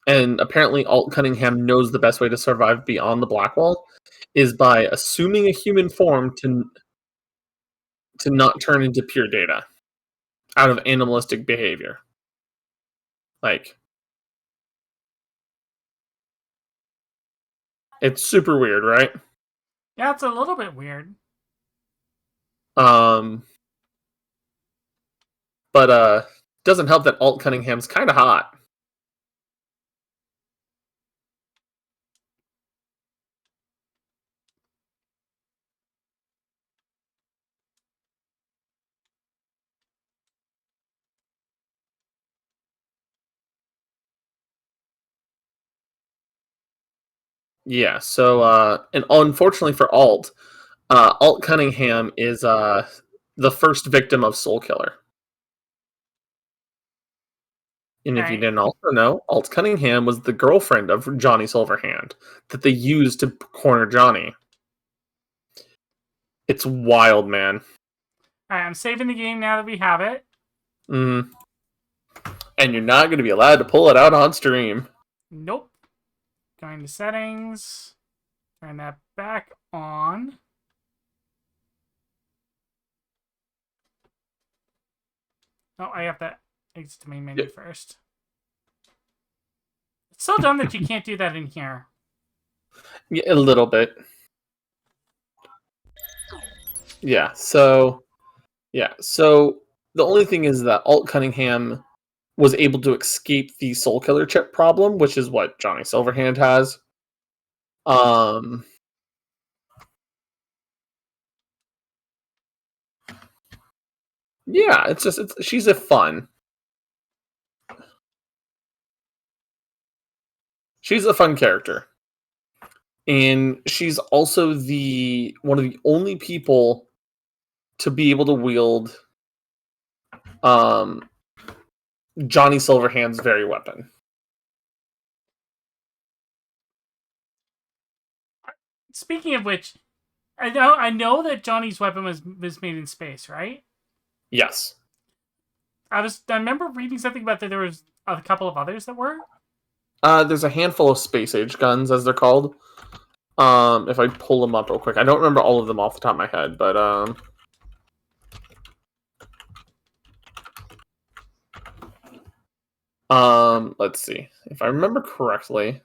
And apparently Alt Cunningham knows the best way to survive beyond the Black Wall is by assuming a human form to not turn into pure data out of animalistic behavior. Like, it's super weird, right? Yeah, it's a little bit weird. But doesn't help that Alt Cunningham's kind of hot. Yeah, so and unfortunately for Alt, Alt Cunningham is the first victim of Soul Killer. And if you didn't also know, Alt Cunningham was the girlfriend of Johnny Silverhand that they used to corner Johnny. It's wild, man. Alright, I'm saving the game now that we have it. And you're not going to be allowed to pull it out on stream. Nope. Going to settings. Turn that back on. Oh, I have to exit the main menu first. It's so dumb that you can't do that in here. Yeah, a little bit. Yeah, so the only thing is that Alt Cunningham was able to escape the Soul Killer chip problem, which is what Johnny Silverhand has. Yeah, she's a fun. She's a fun character. And she's also one of the only people to be able to wield Johnny Silverhand's very weapon. Speaking of which, I know that Johnny's weapon was made in space, right? Yes. I remember reading something about that there was a couple of others that were. There's a handful of space age guns, as they're called. If I pull them up real quick, I don't remember all of them off the top of my head, but let's see if I remember correctly.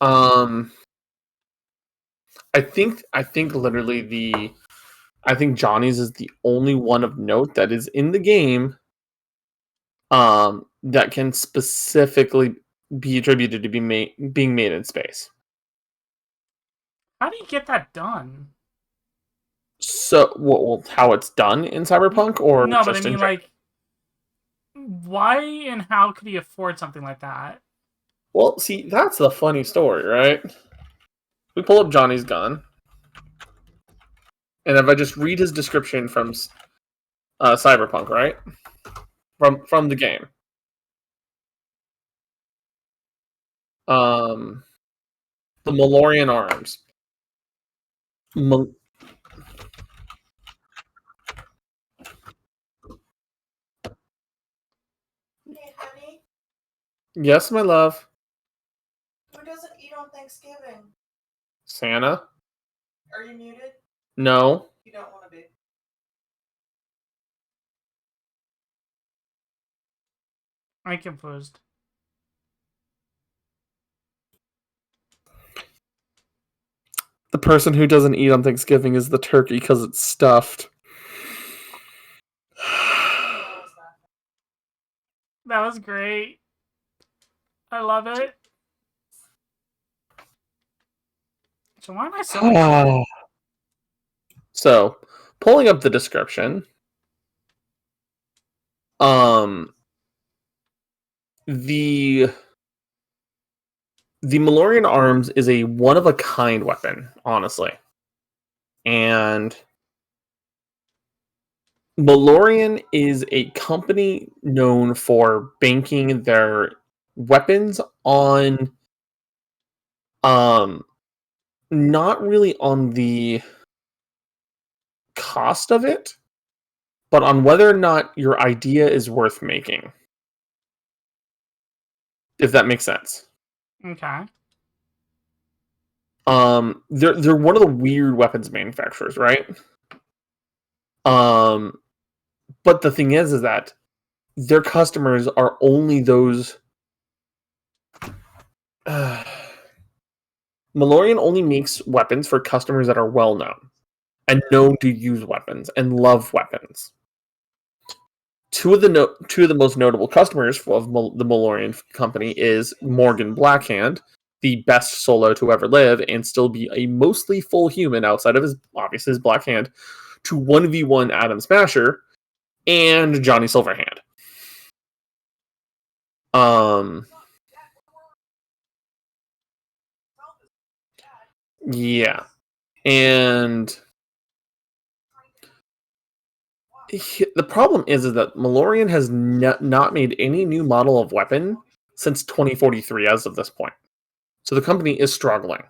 I think literally I think Johnny's is the only one of note that is in the game that can specifically be attributed to being made in space. How do you get that done? So, well, how it's done in Cyberpunk, or no? Just But I mean, like, why and how could he afford something like that? Well, see, that's the funny story, right? We pull up Johnny's gun, and if I just read his description from Cyberpunk, right? From the game. The Malorian arms. Hey, honey. Yes, my love. Who doesn't eat on Thanksgiving? Santa. Are you muted? No. You don't want to be. I'm confused. The person who doesn't eat on Thanksgiving is the turkey because it's stuffed. That was great. I love it. So why am I so So, pulling up the description. The Malorian Arms is a one-of-a-kind weapon, honestly. And Malorian is a company known for banking their weapons on not really on the cost of it, but on whether or not your idea is worth making. If that makes sense. Okay. They're one of the weird weapons manufacturers, right? But the thing is that their customers are only those. Malorian only makes weapons for customers that are well known and known to use weapons and love weapons. Two of the most notable customers of the Malorian company is Morgan Blackhand, the best solo to ever live and still be a mostly full human outside of his Black Hand, to 1v1 Adam Smasher, and Johnny Silverhand. Yeah. And the problem is that Malorian has not made any new model of weapon since 2043 as of this point. So the company is struggling.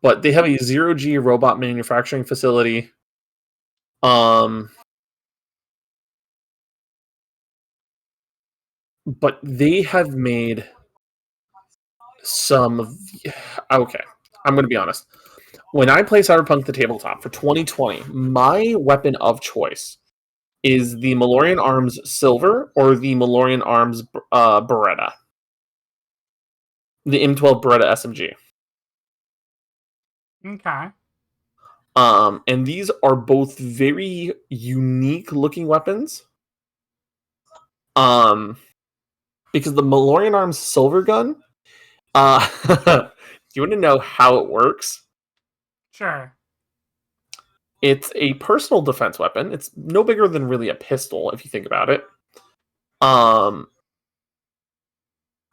But they have a zero-G robot manufacturing facility. But they have made some of the... Okay, I'm going to be honest. When I play Cyberpunk the tabletop for 2020, my weapon of choice is the Malorian Arms Silver or the Malorian Arms Beretta. The M12 Beretta SMG. Okay. And these are both very unique looking weapons. Because the Malorian Arms Silver Gun, do you want to know how it works? Sure. It's a personal defense weapon. It's no bigger than really a pistol, if you think about it.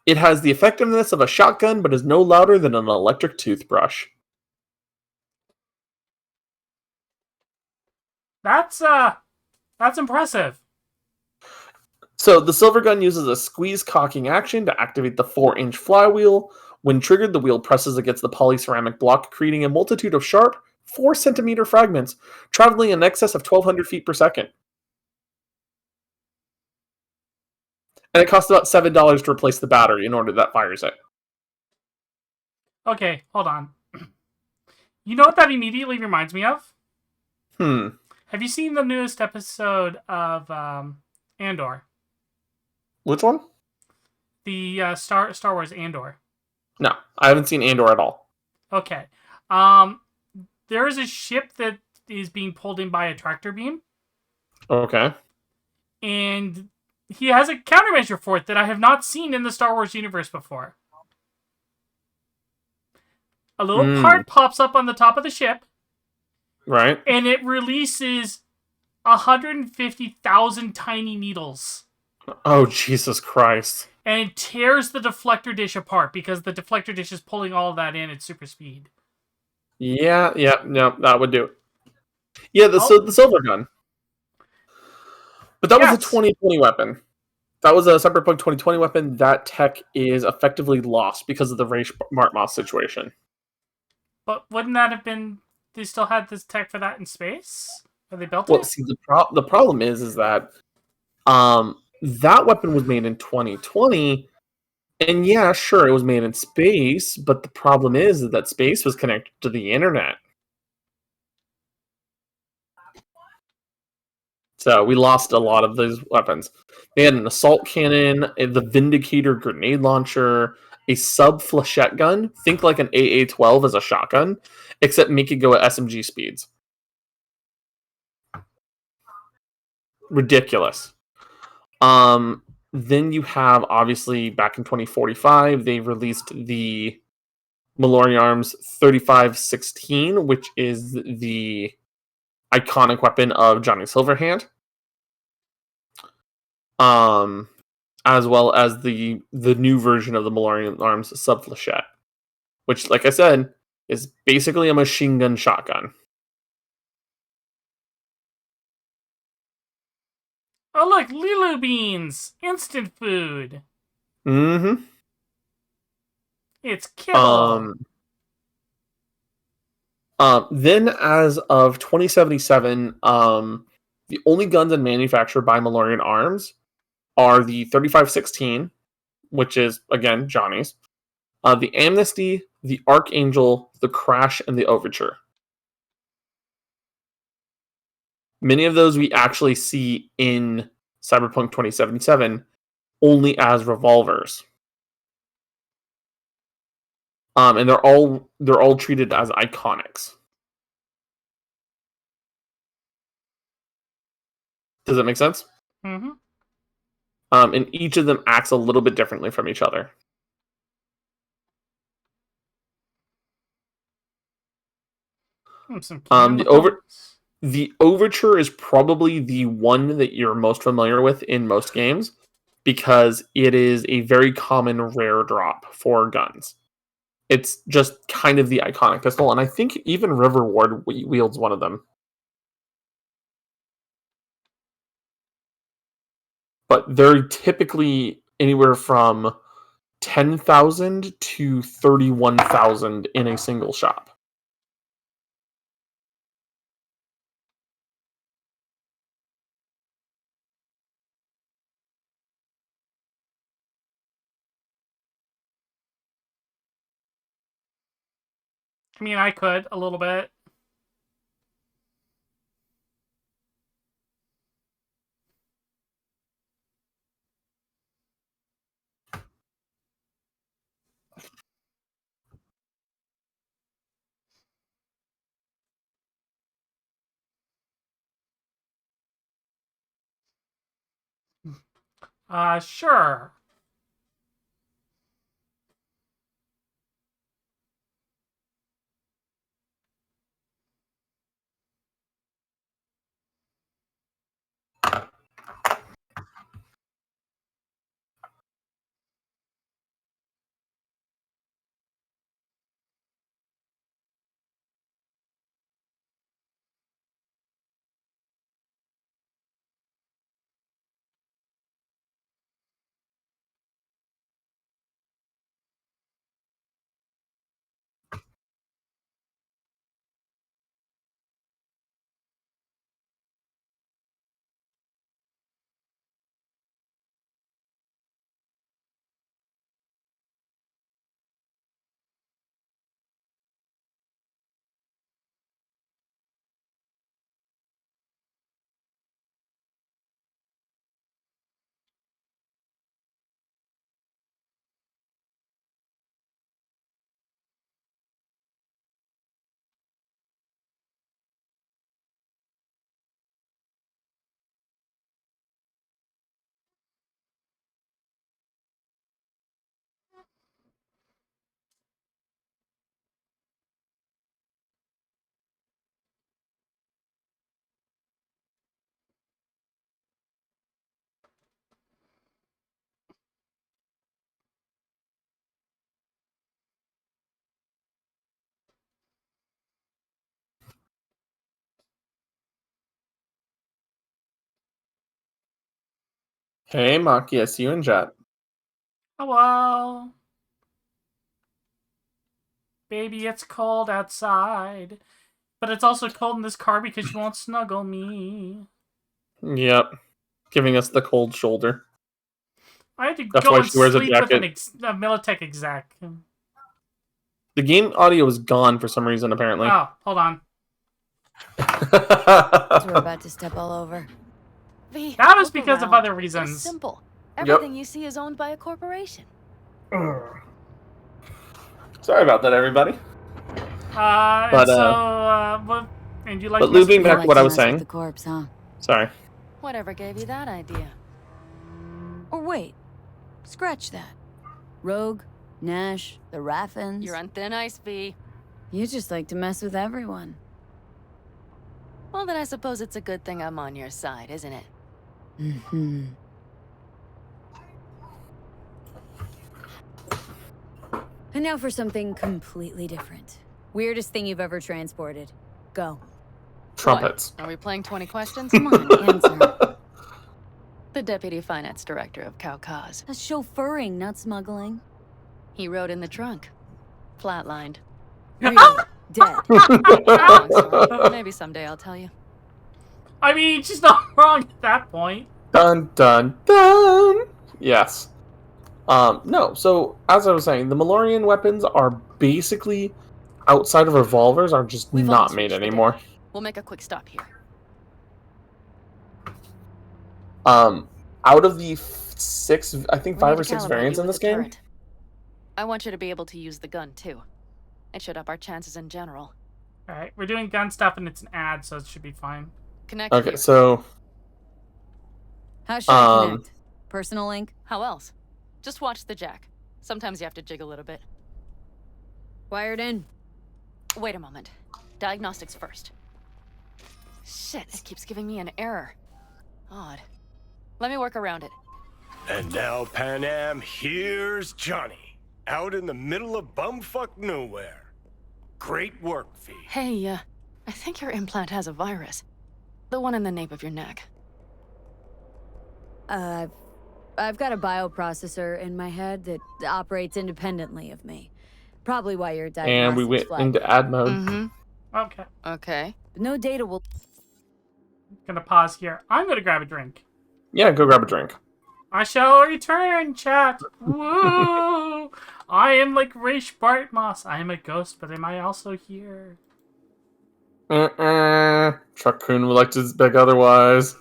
It has the effectiveness of a shotgun, but is no louder than an electric toothbrush. That's impressive. So the silver gun uses a squeeze cocking action to activate the 4-inch flywheel. When triggered, the wheel presses against the polyceramic block, creating a multitude of sharp 4-centimeter fragments, traveling in excess of 1,200 feet per second. And it costs about $7 to replace the battery in order that fires it. Okay, hold on. You know what that immediately reminds me of? Have you seen the newest episode of Andor? Which one? The Star Wars Andor. No, I haven't seen Andor at all. Okay. There is a ship that is being pulled in by a tractor beam. Okay. And he has a countermeasure for it that I have not seen in the Star Wars universe before. A little part pops up on the top of the ship. Right. And it releases 150,000 tiny needles. Oh, Jesus Christ. And it tears the deflector dish apart because the deflector dish is pulling all of that in at super speed. Yeah, that would do it. Yeah, the silver gun. But that was a 2020 weapon. That was a Cyberpunk 2020 weapon. That tech is effectively lost because of the Ray Martmoth situation. But wouldn't that have been... They still had this tech for that in space? Or they built it? Well, see, the problem is that that weapon was made in 2020, And yeah, sure, it was made in space, but the problem is that space was connected to the internet. So we lost a lot of those weapons. They had an assault cannon, the Vindicator grenade launcher, a sub-flechette gun. Think like an AA-12 as a shotgun, except make it go at SMG speeds. Ridiculous. Then you have, obviously, back in 2045, they released the Mallory Arms 3516, which is the iconic weapon of Johnny Silverhand. As well as the new version of the Mallory Arms sub-flechette, which, like I said, is basically a machine gun shotgun. Oh look, Lulu beans! Instant food! Mm-hmm. It's kibble! Then, as of 2077, the only guns manufactured by Mallory Arms are the 3516, which is, again, Johnny's, the Amnesty, the Archangel, the Crash, and the Overture. Many of those we actually see in Cyberpunk 2077 only as revolvers. And they're all treated as iconics. Does that make sense? Mm-hmm. And each of them acts a little bit differently from each other. The Overture is probably the one that you're most familiar with in most games, because it is a very common rare drop for guns. It's just kind of the iconic pistol, and I think even River Ward wields one of them. But they're typically anywhere from 10,000 to 31,000 in a single shop. I mean, I could a little bit. Sure. Hey, Maki, I see you in chat. Hello. Baby, it's cold outside. But it's also cold in this car because you won't snuggle me. Yep. Giving us the cold shoulder. I had to That's go why and she wears a sleep with jacket. a Militech exec. The game audio is gone for some reason, apparently. Oh, hold on. So we're about to step all over. V, That was look because of around. other It's reasons. simple. Everything you see is owned by a corporation. Sorry about that, everybody. And you like but looping back to what I was saying. The corpse, huh? Sorry. Whatever gave you that idea? Or wait, scratch that. Rogue, Nash, the Raffins. You're on thin ice, V. You just like to mess with everyone. Well, then I suppose it's a good thing I'm on your side, isn't it? Mm-hmm. And now for something completely different. Weirdest thing you've ever transported. Go. Trumpets. What? Are we playing 20 questions? Come on, answer. The deputy finance director of Kaukaz. That's chauffeuring, not smuggling. He rode in the trunk. Flatlined. Really? Dead. Long story. Maybe someday I'll tell you. I mean, she's not wrong at that point. Dun dun dun. Yes. No. So as I was saying, the Malorian weapons are basically outside of revolvers are just not made anymore. We'll make a quick stop here. Out of the 6, I think 5 or 6 variants in this game. Turret. I want you to be able to use the gun too. It should up our chances in general. All right, we're doing gun stuff, and it's an ad, so it should be fine. Connect. Okay, here. so. How should I connect? Personal link? How else? Just watch the jack. Sometimes you have to jiggle it a bit. Wired in. Wait a moment. Diagnostics first. Shit, it keeps giving me an error. Odd. Let me work around it. And now, Pan Am, here's Johnny. Out in the middle of bumfuck nowhere. Great work, V. Hey, I think your implant has a virus. The one in the nape of your neck. I've got a bioprocessor in my head that operates independently of me. Probably why your diagnostics And we went flagged into ad mode. Mm-hmm. Okay. Okay. But no data will... Gonna pause here. I'm gonna grab a drink. Yeah, go grab a drink. I shall return, chat. Woo! I am like Raish Bartmoss. I am a ghost, but am I also here? Chuck Kuhn would like to beg otherwise.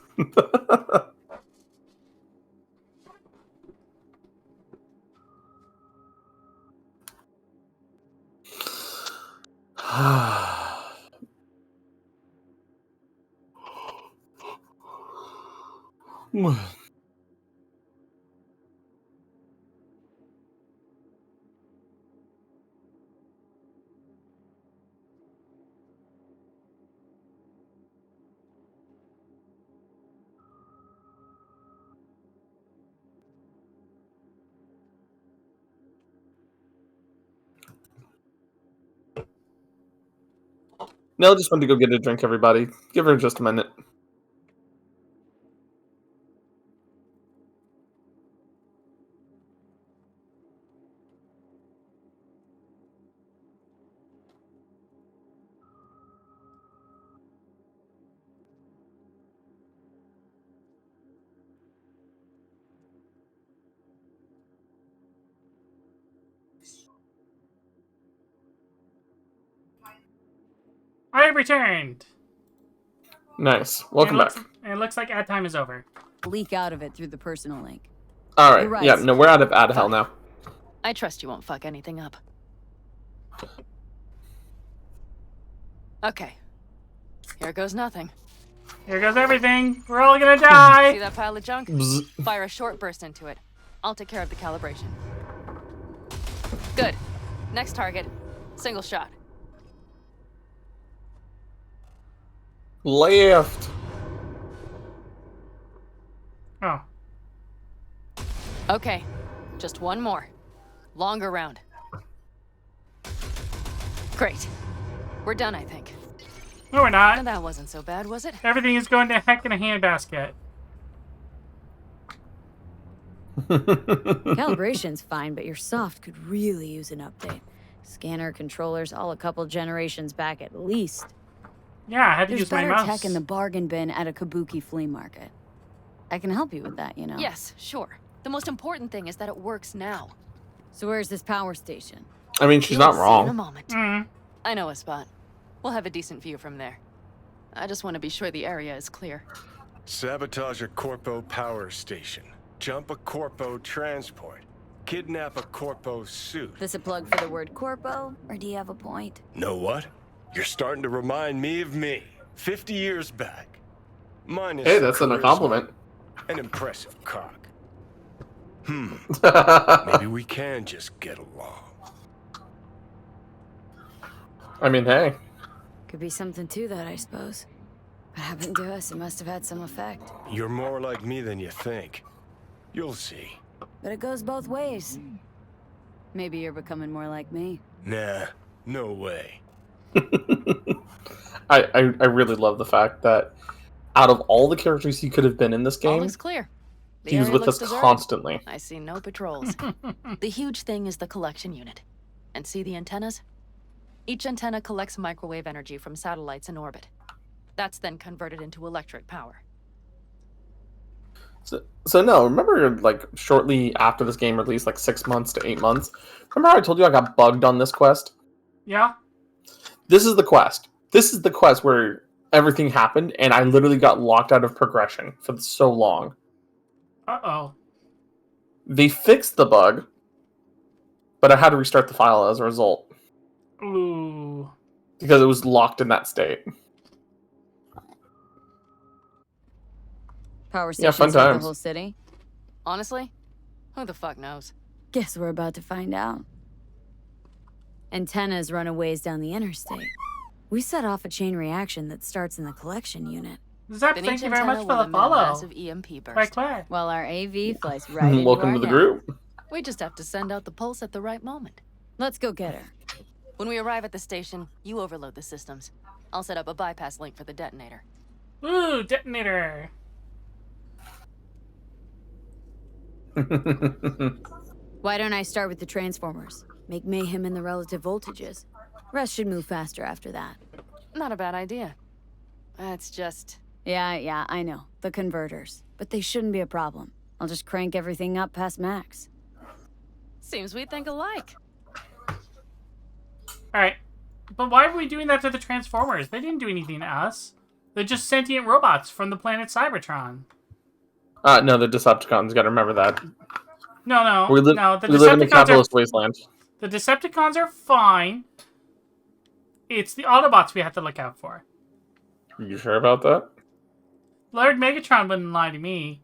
Nell just went to go get a drink, everybody. Give her just a minute. I have returned. Nice. Welcome back. It looks like ad time is over. Leak out of it through the personal link. Alright. Right. Yeah, no, we're out of ad hell now. I trust you won't fuck anything up. Okay. Here goes nothing. Here goes everything. We're all gonna die. See that pile of junk? Bzz. Fire a short burst into it. I'll take care of the calibration. Good. Next target. Single shot. Left. Oh. Okay. Just one more. Longer round. Great. We're done, I think. No, we're not. That wasn't so bad, was it? Everything is going to heck in a handbasket. Calibration's fine, but your soft could really use an update. Scanner, controllers, all a couple generations back at least. Yeah, I had to There's use my better mouse. tech in the bargain bin at a kabuki flea market. I can help you with that, you know. Yes, sure. The most important thing is that it works now. So where's this power station? I mean, she's You'll not see wrong. in a moment. I know a spot. We'll have a decent view from there. I just want to be sure the area is clear. Sabotage a Corpo power station. Jump a Corpo transport. Kidnap a Corpo suit. This a plug for the word corpo, or do you have a point? Know what? You're starting to remind me of me. 50 years back. Minus Hey, that's a charisma. compliment. An impressive cock. Maybe we can just get along. I mean, hey. Could be something to that, I suppose. What happened to us? It must have had some effect. You're more like me than you think. You'll see. But it goes both ways. Maybe you're becoming more like me. Nah, no way. I really love the fact that out of all the characters he could have been in this All game, looks clear. The he was area with looks us deserted. constantly. I see no patrols. The huge thing is the collection unit. And see the antennas? Each antenna collects microwave energy from satellites in orbit. That's then converted into electric power. So no, remember like shortly after this game released, like 6 months to 8 months, remember how I told you I got bugged on this quest? Yeah. This is the quest. This is the quest where everything happened and I literally got locked out of progression for so long. Uh-oh. They fixed the bug, but I had to restart the file as a result. Ooh. Because it was locked in that state. Power Yeah, stations fun for the times. whole city? Honestly, who the fuck knows? Guess we're about to find out. Antennas run a ways down the interstate. We set off a chain reaction that starts in the collection unit. Zep, Then thank each you very much antenna for will the emit a follow. massive EMP burst. Quack. While our AV flies right into Welcome our to the net. group. We just have to send out the pulse at the right moment. Let's go get her. When we arrive at the station, you overload the systems. I'll set up a bypass link for the detonator. Ooh, detonator. Why don't I start with the transformers? Make mayhem in the relative voltages. Rest should move faster after that. Not a bad idea. That's just... Yeah, I know. The converters. But they shouldn't be a problem. I'll just crank everything up past max. Seems we think alike. Alright. But why are we doing that to the Transformers? They didn't do anything to us. They're just sentient robots from the planet Cybertron. No, the Decepticons. Gotta remember that. No. We live in a capitalist wasteland. The Decepticons are fine. It's the Autobots we have to look out for. Are you sure about that? Lord Megatron wouldn't lie to me.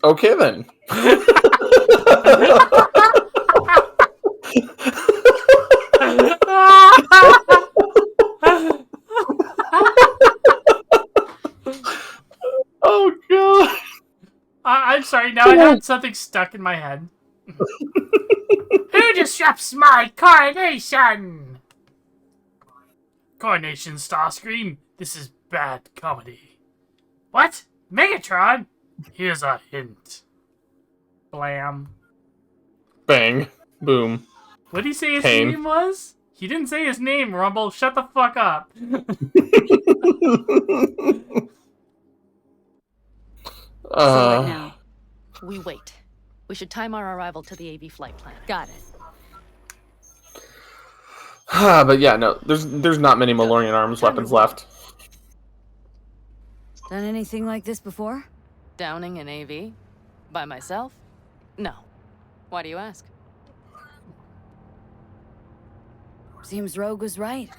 Okay then. Oh god. I'm sorry, now I had something stuck in my head. Who disrupts my coronation? Coronation, Starscream. This is bad comedy. What? Megatron? Here's a hint. Blam. Bang. Boom. What did he say his Pain. name was? He didn't say his name, Rumble. Shut the fuck up. So what now? We wait. We should time our arrival to the AV flight plan. Got it. But yeah, no, there's not many Malorian arms weapons left. Done anything like this before? Downing an AV? By myself? No. Why do you ask? Seems Rogue was right.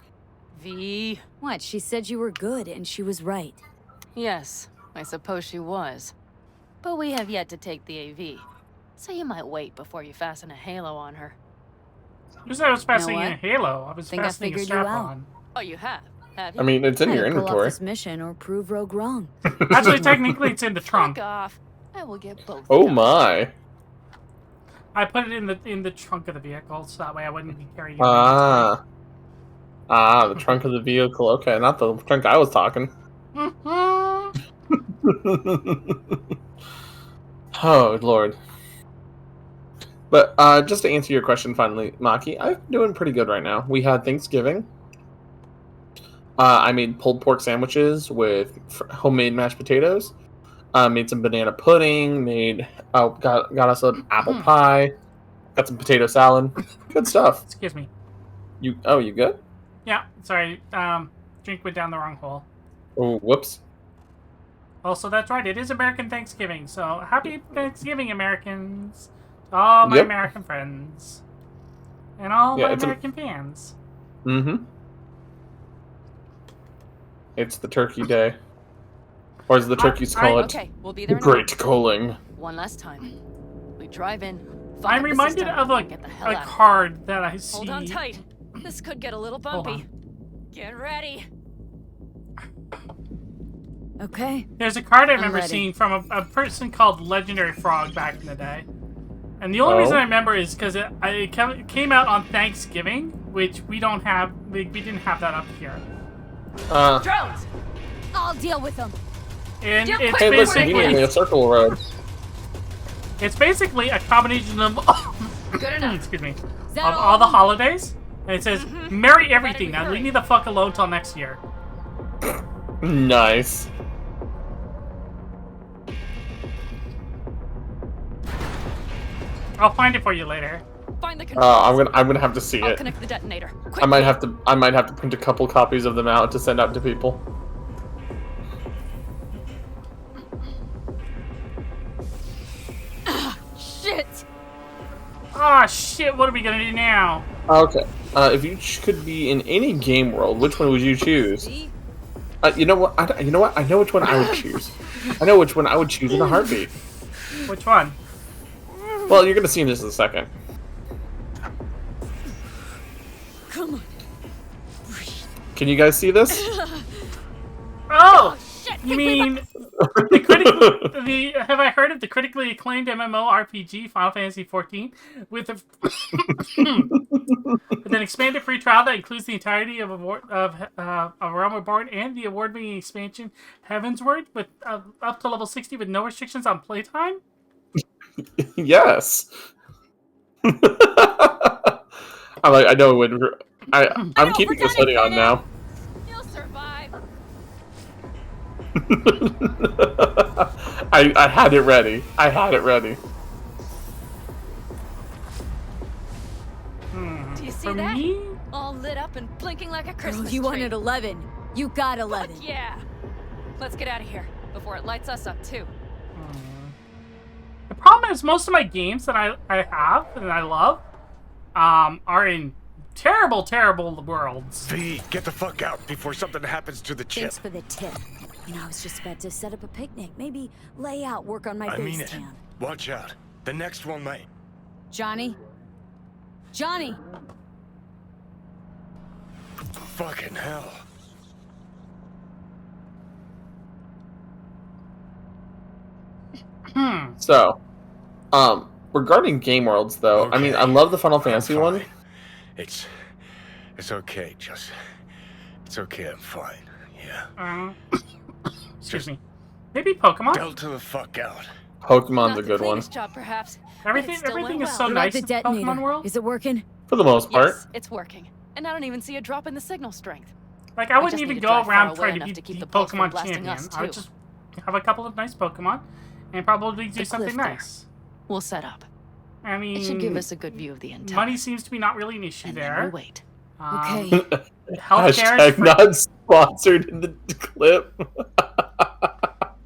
V. What? She said you were good, and she was right. Yes, I suppose she was. But we have yet to take the AV. So you might wait before you fasten a halo on her. Who said I was fastening what? a halo? I was Think I fastening a figured you strap out. on. Oh, you have? Have you? I mean, it's in your Pull off inventory. this mission or prove Rogue wrong. Actually, technically, it's in the trunk. Fuck off. I will get both. Oh done. my. I put it in the trunk of the vehicle, so that way I wouldn't be carrying it. The trunk of the vehicle. Okay, not the trunk I was talking. Oh lord. But just to answer your question finally, Maki, I'm doing pretty good right now. We had Thanksgiving. I made pulled pork sandwiches with homemade mashed potatoes. Made some banana pudding. Got us an apple pie. Got some potato salad. Good stuff. Excuse me. You good? Yeah, sorry. Drink went down the wrong hole. Oh, whoops. Also, that's right. It is American Thanksgiving, so happy Thanksgiving, Americans. To all my American friends. And all my American fans. Mm-hmm. It's the turkey day. Or as the turkeys call it, okay, we'll be there in Great Calling. One last time. We drive in. I'm reminded of a card that I see. Hold on tight. This could get a little bumpy. Get ready. Okay. There's a card I remember ready. seeing from a person called Legendary Frog back in the day. And the only reason I remember is because it came out on Thanksgiving, which we don't have. We didn't have that up here. Drones! I'll deal with them. And it's Hey, listen, you basically need a circle road. it's basically a combination of Good enough. excuse me of all the holidays, and it says "Merry everything." Now leave me the fuck alone till next year. Nice. I'll find it for you later. Find the controls. I'm gonna have to see I'll it. connect the detonator. I might have to print a couple copies of them out to send out to people. Shit! Ah, shit! What are we gonna do now? Okay. If you could be in any game world, which one would you choose? You know what? I know which one I would choose. I know which one I would choose in a heartbeat. Which one? Well, you're gonna see in just a second. Come on. Can you guys see this? Oh, you mean have I heard of the critically acclaimed MMORPG Final Fantasy XIV with an expanded free trial that includes the entirety of Realm Reborn and the award-winning expansion Heavensward with up to level 60 with no restrictions on playtime? Yes. I know when I'm keeping this hoodie on now. You'll survive. I had it ready. I had it ready. Do you see For that? me? All lit up and blinking like a Christmas Girl, you tree. wanted 11. You got 11. Fuck yeah. Let's get out of here before it lights us up too. The problem is most of my games that I have and I love are in terrible, terrible worlds. V, get the fuck out before something happens to the chip. Thanks for the tip. You know, I was just about to set up a picnic. Maybe lay out, work on my I mean base it. camp. Watch out. The next one might. Johnny? Johnny! Fucking hell. So, regarding game worlds, though, I mean, I love the Final Fantasy one. It's okay, just it's okay. I'm fine. Yeah. Excuse me. Maybe Pokemon? Delta the fuck out. Pokemon's a good one. Job, perhaps. Everything is so What about nice the in detonator? Pokemon world. Is it working? For the most part. Yes, it's working. And I don't even see a drop in the signal strength. Like, I We wouldn't just even need to go drive far around away trying to enough beat to keep the the pulse from Pokemon blasting champion. us, I would too. just have a couple of nice Pokemon and probably do The something cliff there. nice. We'll set up. I mean, It should give us a good view of the entire. money seems to be not really an issue And there. then we'll wait. Okay. Healthcare Hashtag is free. not sponsored in the clip.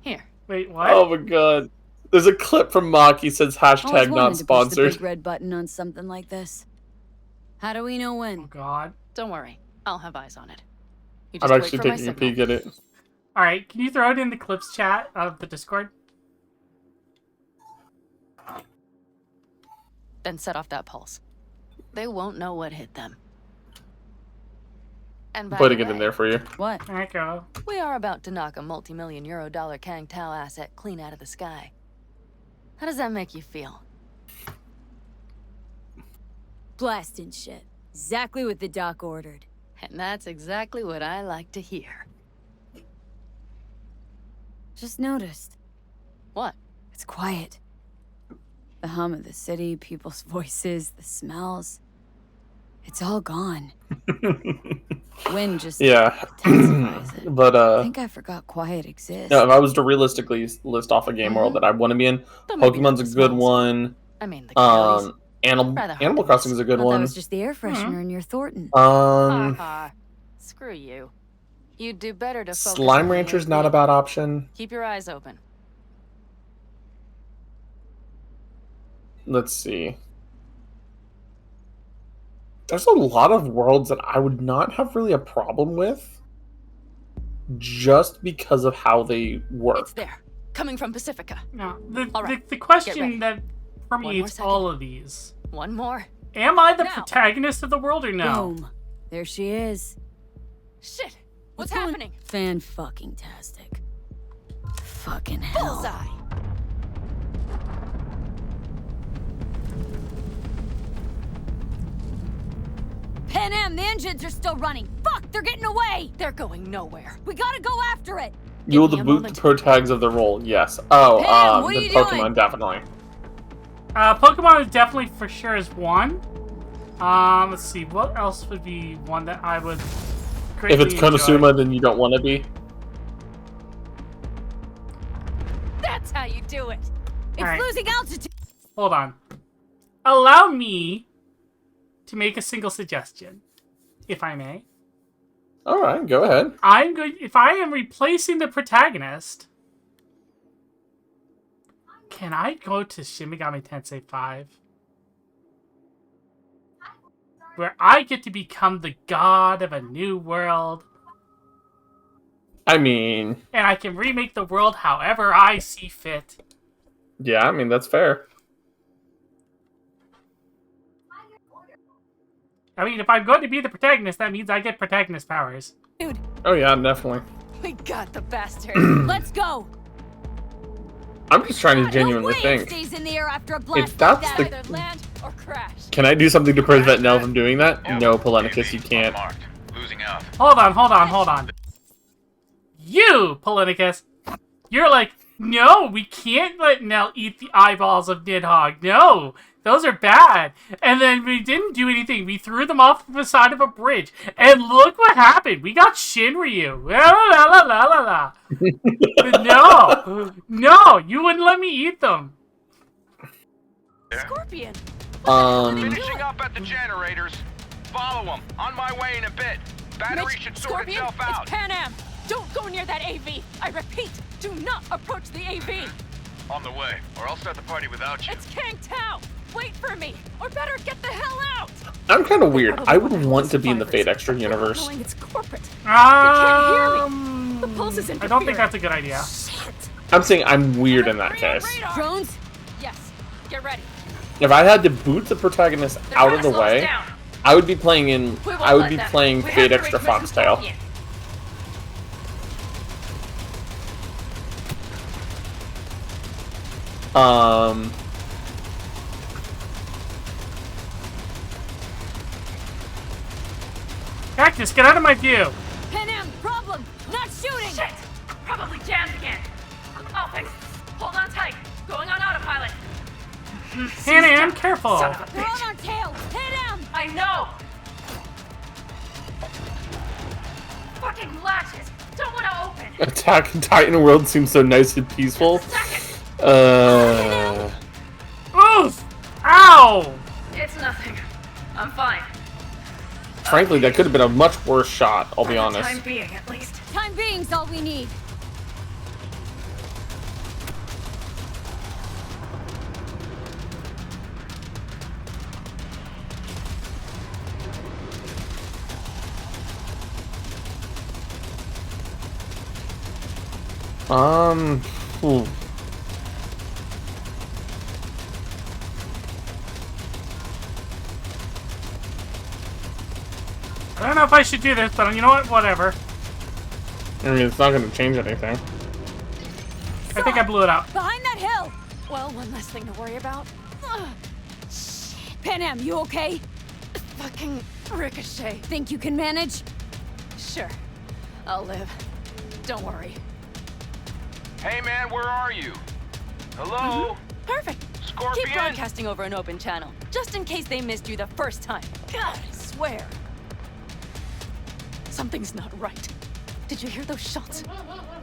Here. Wait, what? Oh my god. There's a clip from Maki says Always hashtag wanted not to push the sponsored. big red button on something like this. How do we know when? Oh god. Don't worry. I'll have eyes on it. You I'm just wait actually for my taking a signal. peek at it. Alright, can you throw it in the clips chat of the Discord? Then set off that pulse. They won't know what hit them. And by Putting the it in way, there for you. What? There you go. we are about to knock a multi-million euro dollar Kang Tao asset clean out of the sky. How does that make you feel? Blasting shit. Exactly what the doc ordered. And that's exactly what I like to hear. Just noticed. What? It's quiet. The hum of the city, people's voices, the smells. It's all gone. Wind just Yeah. intensifies it. But I think I forgot quiet exists. no, if I was to realistically list off a game world that I want to be in, But maybe not Pokemon's a the good smalls. one. I mean, the coyotes. Rather hard Animal to Crossing miss. is a good Thought one. that was just the air freshener in your Thornton. Screw you. You'd do better to focus Slime on the Rancher's AV. not a bad option. Keep your eyes open. Let's see. There's a lot of worlds that I would not have really a problem with, just because of how they work. It's there, coming from Pacifica. No, All right, the get question ready. that One more permeates second. all of these. One more. Am I the Now. protagonist of the world or no? Boom. There she is. Shit! What's happening? Fan-fucking-tastic. Fucking hell. Bullseye! Pan Am, the engines are still running. Fuck, they're getting away. They're going nowhere. We gotta go after it. You will Give me a boot the moment. pro tags of the role, yes. Oh, Pam, what are the you Pokemon doing? definitely. Pokemon is definitely for sure is one. Let's see, what else would be one that I would If greatly it's enjoy? Konosuba, then you don't want to be. That's how you do it. It's All right. losing altitude. Hold on. Allow me to make a single suggestion, if I may. All right, go ahead. I'm going. If I am replacing the protagonist, can I go to Shin Megami Tensei 5? Where I get to become the god of a new world, I mean, and I can remake the world however I see fit. yeah, I mean, that's fair. I mean, if I'm going to be the protagonist, that means I get protagonist powers. Dude, Oh, yeah, definitely. we got the bastard. Let's go. I'm just trying to genuinely No way it think. stays in the air after a blast If that's like the... that. Either land or crash. Can I do something to prevent Nell from doing that? No, Palenicus, you can't. Losing out. Hold on. You, Palenicus, you're like, no, we can't let Nell eat the eyeballs of Nidhogg. No, those are bad. And then we didn't do anything. We threw them off the side of a bridge. And look what happened. We got Shinryu. La la la la la. No, you wouldn't let me eat them. Scorpion. Finishing up at the generators. Follow them. On my way in a bit. Battery Mitch, should sort Scorpion, itself out. it's Pan Am. Don't go near that AV. I repeat, do not approach the AV. On the way, or I'll start the party without you. It's Kang Tao. Wait for me, or better get the hell out. I'm kind of weird. I would want to be in the Fate Extra universe. Knowing it's corporate. You can't hear me. The pulse is I interfering. don't think that's a good idea. I'm saying I'm weird in that case. Drones? Yes. Get ready. If I had to boot the protagonist out of the way, I would be playing Fate Extra Foxtail. Cactus, get out of my view. Pan Am, problem. Not shooting. Shit! Probably jammed again. I'll fix it. Hold on tight. Going on autopilot. Pan Am, careful. Son of a They're on bitch. our tail. Pan Am. I know. Fucking latches. Don't want to open. Attack on Titan World seems so nice and peaceful. Oof! Ow! It's nothing. I'm fine. Frankly, that could have been a much worse shot, I'll be honest. Time being, at least. Time being's all we need. Ooh. I don't know if I should do this, but you know what? Whatever. I mean, it's not going to change anything. I think I blew it out. Behind that hill. Well, one less thing to worry about. Ugh. Pan Am, you okay? Fucking ricochet. Think you can manage? Sure. I'll live. Don't worry. Hey man, where are you? Hello? Perfect. Scorpion? Keep broadcasting over an open channel, just in case they missed you the first time. God, I swear. Something's not right. Did you hear those shots?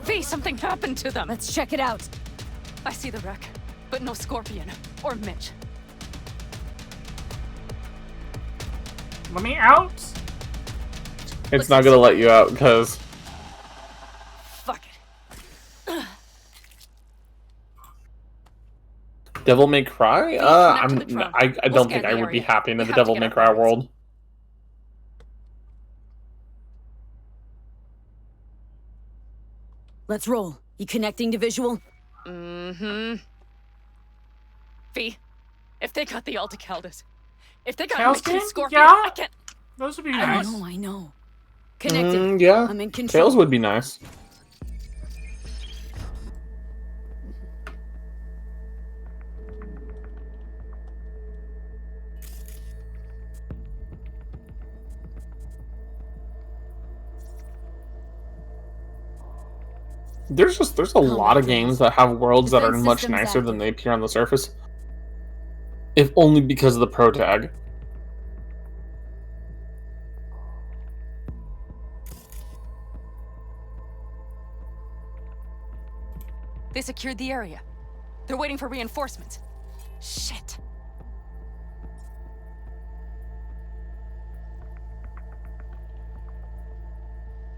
V, something happened to them. Let's check it out. I see the wreck, but no Scorpion or Mitch. Let me out. It's not gonna let you out because. Fuck it. Devil May Cry? I don't think I would be happy in the Devil May Cry world. Let's roll. You connecting to visual? Mm-hmm. V, if they got the Alticaldas, if they got Tails Mitch and game? Scorpion, Yeah. I can't. Those would be nice. I know. Connected. Yeah. I'm in control. Tails would be nice. There's a lot of games that have worlds that are much nicer than they appear on the surface. If only because of the pro tag. They secured the area. They're waiting for reinforcements. Shit.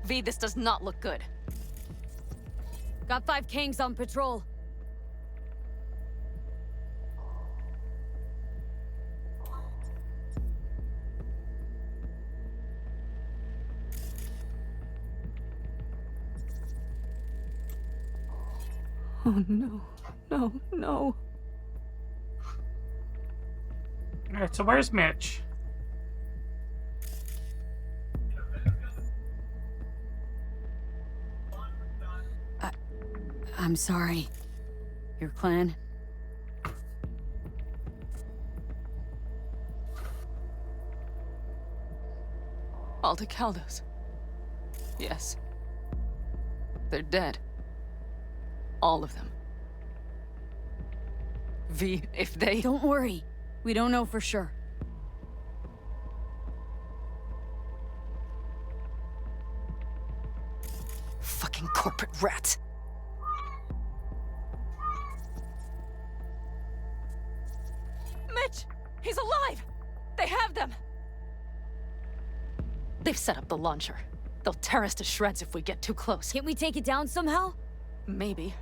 V, this does not look good. Got 5 Kangs on patrol. Oh no, no, no. Alright, so where's Mitch? I'm sorry. Your clan? Alticaldos. Yes. They're dead. All of them. V, if they... Don't worry. We don't know for sure. Fucking corporate rats. Mitch! He's alive! They have them! They've set up the launcher. They'll tear us to shreds if we get too close. Can't we take it down somehow? Maybe.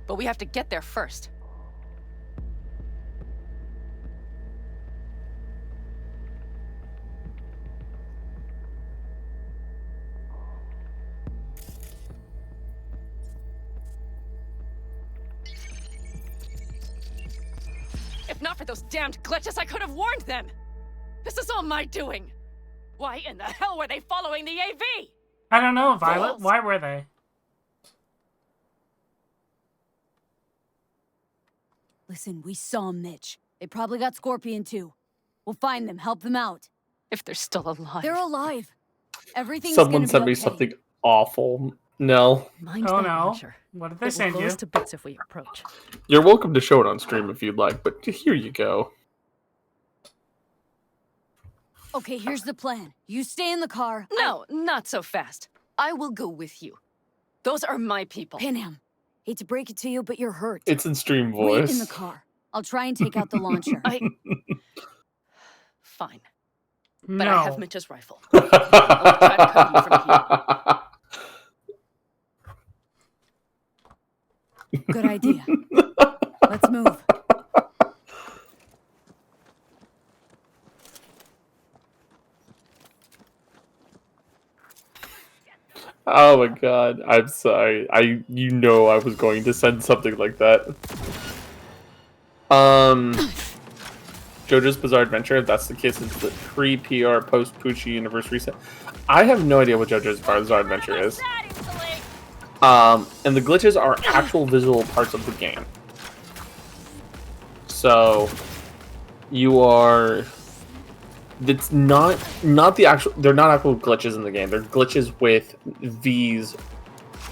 But we have to get there first. If not for those damned glitches, I could have warned them! This is all my doing! Why in the hell were they following the AV? I don't know, Violet. Balls. Why were they? Listen, we saw Mitch. They probably got Scorpion too. We'll find them, help them out. If they're still alive. They're alive. Everything's Someone gonna sent be me okay. something awful. No. Mind Oh that no. launcher. What did It they will send blow you? us to bits if we approach. You're welcome to show it on stream if you'd like, but here you go. Okay, here's the plan. You stay in the car. No, not so fast. I will go with you. Those are my people. Panam, hate to break it to you, but you're hurt. It's in stream Wait voice. in the car. I'll try and take out the launcher. Fine. No. But I have Mitch's rifle. I'll try to cut you from here. Good idea. Let's move. Oh my god, I'm sorry. You know I was going to send something like that. JoJo's Bizarre Adventure, if that's the case, it's the pre-PR, post-Poochie universe reset. I have no idea what JoJo's Bizarre Adventure is. And the glitches are actual visual parts of the game. So, you are... It's not the actual... They're not actual glitches in the game. They're glitches with these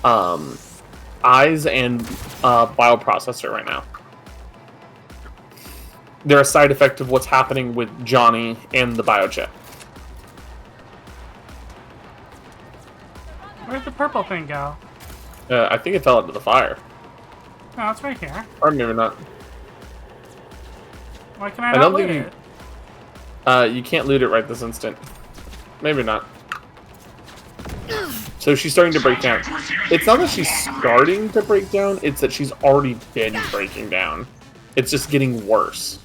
eyes and bioprocessor right now. They're a side effect of what's happening with Johnny and the biochip. Where'd the purple thing go? I think it fell into the fire. No, it's right here. Or maybe not. Why can I not loot it? You can't loot it right this instant. Maybe not. So she's starting to break down. It's not that she's starting to break down, it's that she's already been breaking down. It's just getting worse.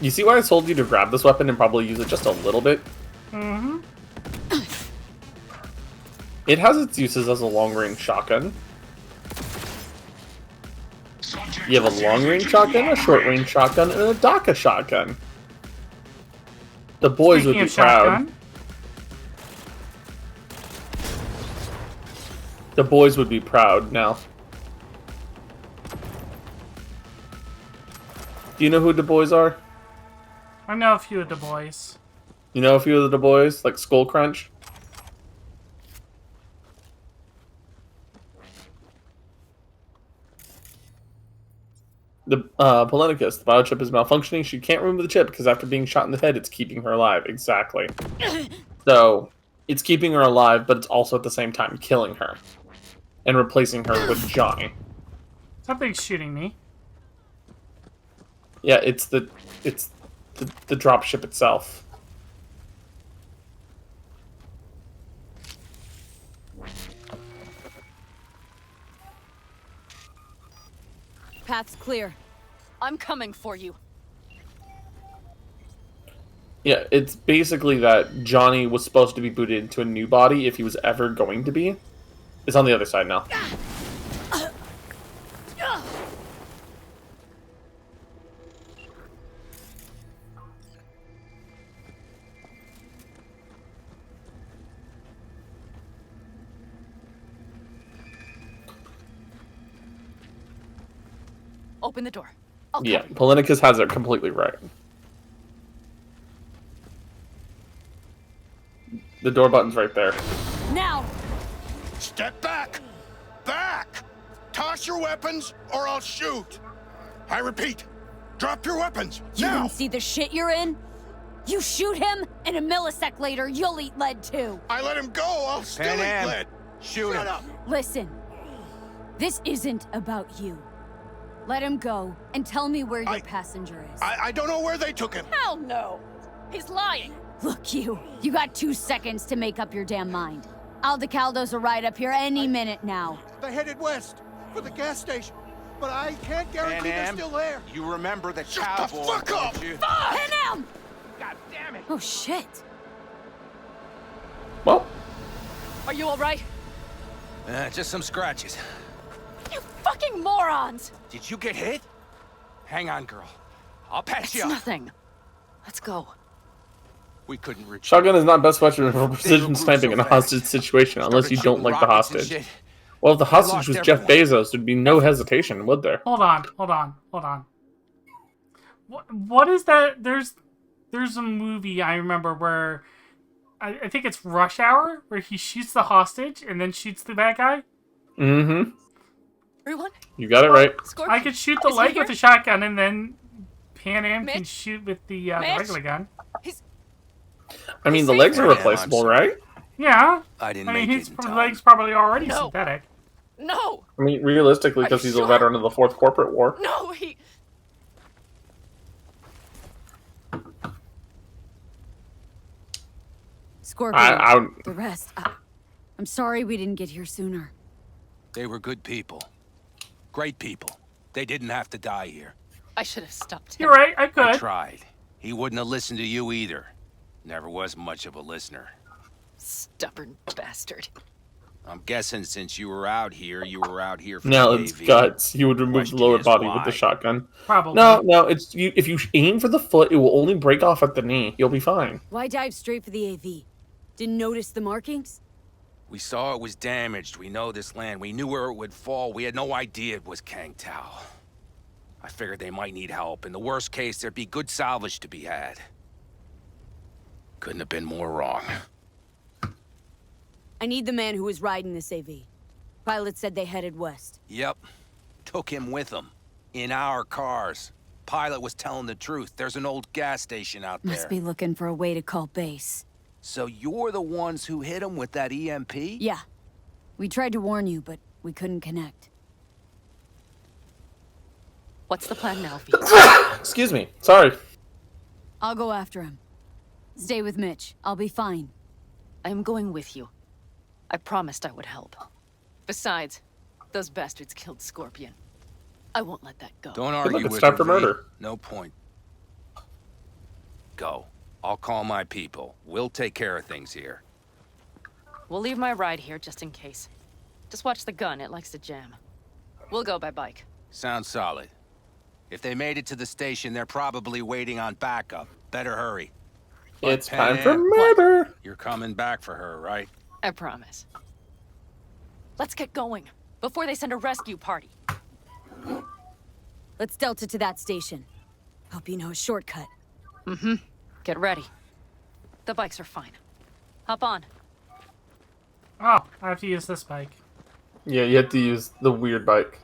You see why I told you to grab this weapon and probably use it just a little bit? Mm-hmm. It has its uses as a long-range shotgun. You have a long-range shotgun, a short-range shotgun, and a DACA shotgun. The boys would be proud. The boys would be proud now. Do you know who the boys are? I know a few of the boys. You know a few of the boys? Like Skull Crunch? The Palenicus, the biochip is malfunctioning. She can't remove the chip because after being shot in the head, it's keeping her alive. Exactly. So, it's keeping her alive, but it's also at the same time killing her. And replacing her with Johnny. Something's shooting me. Yeah, it's the dropship itself. Path's clear. I'm coming for you. Yeah, it's basically that Johnny was supposed to be booted into a new body if he was ever going to be. It's on the other side now. Open the door. Yeah, Palenicus has it completely right. The door button's right there. Now! Step back! Back! Toss your weapons, or I'll shoot! I repeat, drop your weapons, You now! didn't see the shit you're in? You shoot him, and a millisecond later, you'll eat lead too. I let him go, I'll still eat lead! Shoot him! Listen, this isn't about you. Let him go, and tell me where your passenger is. I don't know where they took him. Hell no! He's lying! Look, you got 2 seconds to make up your damn mind. Aldecaldos will ride up here any minute now. They headed west, for the gas station. But I can't guarantee they're still there. You remember the Shut cowboy, the fuck up! don't you? Pin him! God damn it! Oh, shit. Well. Are you alright? Just some scratches. You fucking morons! Did you get hit? Hang on, girl. I'll patch you up. It's nothing. Let's go. We couldn't reach. Shotgun is not best weapon for precision sniping in a hostage situation unless you don't like the hostage. Well, if the hostage was Jeff Bezos, there'd be no hesitation, would there? Hold on. What is that? There's a movie I remember where I think it's Rush Hour where he shoots the hostage and then shoots the bad guy. Mm-hmm. Everyone? You got it right. I could shoot the leg with a shotgun and then Pan Am can shoot with the regular gun. I mean, the legs are replaceable, right? Yeah. I didn't mean, make his it in legs probably already synthetic. No! I mean, realistically, because he's a veteran of the Fourth Corporate War. No, he... Scorpion, the rest. I'm sorry we didn't get here sooner. They were good people. Great people. They didn't have to die here. I should have stopped him. You're right, I could. I tried. He wouldn't have listened to you either. Never was much of a listener. Stubborn bastard. I'm guessing since you were out here for No, the it's AV. guts. You would remove the lower is body why. with the shotgun. Probably. No, it's you. If you aim for the foot, it will only break off at the knee. You'll be fine. Why dive straight for the AV? Didn't notice the markings? We saw it was damaged. We know this land. We knew where it would fall. We had no idea it was Kang Tao. I figured they might need help. In the worst case, there'd be good salvage to be had. Couldn't have been more wrong. I need the man who was riding this AV. Pilot said they headed west. Yep. took him with them. In our cars. Pilot was telling the truth. There's an old gas station out there. Must be looking for a way to call base. So you're the ones who hit him with that EMP? Yeah. We tried to warn you, but we couldn't connect. What's the plan now, V? Excuse me. Sorry. I'll go after him. Stay with Mitch. I'll be fine. I'm going with you. I promised I would help. Besides, those bastards killed Scorpion. I won't let that go. Don't argue with time for him, murder. No point. Go. I'll call my people. We'll take care of things here. We'll leave my ride here just in case. Just watch the gun. It likes to jam. We'll go by bike. Sounds solid. If they made it to the station, they're probably waiting on backup. Better hurry. It's time for murder. You're coming back for her, right? I promise. Let's get going, before they send a rescue party. Let's Delta to that station. Hope you know a shortcut. Mm-hmm. Get ready. The bikes are fine. Hop on. Oh, I have to use this bike. Yeah, you have to use the weird bike.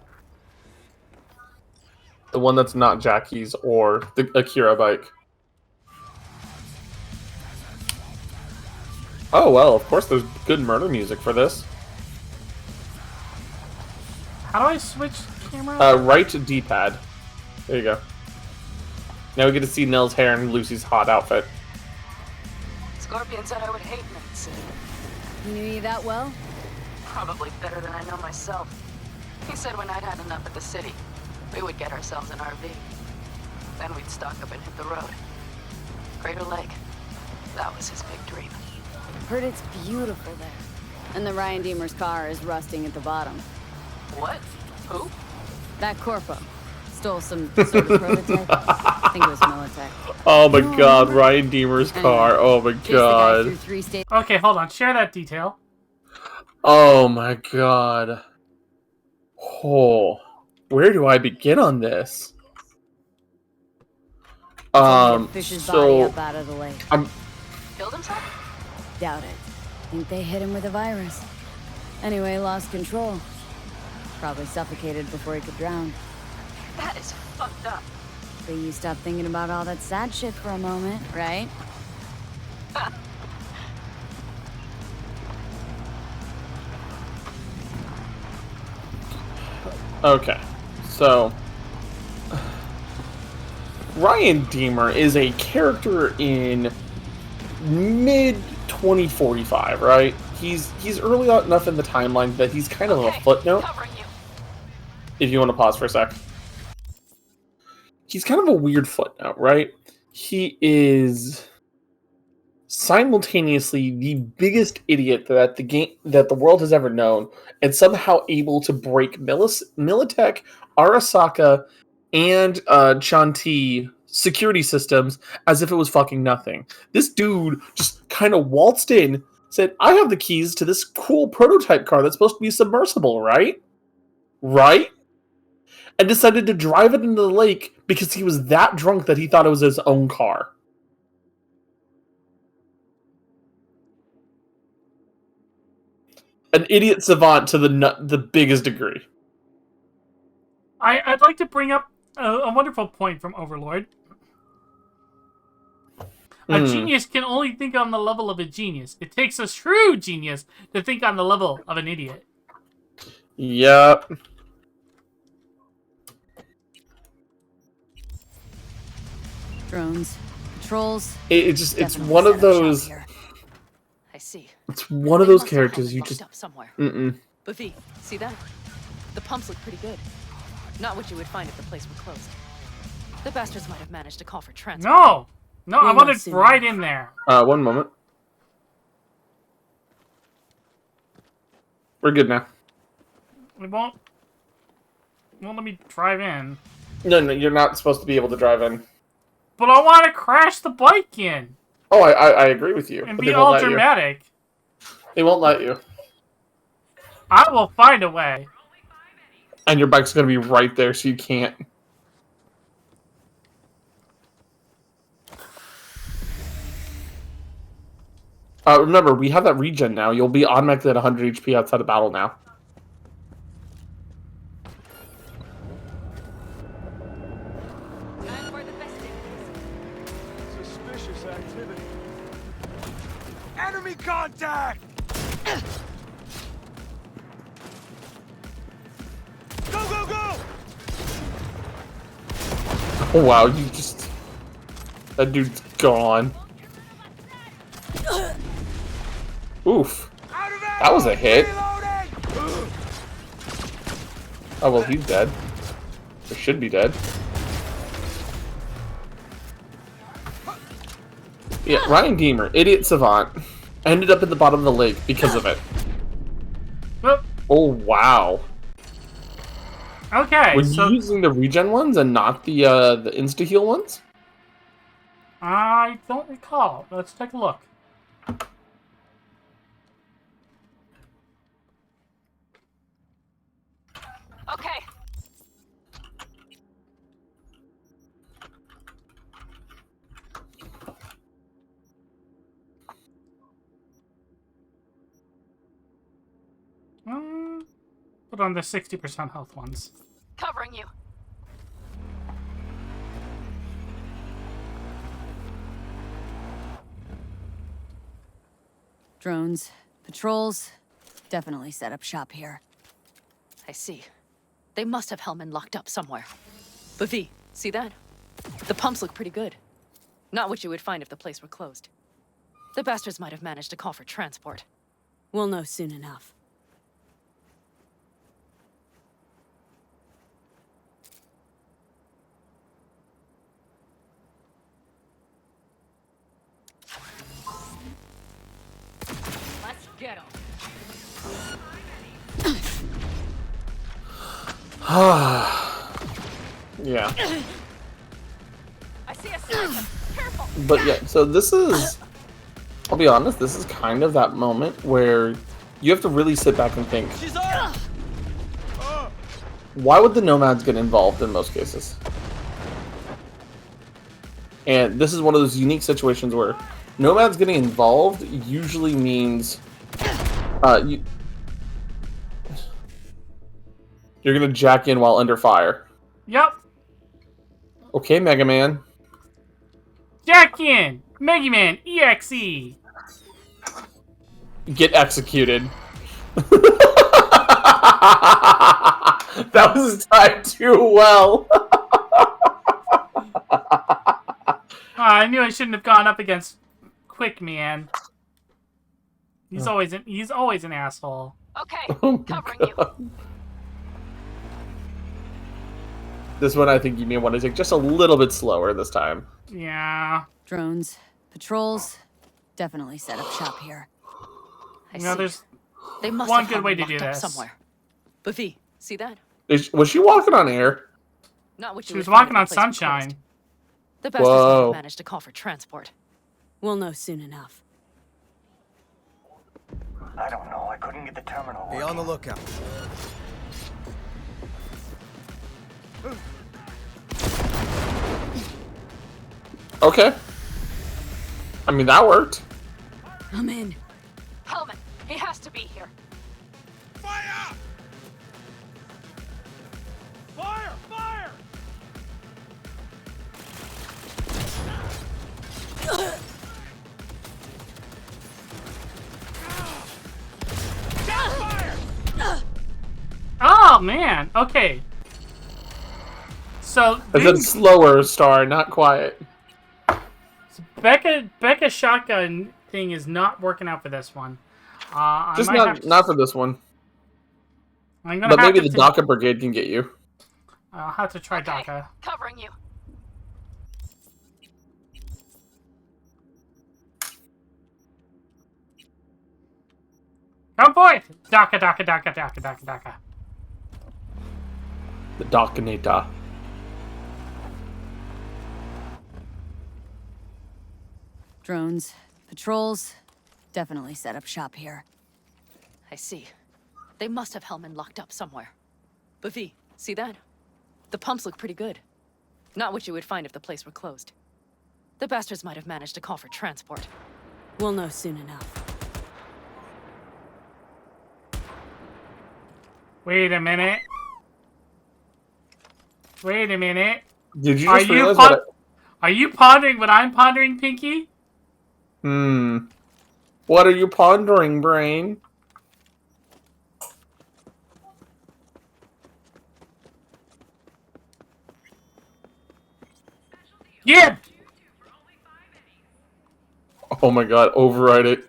The one that's not Jackie's or the Akira bike. Oh, well, of course there's good murder music for this. How do I switch camera? Right D-pad. There you go. Now we get to see Nell's hair and Lucy's hot outfit. Scorpion said I would hate Night City. You knew you that well? Probably better than I know myself. He said when I'd had enough of the city, we would get ourselves an RV. Then we'd stock up and hit the road. Crater Lake. That was his big dream. Heard it's beautiful there. And the Ryan Deemer's car is rusting at the bottom. What? Who? That Corpo. Stole some sort of prototype. I think it was Militech. Oh my god, Ryan Deemer's car. Oh my god. Okay, hold on. Share that detail. Oh my god. Oh. Where do I begin on this? Fish's body up out of the lake. Killed himself? Doubt it. Think they hit him with a virus. Anyway, lost control. Probably suffocated before he could drown. That is fucked up. But you stop thinking about all that sad shit for a moment, right? Okay, so Ryan Deemer is a character in mid 2045, right? He's early enough in the timeline that he's kind of a footnote. If you want to pause for a sec. He's kind of a weird footnote, right? He is simultaneously the biggest idiot that the world has ever known, and somehow able to break Militech, Arasaka, and Shanti security systems as if it was fucking nothing. This dude just kind of waltzed in, said, I have the keys to this cool prototype car that's supposed to be submersible, right? Right? And decided to drive it into the lake because he was that drunk that he thought it was his own car. An idiot savant to the biggest degree. I'd like to bring up a wonderful point from Overlord. A genius can only think on the level of a genius. It takes a true genius to think on the level of an idiot. Yep. Drones, patrols. It's one of those. I see. It's one of those characters you just. Up somewhere. Mm-mm. But V, see that? The pumps look pretty good. Not what you would find if the place were closed. The bastards might have managed to call for transport. No, I wanted right in there. One moment. We're good now. It won't let me drive in. No, you're not supposed to be able to drive in. But I want to crash the bike in. Oh, I agree with you. And be all dramatic. They won't let you. I will find a way. And your bike's going to be right there, so you can't. Remember, we have that regen now. You'll be automatically at 100 HP outside of battle now. activity. Enemy contact! Go, go, go! Oh wow, you just... That dude's gone. Oof. That was a hit. Oh well, he's dead. Or should be dead. Yeah, Ryan Deemer, idiot savant, ended up at the bottom of the lake because of it. Oh wow. Okay, Were you using the regen ones and not the insta heal ones? I don't recall. Let's take a look. Okay. Put on the 60% health ones. Covering you. Drones, patrols, definitely set up shop here. I see. They must have Hellman locked up somewhere. But V, see that? The pumps look pretty good. Not what you would find if the place were closed. The bastards might have managed to call for transport. We'll know soon enough. Let's get him. Yeah. I see a sniper. Careful. But yeah, so this is... I'll be honest, this is kind of that moment where you have to really sit back and think, why would the nomads get involved in most cases? And this is one of those unique situations where nomads getting involved usually means you're gonna jack in while under fire. Yep. Okay, Mega Man. Jack in! Mega Man EXE! Get executed. That was timed too well. I knew I shouldn't have gone up against Quick Man. He's always an asshole. Okay, covering you. This one I think you may want to take just a little bit slower this time. Yeah. Drones, patrols, definitely set up shop here. I You know, see. there's They must one have good way to locked do up this. somewhere. But V, see that? Was she walking on air? Not what you She was would find walking if on the place were sunshine. closed. The bastards might Whoa. have managed to call for transport. We'll know soon enough. I don't know. I couldn't get the terminal. Be on the lookout. Okay. I mean, that worked. I'm in. Hellman, he has to be here. Fire! Fire! Fire! Oh man. Okay. So I said slower, Star, not quiet. Becca's shotgun thing is not working out for this one. I Just might have to, not for this one. I'm gonna But have maybe to the DACA brigade can get you. I'll have to try DACA. Covering you. Come forth! DACA, DACA, DACA, DACA, DACA, DACA. The DACA-nata. Drones, patrols, definitely set up shop here. I see. They must have Hellman locked up somewhere. But V, see that? The pumps look pretty good. Not what you would find if the place were closed. The bastards might have managed to call for transport. We'll know soon enough. Wait a minute. Wait a minute. Did you just realize that? Are you pondering what I'm pondering, Pinky? What are you pondering, brain? Yeah! Oh my god, override it.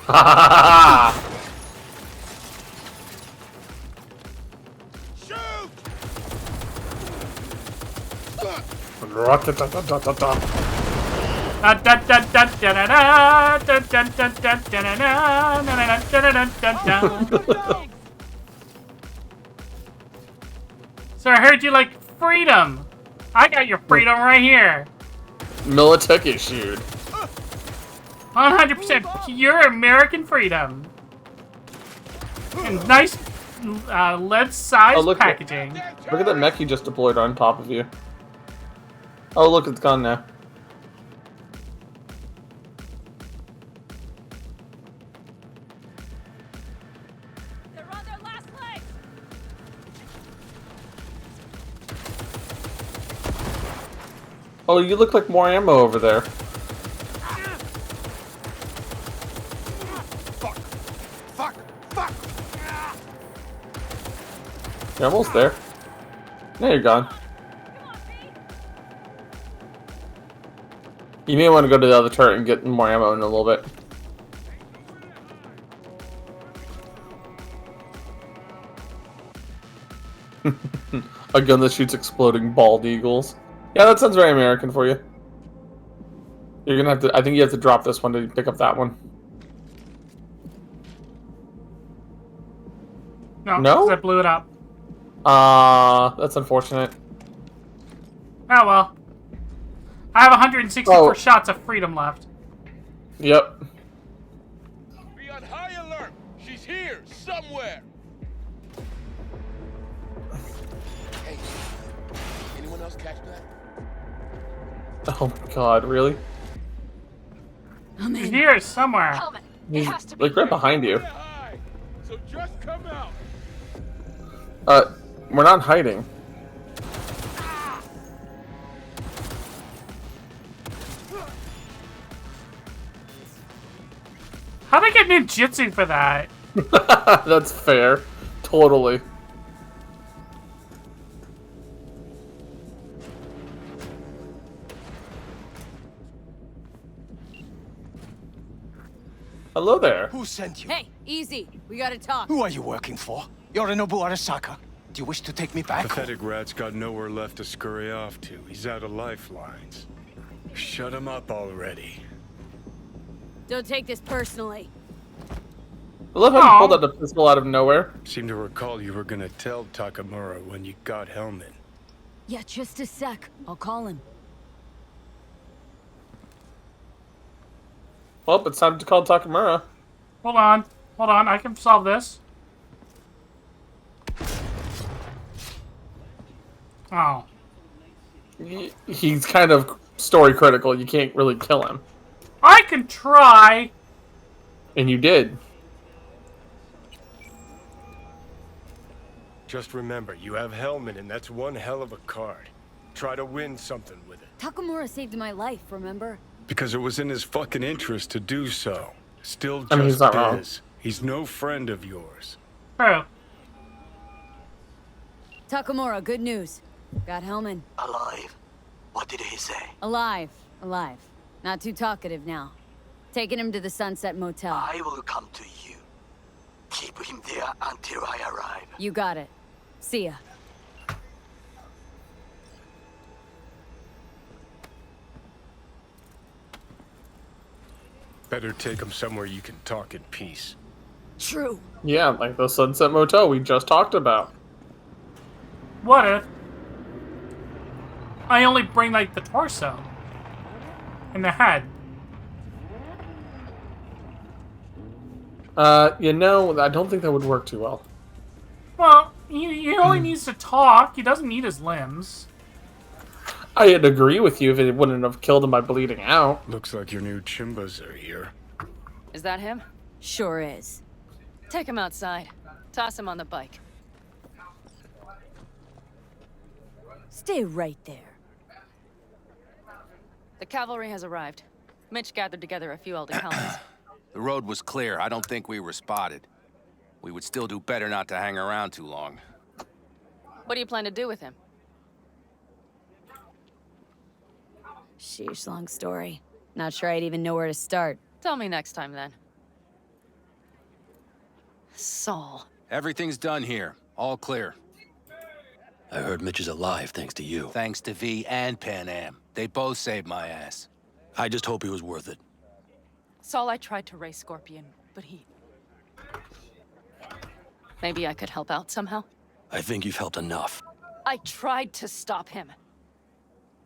Ha So I heard you like freedom. I got your freedom right here. Militech issued. 100% pure American freedom. And nice lead-sized packaging. Look at that mech you just deployed on top of you. Oh, look, it's gone now. They're on their last legs. Oh, you look like more ammo over there. Fuck! You're almost there. Now you're gone. You may want to go to the other turret and get more ammo in a little bit. A gun that shoots exploding bald eagles. Yeah, that sounds very American for you. You're gonna have to. I think you have to drop this one to pick up that one. No, No? 'cause I blew it up. That's unfortunate. Oh well. I have 164 shots of freedom left. Yep. Be on high alert. She's here somewhere. Hey, anyone else catch that? Oh my god, really? He's here somewhere. He's like right behind you. So just come out. We're not hiding. How'd I get ninjutsu for that? That's fair. Totally. Hello there. Who sent you? Hey, easy. We gotta talk. Who are you working for? Yorinobu Arasaka. Do you wish to take me back? Pathetic rat's got nowhere left to scurry off to. He's out of lifelines. Shut him up already. Don't take this personally. I love how you pulled out a pistol out of nowhere. Seem to recall you were gonna tell Takamura when you got Hellman. Yeah, just a sec. I'll call him. Well, it's time to call Takamura. Hold on. Hold on. I can solve this. Oh. He's kind of story critical. You can't really kill him. I can try. And you did. Just remember, you have Hellman, and that's one hell of a card. Try to win something with it. Takamura saved my life, remember? Because it was in his fucking interest to do so. Still just I mean, he's not wrong. is. He's no friend of yours. True. Takamura, good news. Got Hellman. Alive. What did he say? Alive. Alive. Not too talkative now. Taking him to the Sunset Motel. I will come to you. Keep him there until I arrive. You got it. See ya. Better take him somewhere you can talk in peace. True. Yeah, like the Sunset Motel we just talked about. What if I only bring, like, the torso and the head? You know, I don't think that would work too well. Well, he only needs to talk. He doesn't need his limbs. I'd agree with you if it wouldn't have killed him by bleeding out. Looks like your new Chimbas are here. Is that him? Sure is. Take him outside. Toss him on the bike. Stay right there. The cavalry has arrived. Mitch gathered together a few elder colonies. The road was clear. I don't think we were spotted. We would still do better not to hang around too long. What do you plan to do with him? Sheesh, long story. Not sure I'd even know where to start. Tell me next time, then. Saul. Everything's done here. All clear. I heard Mitch is alive thanks to you. Thanks to V and Pan Am. They both saved my ass. I just hope he was worth it. Saul, I tried to raise Scorpion, but he... Maybe I could help out somehow? I think you've helped enough. I tried to stop him.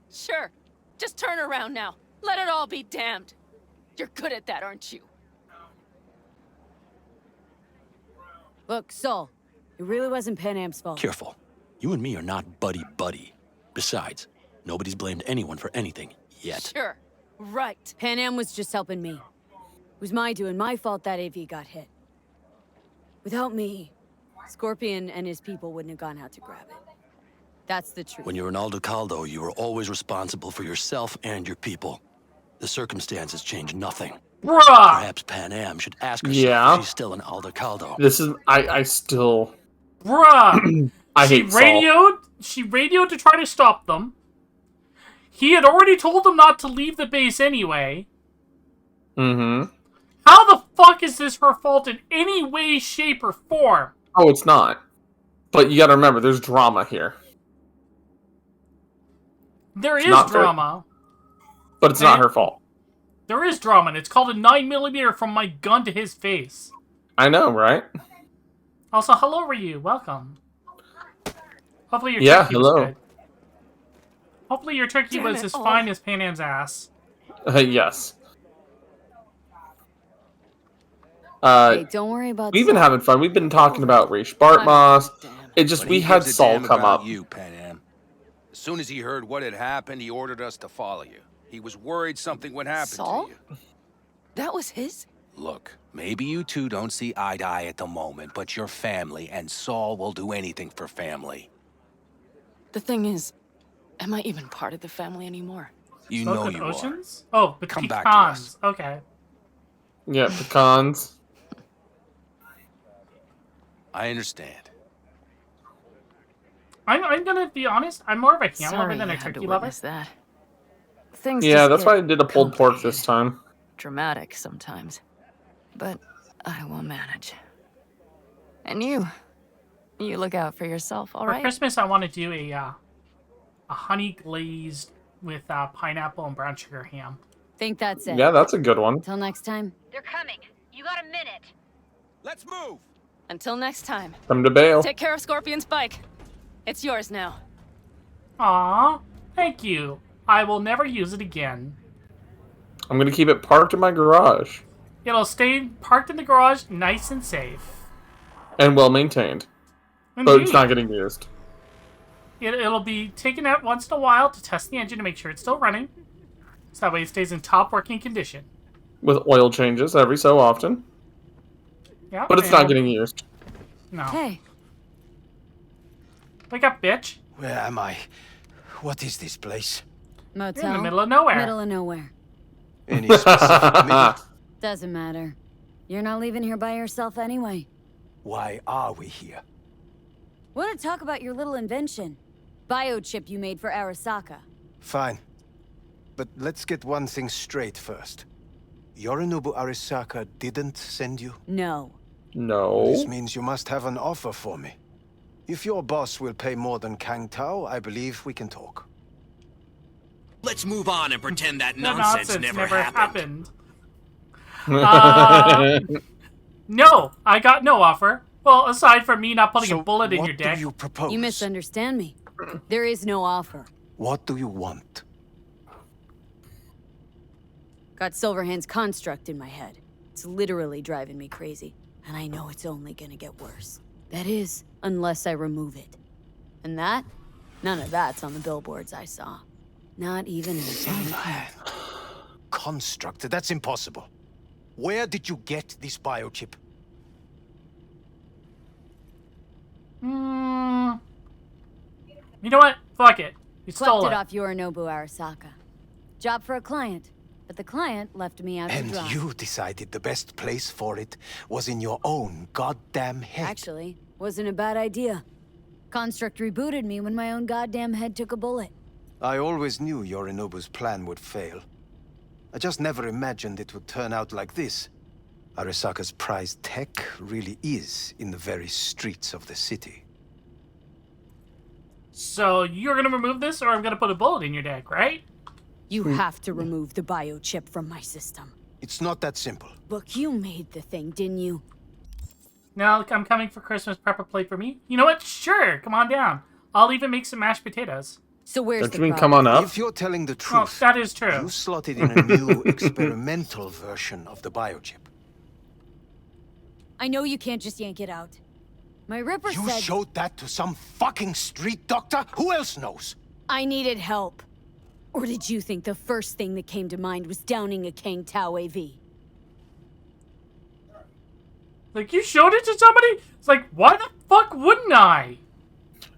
Sure. Just turn around now. Let it all be damned. You're good at that, aren't you? Look, Saul, it really wasn't Pan Am's fault. Careful. You and me are not buddy-buddy. Besides, nobody's blamed anyone for anything yet. Sure. Right. Pan Am was just helping me. It was my doing, my fault that AV got hit. Without me, Scorpion and his people wouldn't have gone out to grab it. That's the truth. When you're an Aldecaldo, you are always responsible for yourself and your people. The circumstances change nothing. Bruh! Perhaps Pan Am should ask herself if she's still an Aldecaldo. This is... I still... Bruh! I hate Saul. She radioed to try to stop them. He had already told them not to leave the base anyway. Mm-hmm. How the fuck is this her fault in any way, shape, or form? Oh, it's not. But you gotta remember, there's drama here. There is not drama. But it's not her fault. There is drama, and it's called a 9mm from my gun to his face. I know, right? Also, hello, Ryu. Welcome. Hopefully your turkey was good. Hopefully your turkey was as fine as Pan Am's ass. Yes. Hey, don't worry about We've been having fun. We've been talking about Raish Bartmoss. It just, we had Saul come up. You, Pan Am. As soon as he heard what had happened, he ordered us to follow you. He was worried something would happen to you. That was his? Look, maybe you two don't see eye to eye at the moment, but you're family, and Saul will do anything for family. The thing is, am I even part of the family anymore? You know you Oceans? Oh, but Come pecans. back to us. Okay. Yeah, pecans. I understand. I'm gonna be honest. I'm more of a ham lover than a you had to turkey lover. witness that. Things Yeah, just that's get why I did a pulled pork this time. dramatic sometimes, but I will manage. And you look out for yourself, all For right? Christmas, I want to do a honey glazed with pineapple and brown sugar ham. Think that's it. Yeah, that's a good one. Until next time. They're coming. You got a minute. Let's move. Until next time. Come to bail. Take care of Scorpion's bike. It's yours now. Aw, thank you. I will never use it again. I'm gonna keep it parked in my garage. It'll stay parked in the garage, nice and safe. And well maintained. But it's not getting used. It'll be taken out once in a while to test the engine to make sure it's still running. So that way it stays in top working condition. With oil changes every so often. Yeah, But it's not getting used. No. Hey. Wake up, bitch. Where am I? What is this place? Motel. You're in the middle of nowhere. Middle of nowhere. Any specific minute? Doesn't matter. You're not leaving here by yourself anyway. Why are we here? Want to talk about your little invention? Biochip you made for Arasaka. Fine. But let's get one thing straight first. Yorinobu Arasaka didn't send you? No. No. This means you must have an offer for me. If your boss will pay more than Kang Tao, I believe we can talk. Let's move on and pretend that The nonsense never happened. No, I got no offer. Well, aside from me not putting a bullet in your What dick. do you propose? You misunderstand me. There is no offer. What do you want? Got Silverhand's construct in my head. It's literally driving me crazy. And I know it's only gonna get worse. That is, unless I remove it. And that? None of that's on the billboards I saw. Not even in Silverhand. Construct? That's impossible. Where did you get this biochip? You know what? Fuck it. You stole Collected it. off Yorinobu Arasaka. Job for a client. But the client left me out to dry. And you decided the best place for it was in your own goddamn head. Actually, wasn't a bad idea. Construct rebooted me when my own goddamn head took a bullet. I always knew Yorinobu's plan would fail. I just never imagined it would turn out like this. Arasaka's prized tech really is in the very streets of the city. So you're gonna remove this, or I'm gonna put a bullet in your deck, right? You have to remove the biochip from my system. It's not that simple. Look, you made the thing, didn't you? Now I'm coming for Christmas. Prep a plate for me. You know what? Sure, come on down. I'll even make some mashed potatoes. So where's Don't the you mean problem? come on up? If you're telling the truth, that is true. You slotted in a new experimental version of the biochip. I know you can't just yank it out. My Ripper You said... showed that to some fucking street doctor? Who else knows? I needed help. Or did you think the first thing that came to mind was downing a Kang Tao AV? Like, you showed it to somebody? It's like, why the fuck wouldn't I?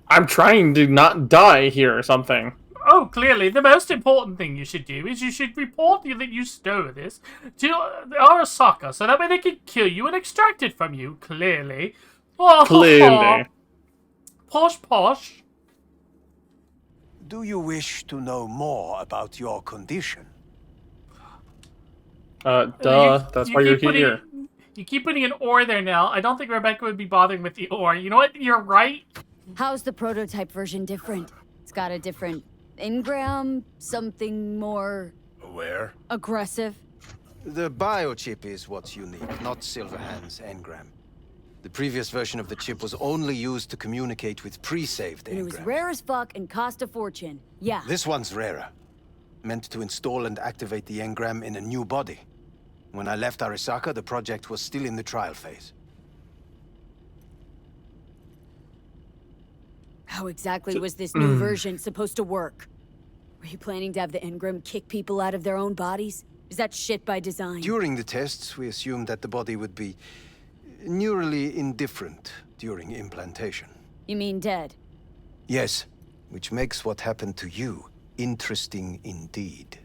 I'm trying to not die here or something. Oh, clearly, the most important thing you should do is you should report that you stole this to Arasaka, so that way they can kill you and extract it from you, clearly. Oh, clearly. Posh posh. Do you wish to know more about your condition? That's why you're here. You keep putting an or there now. I don't think Rebecca would be bothering with the or. You know what? You're right. How's the prototype version different? It's got a different engram, something more... Where? Aggressive. The biochip is what's unique, not Silverhand's engram. The previous version of the chip was only used to communicate with pre-saved engrams. And it was rare as fuck and cost a fortune. Yeah. This one's rarer. Meant to install and activate the engram in a new body. When I left Arasaka, the project was still in the trial phase. How exactly was this new version supposed to work? Were you planning to have the engram kick people out of their own bodies? Is that shit by design? During the tests, we assumed that the body would be neurally indifferent during implantation. You mean dead? Yes, which makes what happened to you interesting indeed.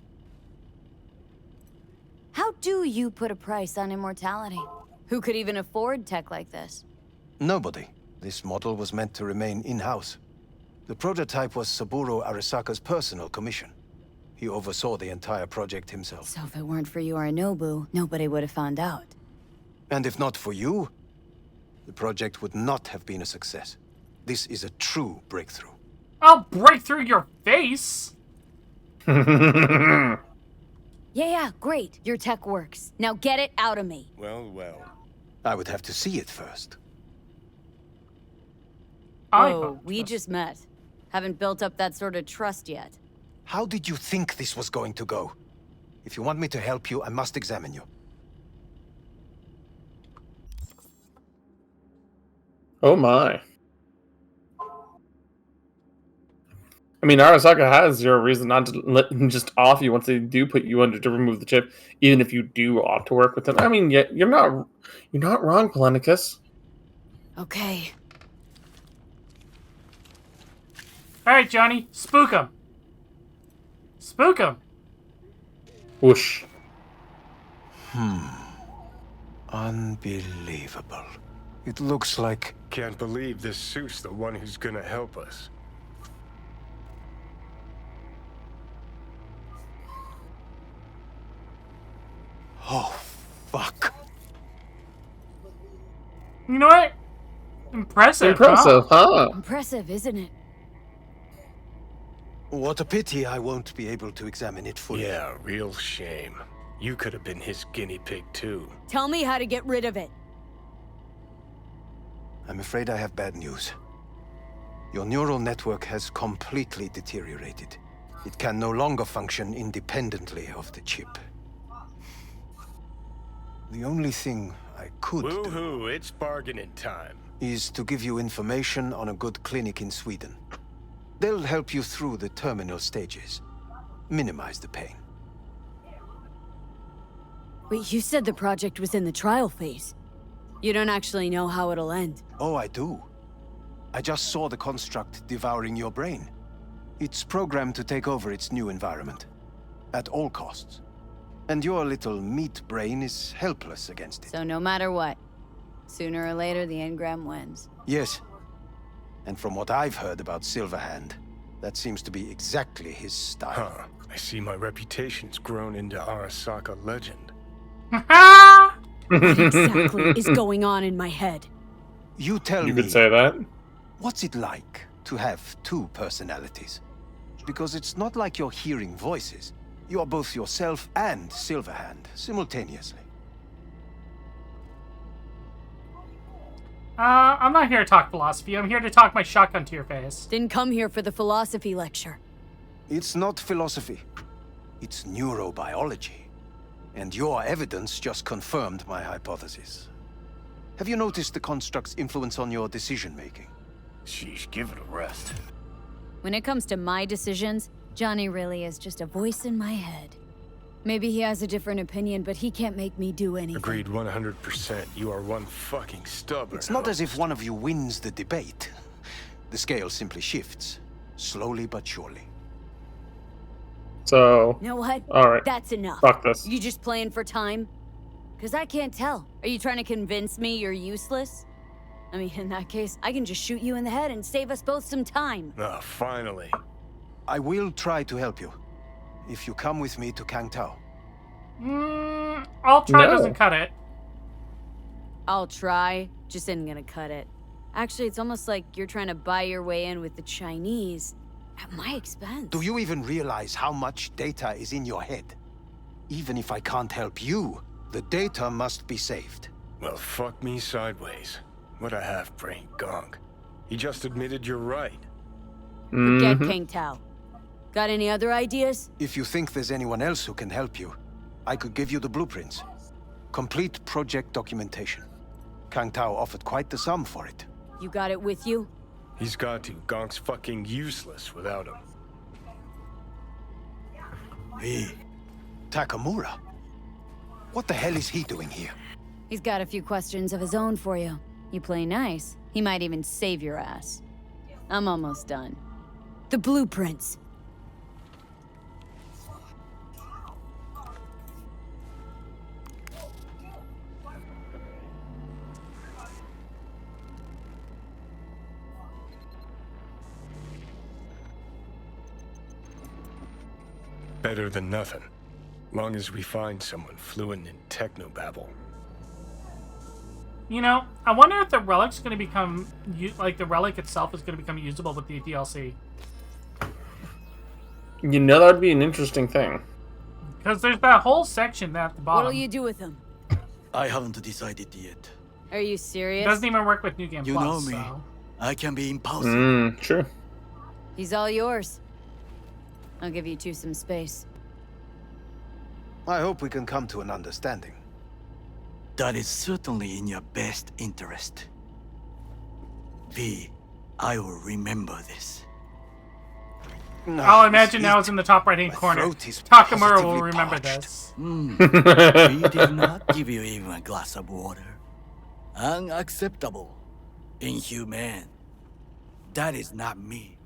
How do you put a price on immortality? Who could even afford tech like this? Nobody. This model was meant to remain in-house. The prototype was Saburo Arasaka's personal commission. He oversaw the entire project himself. So if it weren't for Yorinobu, nobody would have found out. And if not for you, the project would not have been a success. This is a true breakthrough. I'll break through your face! Yeah, great. Your tech works. Now get it out of me. Well, well. I would have to see it first. Oh, we just met. Haven't built up that sort of trust yet. How did you think this was going to go? If you want me to help you, I must examine you. Oh my. I mean, Arasaka has zero reason not to let him just off you once they do put you under to remove the chip, even if you do opt to work with them. I mean, yeah, you're not wrong, Palenicus. Okay. Alright, Johnny, spook him. Spook him. Whoosh. Unbelievable. It looks like... Can't believe this suit's the one who's gonna help us. Oh, fuck. You know what? Impressive, huh? Impressive, isn't it? What a pity I won't be able to examine it fully. Yeah, real shame. You could have been his guinea pig, too. Tell me how to get rid of it. I'm afraid I have bad news. Your neural network has completely deteriorated. It can no longer function independently of the chip. The only thing I could Woohoo, it's bargaining time. is to give you information on a good clinic in Sweden. They'll help you through the terminal stages. Minimize the pain. Wait, you said the project was in the trial phase. You don't actually know how it'll end. Oh, I do. I just saw the construct devouring your brain. It's programmed to take over its new environment. at all costs. And your little meat brain is helpless against it. So no matter what, sooner or later the engram wins. Yes. And from what I've heard about Silverhand, that seems to be exactly his style. Huh. I see my reputation's grown into Arasaka legend. What exactly is going on in my head? You tell me. You could say that. What's it like to have two personalities? Because it's not like you're hearing voices. You are both yourself and Silverhand simultaneously. I'm not here to talk philosophy. I'm here to talk my shotgun to your face. Didn't come here for the philosophy lecture. It's not philosophy. It's neurobiology. And your evidence just confirmed my hypothesis. Have you noticed the construct's influence on your decision-making? Sheesh, give it a rest. When it comes to my decisions, Johnny really is just a voice in my head. Maybe he has a different opinion, but he can't make me do anything. Agreed 100%. You are one fucking stubborn. It's not as if one of you wins the debate. The scale simply shifts, slowly but surely. So, you know what? All right. That's enough. Fuck this. You just playing for time? Because I can't tell. Are you trying to convince me you're useless? I mean, in that case, I can just shoot you in the head and save us both some time. Ah, finally. I will try to help you. If you come with me to Kangtao. I'll try doesn't cut it. I'll try, just isn't gonna cut it. Actually, it's almost like you're trying to buy your way in with the Chinese at my expense. Do you even realize how much data is in your head? Even if I can't help you, the data must be saved. Well, fuck me sideways. What a half-brained gonk. He just admitted you're right. Forget Kangtao. Got any other ideas? If you think there's anyone else who can help you, I could give you the blueprints. Complete project documentation. Kangtao offered quite the sum for it. You got it with you? He's got to. Gonk's fucking useless without him. Hey, Takamura? What the hell is he doing here? He's got a few questions of his own for you. You play nice, he might even save your ass. I'm almost done. The blueprints. Better than nothing. Long as we find someone fluent in technobabble. You know, I wonder if the relic's going to become, like, the relic itself is going to become usable with the DLC. You know, that'd be an interesting thing. Because there's that whole section at the bottom. What'll you do with them? I haven't decided yet. Are you serious? It doesn't even work with New Game You Plus, know me. So. I can be impulsive. True. He's all yours. I'll give you two some space. I hope we can come to an understanding. That is certainly in your best interest. V, I will remember this. I'll imagine now it's in the top right-hand corner. Takamura will remember this. We did not give you even a glass of water. Unacceptable. Inhumane. That is not me.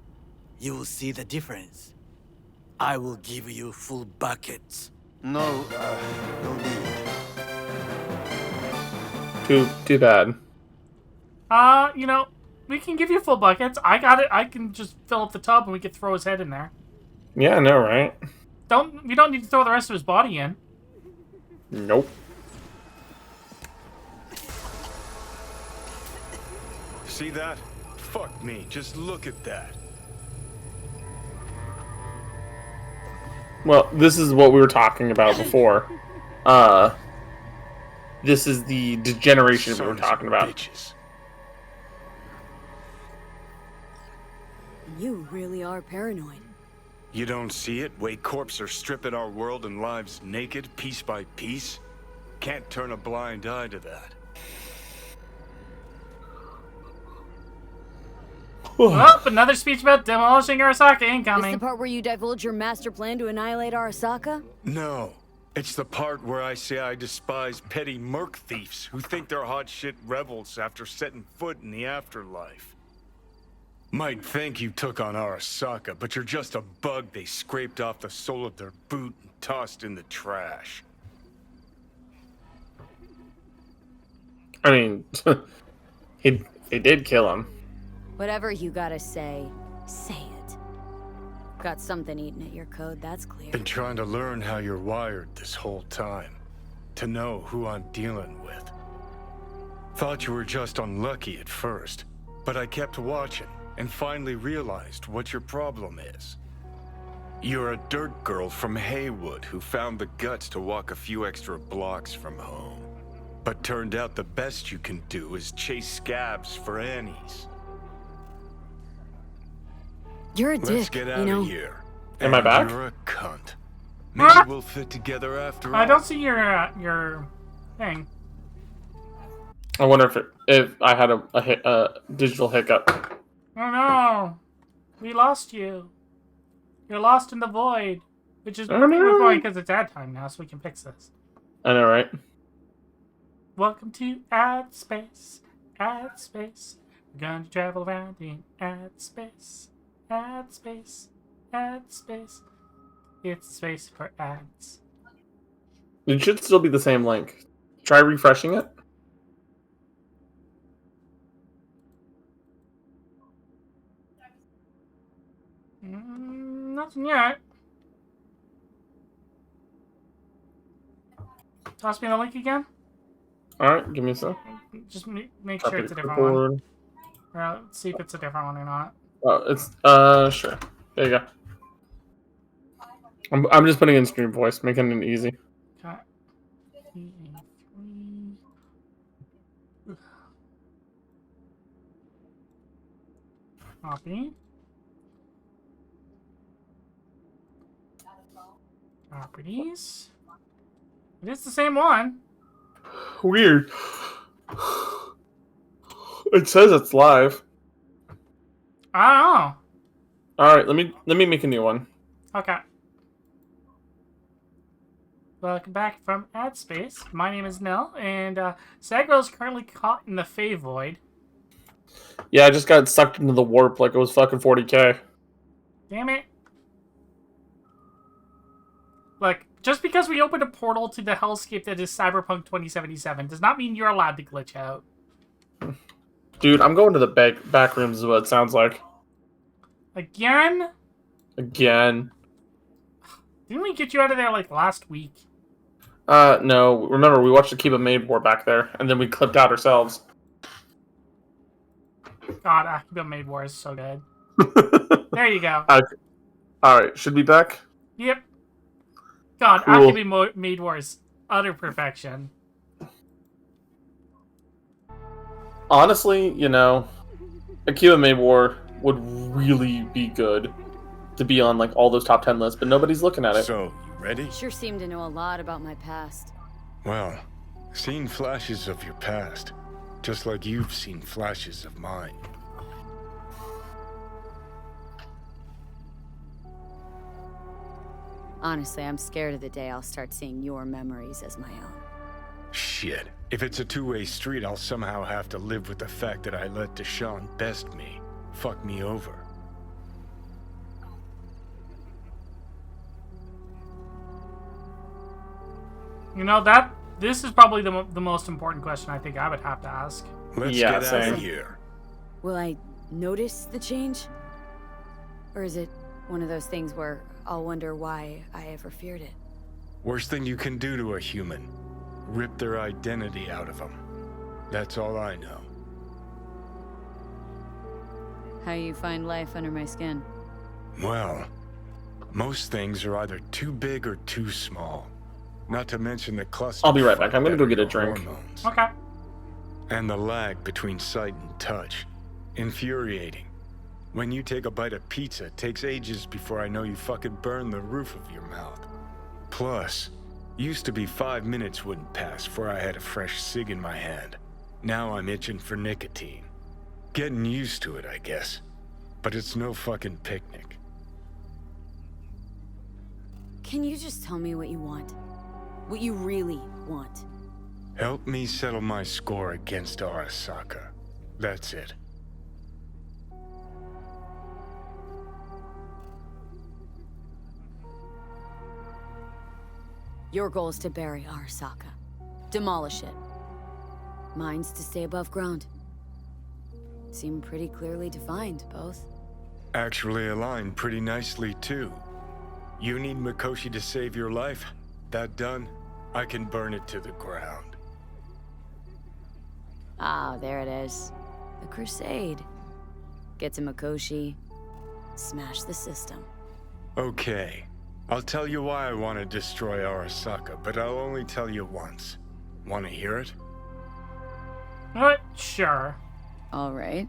You will see the difference. I will give you full buckets. No, no need. Too bad. You know, we can give you full buckets. I got it. I can just fill up the tub and we can throw his head in there. Yeah, I know, right? We don't need to throw the rest of his body in. Nope. See that? Fuck me. Just look at that. Well, this is what we were talking about before. This is the degeneration we were talking about. Bitches. You really are paranoid. You don't see it? Way corps are stripping our world and lives naked, piece by piece? Can't turn a blind eye to that. Well, another speech about demolishing Arasaka incoming. This the part where you divulge your master plan to annihilate Arasaka? No. It's the part where I say I despise petty merc thieves who think they're hot shit rebels after setting foot in the afterlife. Might think you took on Arasaka, but you're just a bug they scraped off the sole of their boot and tossed in the trash. I mean, he did kill him. Whatever you gotta say it. Got something eating at your code, that's clear. Been trying to learn how you're wired this whole time. To know who I'm dealing with. Thought you were just unlucky at first, but I kept watching and finally realized what your problem is. You're a dirt girl from Haywood who found the guts to walk a few extra blocks from home. But turned out the best you can do is chase scabs for Annies. You're a Let's dick, get out you know? of here. Am I back? You're a cunt. Maybe we'll fit together after all. I don't see your thing. I wonder if I had a digital hiccup. Oh no, we lost you. You're lost in the void, which is perfectly fine because it's ad time now, so we can fix this. I know, right? Welcome to ad space, ad space. We're going to travel around in ad space, ad space, ad space. It's space for ads. It should still be the same link. Try refreshing it. Nothing yet. Toss me the link again. Alright, give me a sec. Just make sure it's a different one. Or let's see if it's a different one or not. Oh, it's sure. There you go. I'm just putting in stream voice, making it easy. Okay. Copy. Properties. It is the same one. Weird. It says it's live. I don't know. All right, let me make a new one. Okay. Welcome back from ad space. My name is Nell, and Sagrell is currently caught in the Fey Void. Yeah, I just got sucked into the warp like it was fucking 40k. Damn it. Look, just because we opened a portal to the hellscape that is Cyberpunk 2077 does not mean you're allowed to glitch out. Dude, I'm going to the back rooms is what it sounds like. Again? Again. Didn't we get you out of there like last week? No. Remember, we watched Akiba Maid War back there, and then we clipped out ourselves. God, Akiba Maid War is so good. There you go. Alright, should be back? Yep. God, cool. Akiba Maid War is utter perfection. Honestly, you know, Akiba Maid War would really be good to be on like all those top 10 lists, but nobody's looking at it. So, you ready? Sure seem to know a lot about my past. Well, seen flashes of your past, just like you've seen flashes of mine. Honestly, I'm scared of the day I'll start seeing your memories as my own. Shit. If it's a two-way street, I'll somehow have to live with the fact that I let Deshaun best me. Fuck me over. You know, this is probably the most important question I think I would have to ask. Let's get out of here. Will I notice the change? Or is it one of those things where I'll wonder why I ever feared it? Worst thing you can do to a human. Rip their identity out of them. That's all I know. How you find life under my skin? Well, most things are either too big or too small. Not to mention the cluster. I'll be right back. I'm gonna go get a drink. Hormones. Okay. And the lag between sight and touch. Infuriating. When you take a bite of pizza, it takes ages before I know you fucking burn the roof of your mouth. Plus, used to be 5 minutes wouldn't pass before I had a fresh cig in my hand. Now I'm itching for nicotine. Getting used to it, I guess. But it's no fucking picnic. Can you just tell me what you want? What you really want? Help me settle my score against Arasaka. That's it. Your goal is to bury Arasaka. Demolish it. Mine's to stay above ground. Seem pretty clearly defined, both. Actually aligned pretty nicely, too. You need Mikoshi to save your life? That done? I can burn it to the ground. Ah, there it is. The Crusade. Get to Mikoshi. Smash the system. Okay. I'll tell you why I want to destroy Arasaka, but I'll only tell you once. Want to hear it? Sure. All right.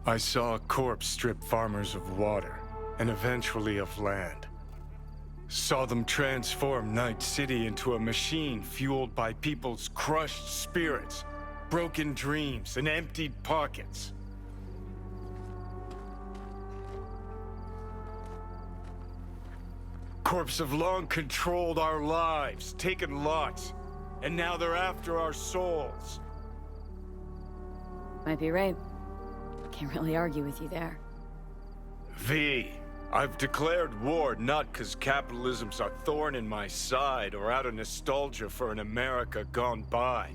I saw a corpse strip farmers of water, and eventually of land. Saw them transform Night City into a machine fueled by people's crushed spirits, broken dreams, and emptied pockets. Corps have long controlled our lives, taken lots, and now they're after our souls. Might be right. Can't really argue with you there. V, I've declared war not because capitalism's a thorn in my side or out of nostalgia for an America gone by.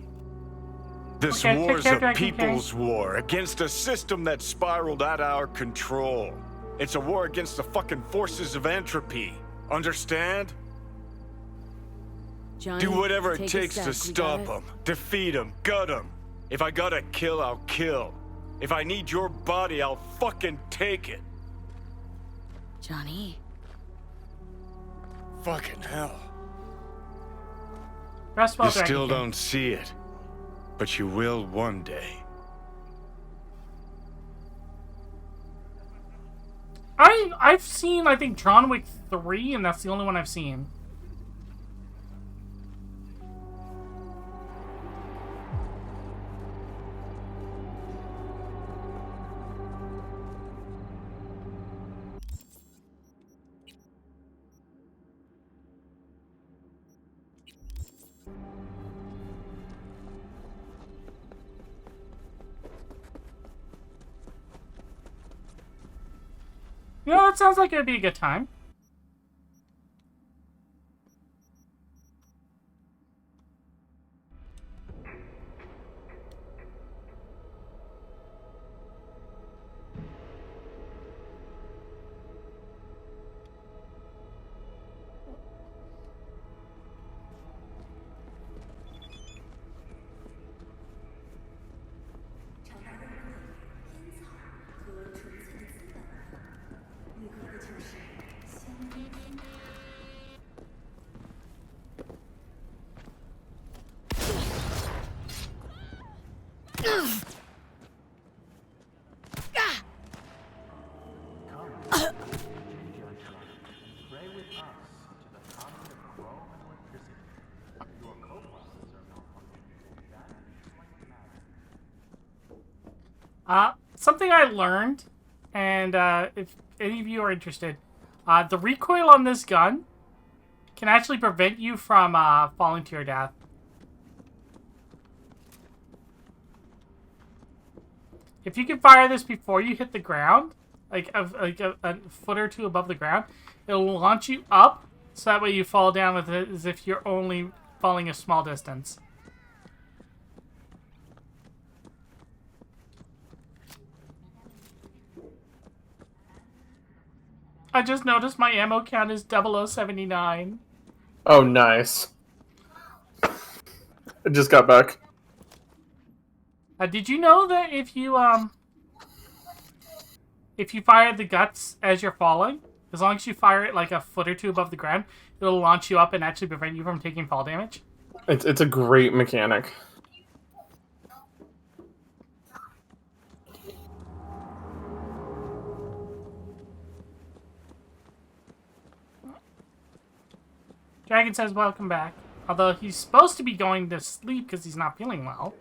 This war's a people's war against a system that spiraled out of our control. It's a war against the fucking forces of entropy. Understand? Johnny, do whatever it take takes to stop them, defeat them, gut them. If I gotta kill, I'll kill. If I need your body, I'll fucking take it. Johnny. Fucking hell. You still don't see it, but you will one day. I've seen, I think, John Wick 3, and that's the only one I've seen. You know, it sounds like it would be a good time. Something I learned, and if any of you are interested, the recoil on this gun can actually prevent you from falling to your death. If you can fire this before you hit the ground, like a foot or two above the ground, it'll launch you up, so that way you fall down with it as if you're only falling a small distance. I just noticed my ammo count is 0079. Oh, nice. I just got back. Did you know that if you fire the guts as you're falling, as long as you fire it like a foot or two above the ground, it'll launch you up and actually prevent you from taking fall damage? It's a great mechanic. Dragon says welcome back. Although he's supposed to be going to sleep because he's not feeling well.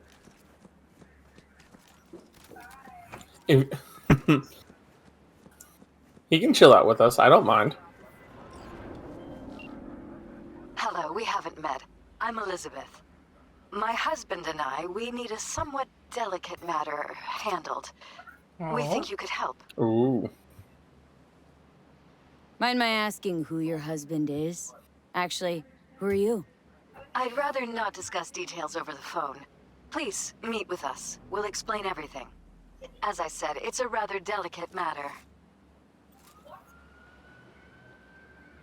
He can chill out with us. I don't mind. Hello, we haven't met. I'm Elizabeth. My husband and I, we need a somewhat delicate matter handled. We think you could help. Ooh. Mind my asking who your husband is? Actually, who are you? I'd rather not discuss details over the phone. Please, meet with us. We'll explain everything. As I said, it's a rather delicate matter.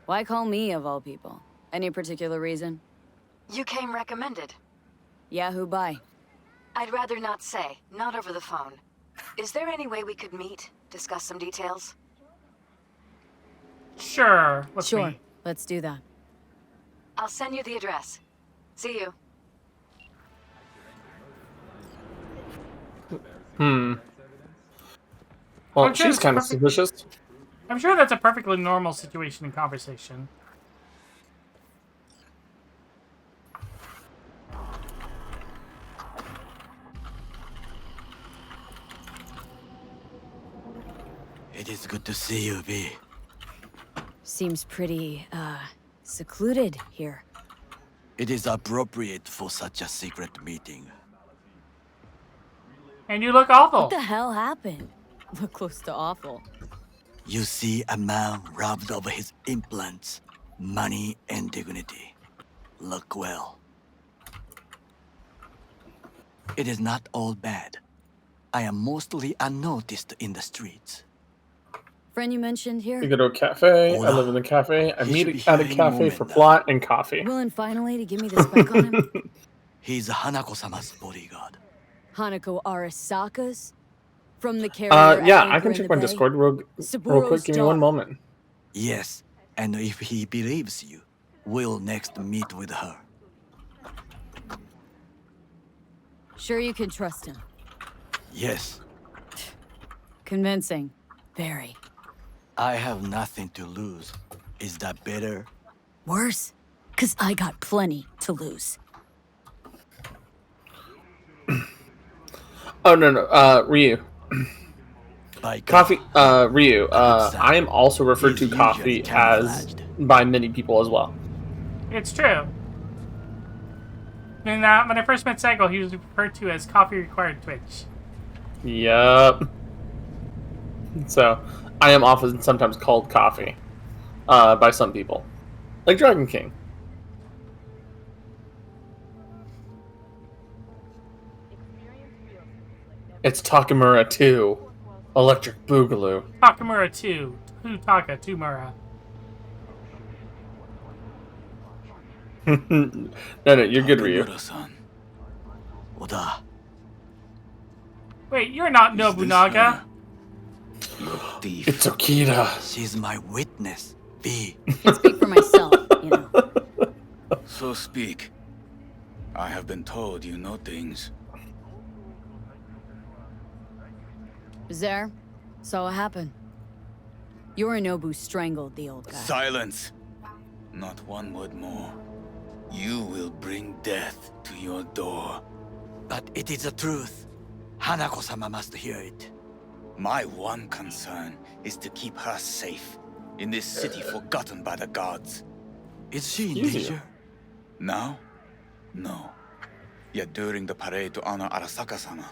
Why call me, of all people? Any particular reason? You came recommended. Yeah, who by? I'd rather not say. Not over the phone. Is there any way we could meet? Discuss some details? Sure. Sure. Meet. Let's do that. I'll send you the address. See you. Well, she's kind of suspicious. I'm sure that's a perfectly normal situation in conversation. It is good to see you, V. Seems pretty, secluded here. It is appropriate for such a secret meeting. And you look awful. What the hell happened? Look close to awful. You see a man robbed of his implants, money and dignity. Look well. It is not all bad. I am mostly unnoticed in the streets. Friend you mentioned here? We go to a cafe. I live in the cafe. I meet at a cafe for plot and coffee. Willing finally to give me the spec on him? He's Hanako-sama's bodyguard. Hanako Arasaka's? From the carrier yeah, I can check my Discord real quick. Give me one moment. Yes, and if he believes you, we'll next meet with her. Sure you can trust him? Yes. Convincing. Very. I have nothing to lose. Is that better? Worse? 'Cause I got plenty to lose. Oh, no. Ryu. Coffee, Ryu, I am also referred to Coffee as by many people as well. It's true. And when I first met Sagrell, he was referred to as Coffee Required Twitch. Yup. So, I am often sometimes called Coffee by some people. Like Dragon King. It's Takamura 2. Electric Boogaloo. Takamura 2. Hutaka Tumura. No, you're good, Ryu. Wait, you're not Nobunaga. It's Okita. She's my witness, V. I can speak for myself, you know. So speak. I have been told you know things. There, saw what happened. Yorinobu strangled the old guy. Silence! Not one word more. You will bring death to your door. But it is the truth. Hanako-sama must hear it. My one concern is to keep her safe in this city forgotten by the gods. Is she in danger? Now? No. Yet during the parade to honor Arasaka-sama,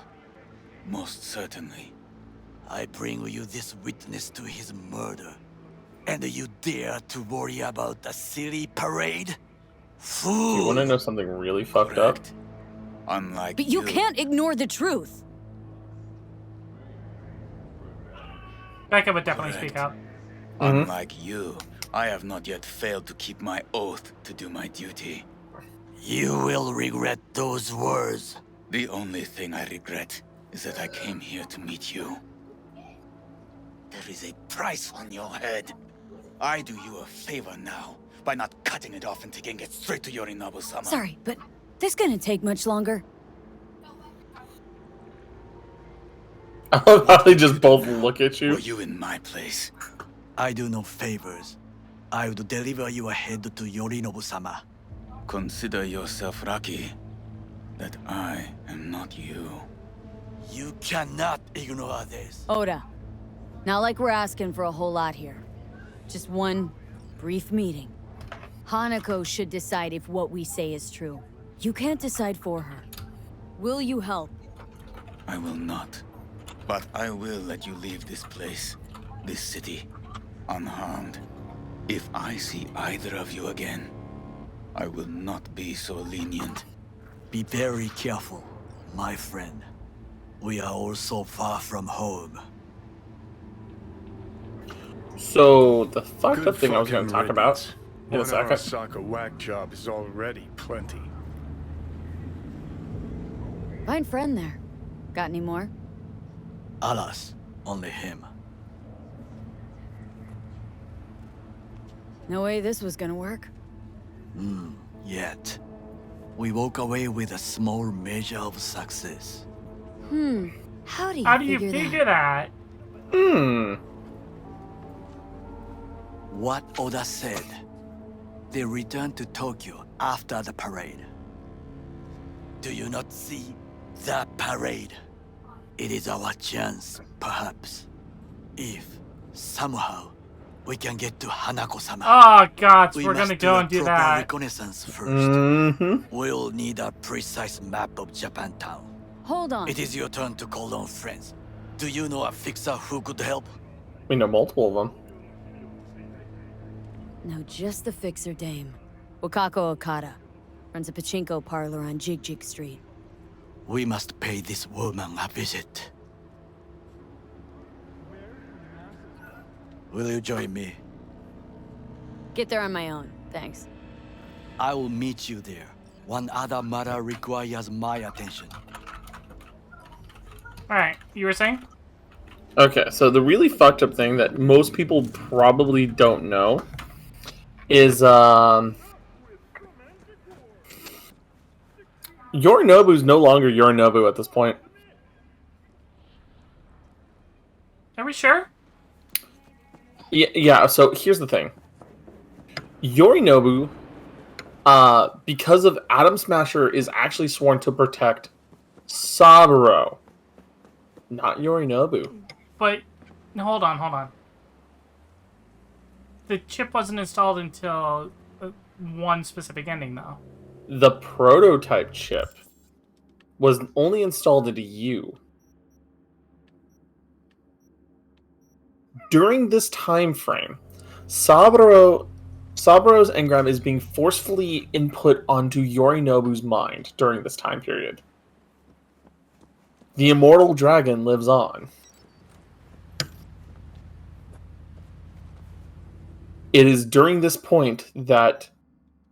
most certainly. I bring you this witness to his murder. And you dare to worry about a silly parade? Fool! You want to know something really fucked up? Unlike But you can't ignore the truth. Becca would definitely speak up. Unlike you, I have not yet failed to keep my oath to do my duty. You will regret those words. The only thing I regret is that I came here to meet you. There is a price on your head. I do you a favor now by not cutting it off and taking it straight to Yorinobu-sama. Sorry, but this gonna take much longer. I love how they just both look at you. Were you in my place? I do no favors. I would deliver your head to Yorinobu-sama. Consider yourself lucky that I am not you. You cannot ignore this. Oda, not like we're asking for a whole lot here. Just one brief meeting. Hanako should decide if what we say is true. You can't decide for her. Will you help? I will not. But I will let you leave this place, this city, unharmed. If I see either of you again, I will not be so lenient. Be very careful, my friend. We are all so far from home. So, the fucked Good up thing I was going to talk riddance. about in a second. One Arasaka whack job is already plenty. Fine friend there. Got any more? Alas, only him. No way this was gonna work. Yet. We walk away with a small measure of success. How do you figure that? What Oda said. They returned to Tokyo after the parade. Do you not see the parade? It is our chance, perhaps. If, somehow, we can get to Hanako-sama. Oh god, we we're gonna must go do and do a proper that. reconnaissance first. We'll need a precise map of Japantown. Hold on. It is your turn to call on friends. Do you know a fixer who could help? We know multiple of them. No, just the fixer dame. Wakako Okada. Runs a pachinko parlor on Jig Street. We must pay this woman a visit. Will you join me? Get there on my own, thanks. I will meet you there. One other matter requires my attention. Alright, you were saying? Okay, so the really fucked up thing that most people probably don't know is, Yorinobu's no longer Yorinobu at this point. Are we sure? Yeah, so here's the thing. Yorinobu, because of Atom Smasher, is actually sworn to protect Saburo, not Yorinobu. But, hold on. The chip wasn't installed until one specific ending, though. The prototype chip was only installed into you. During this time frame, Saburo's engram is being forcefully input onto Yorinobu's mind during this time period. The immortal dragon lives on. It is during this point that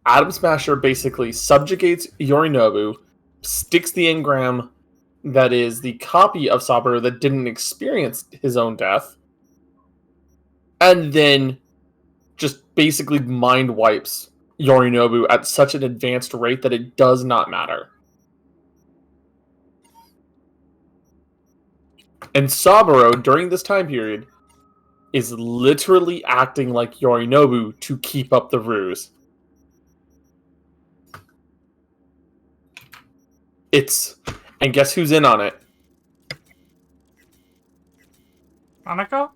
Atom Smasher basically subjugates Yorinobu, sticks the engram that is the copy of Saburo that didn't experience his own death, and then just basically mind wipes Yorinobu at such an advanced rate that it does not matter. And Saburo, during this time period, is literally acting like Yorinobu to keep up the ruse. And guess who's in on it? Hanako.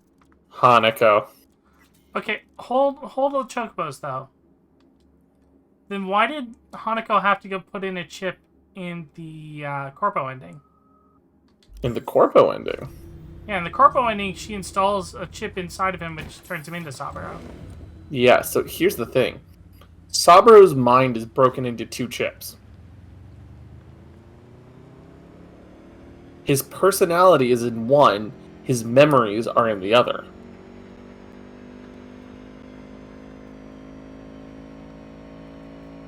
Okay, hold the chocobos, though. Then why did Hanako have to go put in a chip in the Corpo ending? In the Corpo ending? Yeah, in the Corpo ending, she installs a chip inside of him, which turns him into Saburo. Yeah, so here's the thing. Saburo's mind is broken into two chips. His personality is in one, his memories are in the other.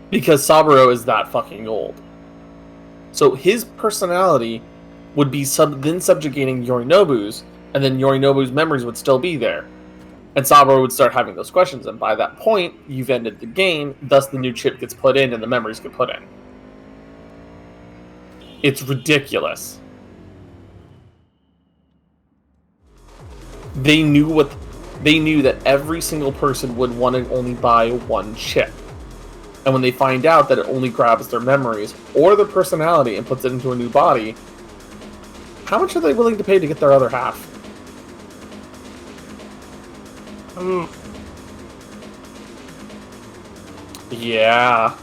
Because Saburo is that fucking old. So his personality would be then subjugating Yorinobu's, and then Yorinobu's memories would still be there. And Saburo would start having those questions, and by that point, you've ended the game, thus the new chip gets put in and the memories get put in. It's ridiculous. They knew that every single person would want to only buy one chip. And when they find out that it only grabs their memories or their personality and puts it into a new body, how much are they willing to pay to get their other half? Ooh. Yeah.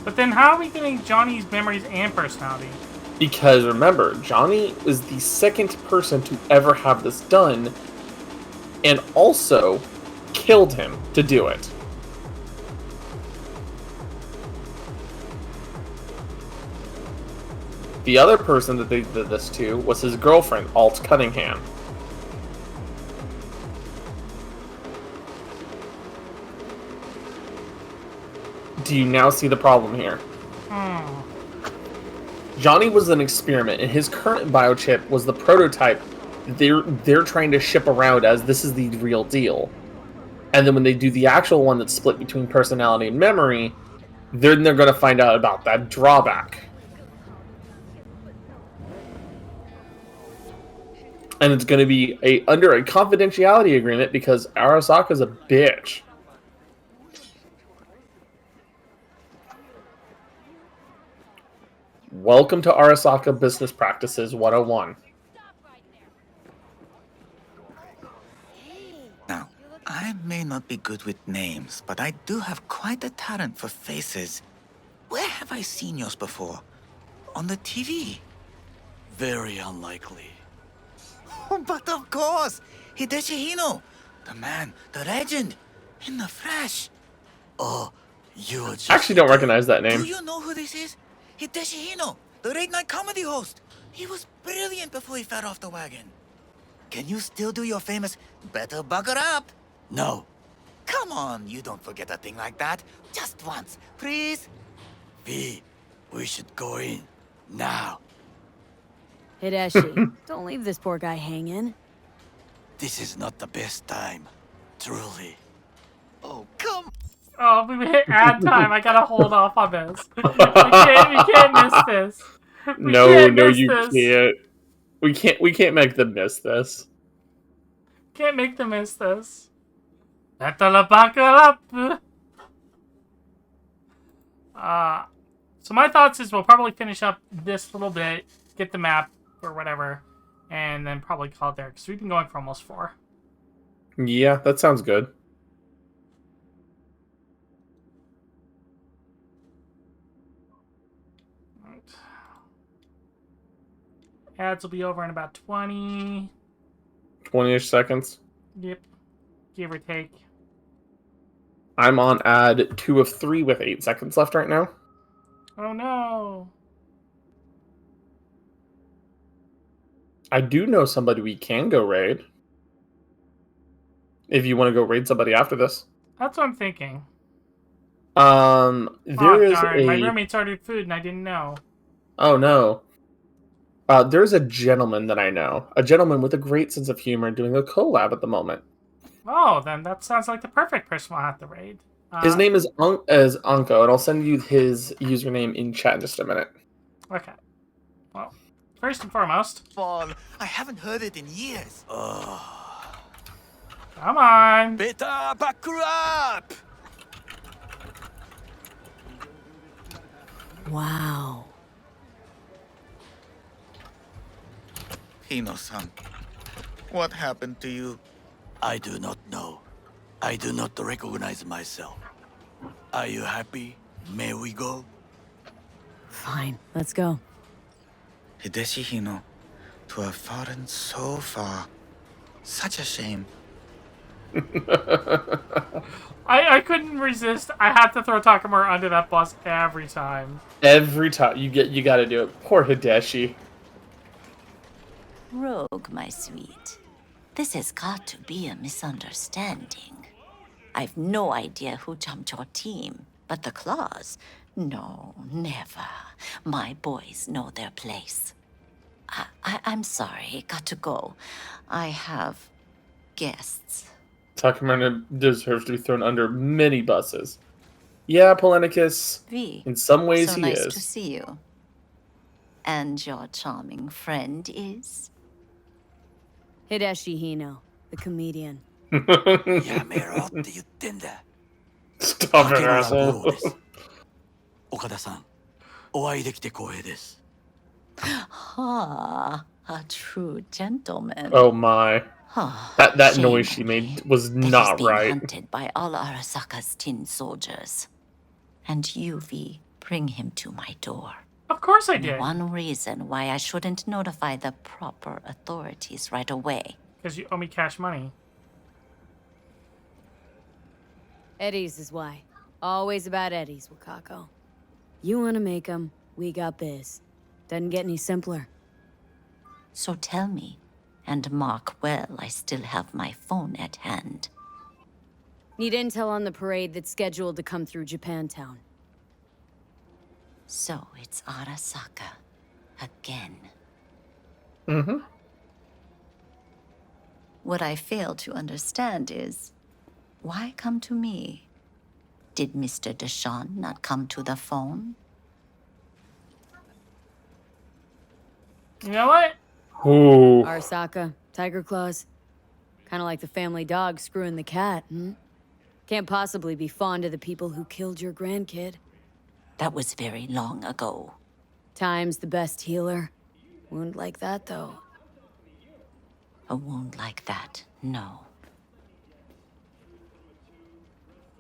But then how are we getting Johnny's memories and personality? Because remember, Johnny was the second person to ever have this done. And also, killed him to do it. The other person that they did this to was his girlfriend, Alt Cunningham. Do you now see the problem here? Johnny was an experiment, and his current biochip was the prototype they're trying to ship around as this is the real deal. And then when they do the actual one that's split between personality and memory, then they're going to find out about that drawback. And it's going to be under a confidentiality agreement because Arasaka's a bitch. Welcome to Arasaka Business Practices 101. Now, I may not be good with names, but I do have quite a talent for faces. Where have I seen yours before? On the TV? Very unlikely. But of course! Hideshi Hino! The man, the legend, in the flesh! Oh, you're just... I actually don't recognize that name. Do you know who this is? Hideshi Hino, the late-night comedy host. He was brilliant before he fell off the wagon. Can you still do your famous, better buckle up? No. Come on, you don't forget a thing like that. Just once, please. V, we should go in. Now. Hideshi, don't leave this poor guy hanging. This is not the best time. Truly. Oh, come. Oh, we hit ad time. I gotta hold off on this. We can't miss this. We can't. We can't make them miss this. Can't make them miss this. Better buckle up. So my thoughts is we'll probably finish up this little bit, get the map or whatever, and then probably call it there because we've been going for almost 4. Yeah, that sounds good. Right. Ads will be over in about 20. 20-ish seconds. Yep. Give or take. I'm on ad 2 of 3 with 8 seconds left right now. Oh no. I do know somebody we can go raid. If you want to go raid somebody after this. That's what I'm thinking. There is darn. My roommates ordered food and I didn't know. Oh no. There's a gentleman that I know. A gentleman with a great sense of humor doing a collab at the moment. Oh, then that sounds like the perfect person we'll have to raid. His name is Anko, and I'll send you his username in chat in just a minute. Okay. Well, first and foremost... Fun. I haven't heard it in years. Come on. Better buckle up! Wow. Hino-san, what happened to you? I do not know. I do not recognize myself. Are you happy? May we go? Fine, let's go. Hideshi Hino, to have fallen so far. Such a shame. I couldn't resist. I had to throw Takamura under that bus every time. Every time you gotta do it. Poor Hideshi. Rogue, my sweet. This has got to be a misunderstanding. I've no idea who jumped your team, but the claws? No, never. My boys know their place. I'm sorry, got to go. I have guests. Takamura deserves to be thrown under many buses. Yeah, Polenicus. In some ways, he nice is. To see you. And your charming friend is? Hideshi Hino, the comedian. Stop it, asshole. 岡田さん、お会いできて光栄です。 Ah, a true gentleman. Oh my. Ah, That shame noise she made was that he's not being right. hunted by all Arasaka's tin soldiers. And you, V, bring him to my door. Of course I Only did. one reason why I shouldn't notify the proper authorities right away. Because you owe me cash money. Eddies is why. Always about Eddies, Wakako. You wanna make them, we got biz. Doesn't get any simpler. So tell me, and mark well I still have my phone at hand. Need intel on the parade that's scheduled to come through Japantown. So it's Arasaka. Again. Mm-hmm. What I fail to understand is, why come to me? Did Mr. Deshawn not come to the phone? You know what? Ooh. Arasaka, Tiger Claws. Kinda like the family dog screwing the cat, hmm? Can't possibly be fond of the people who killed your grandkid. That was very long ago. Time's the best healer. Wound like that, though. A wound like that, no.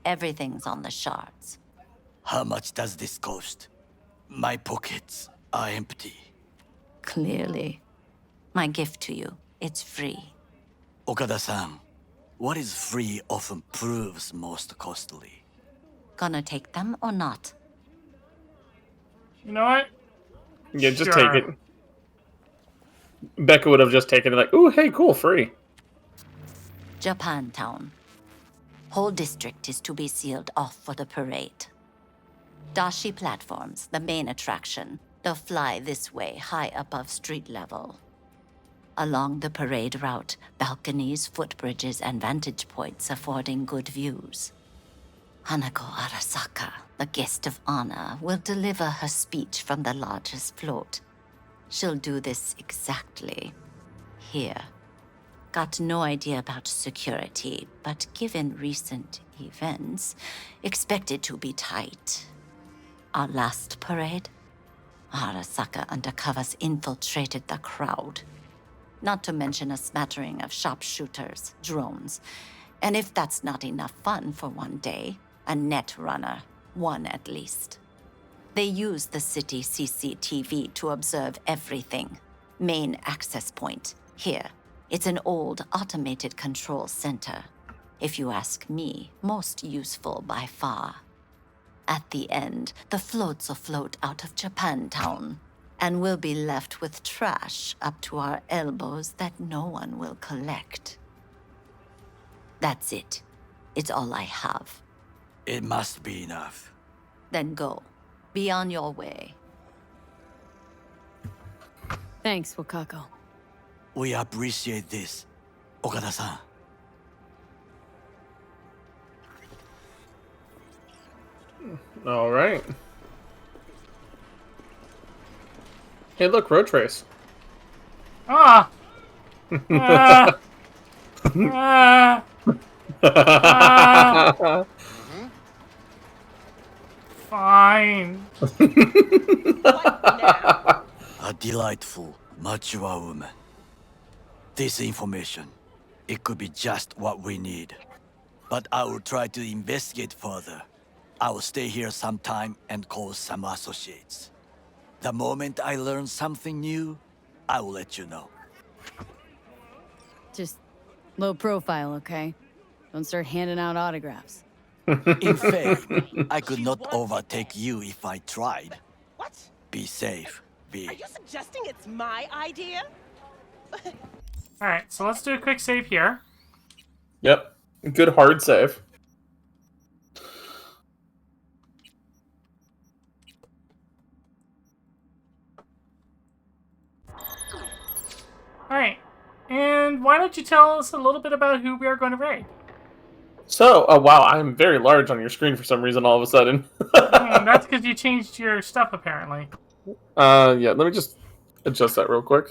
Everything's on the shards. How much does this cost? My pockets are empty. Clearly. My gift to you, it's free. Okada-san, what is free often proves most costly. Gonna take them or not? You know what? Yeah, just Sure. take it. Becca would have just taken it like, ooh, hey, cool, free. Japantown. Whole district is to be sealed off for the parade. Dashi platforms, the main attraction. They'll fly this way, high above street level. Along the parade route, balconies, footbridges, and vantage points affording good views. Hanako Arasaka, the guest of honor, will deliver her speech from the largest float. She'll do this exactly here. Got no idea about security, but given recent events, expected to be tight. Our last parade, Arasaka undercovers infiltrated the crowd. Not to mention a smattering of sharpshooters, drones, and if that's not enough fun for one day, a net runner, one at least. They use the city CCTV to observe everything. Main access point, here. It's an old automated control center. If you ask me, most useful by far. At the end, the floats'll float out of Japantown, and we'll be left with trash up to our elbows that no one will collect. That's it. It's all I have. It must be enough. Then go. Be on your way. Thanks, Wakako. We appreciate this, Okada-san. All right. Hey, look, road trace. Ah! Ah! Ah! Ah! Fine. A delightful, mature woman. This information, it could be just what we need. But I will try to investigate further. I will stay here sometime and call some associates. The moment I learn something new, I will let you know. Just low profile, okay? Don't start handing out autographs. In fame, I could not overtake you if I tried. What? Be safe, V. Are you suggesting it's my idea? Alright, so let's do a quick save here. Yep. Good hard save. Alright, and why don't you tell us a little bit about who we are going to raid? So, oh wow, I'm very large on your screen for some reason all of a sudden. That's because you changed your stuff, apparently. Yeah, let me just adjust that real quick.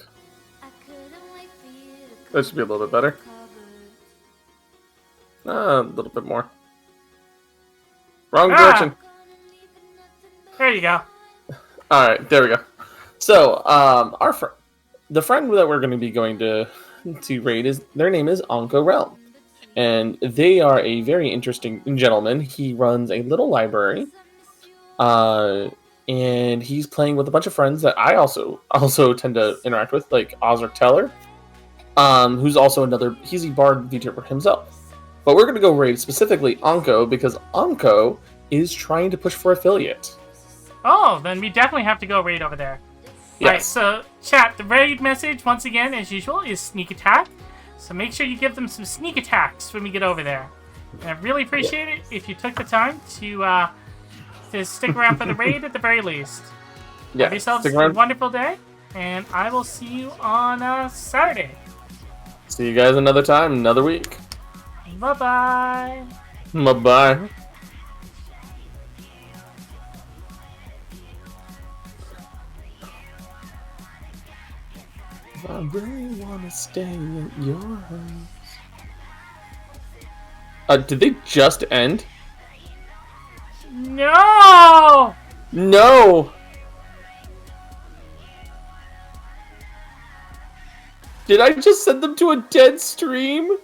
That should be a little bit better. A little bit more. Wrong direction. There you go. Alright, there we go. So, the friend that we're going to be going to raid their name is Anko Realm. And they are a very interesting gentleman. He runs a little library. And he's playing with a bunch of friends that I also tend to interact with, like Osric Teller, who's also he's a bard VTuber himself. But we're going to go raid specifically Anko because Anko is trying to push for affiliate. Oh, then we definitely have to go raid over there. Yes. Alright, so chat, the raid message, once again, as usual, is sneak attack. So make sure you give them some sneak attacks when we get over there. And I'd really appreciate it if you took the time to stick around for the raid at the very least. Yeah, have yourselves a wonderful day, and I will see you on Saturday. See you guys another time, another week. Bye-bye. Bye-bye. I really want to stay at your house. Did they just end? No! No! Did I just send them to a dead stream?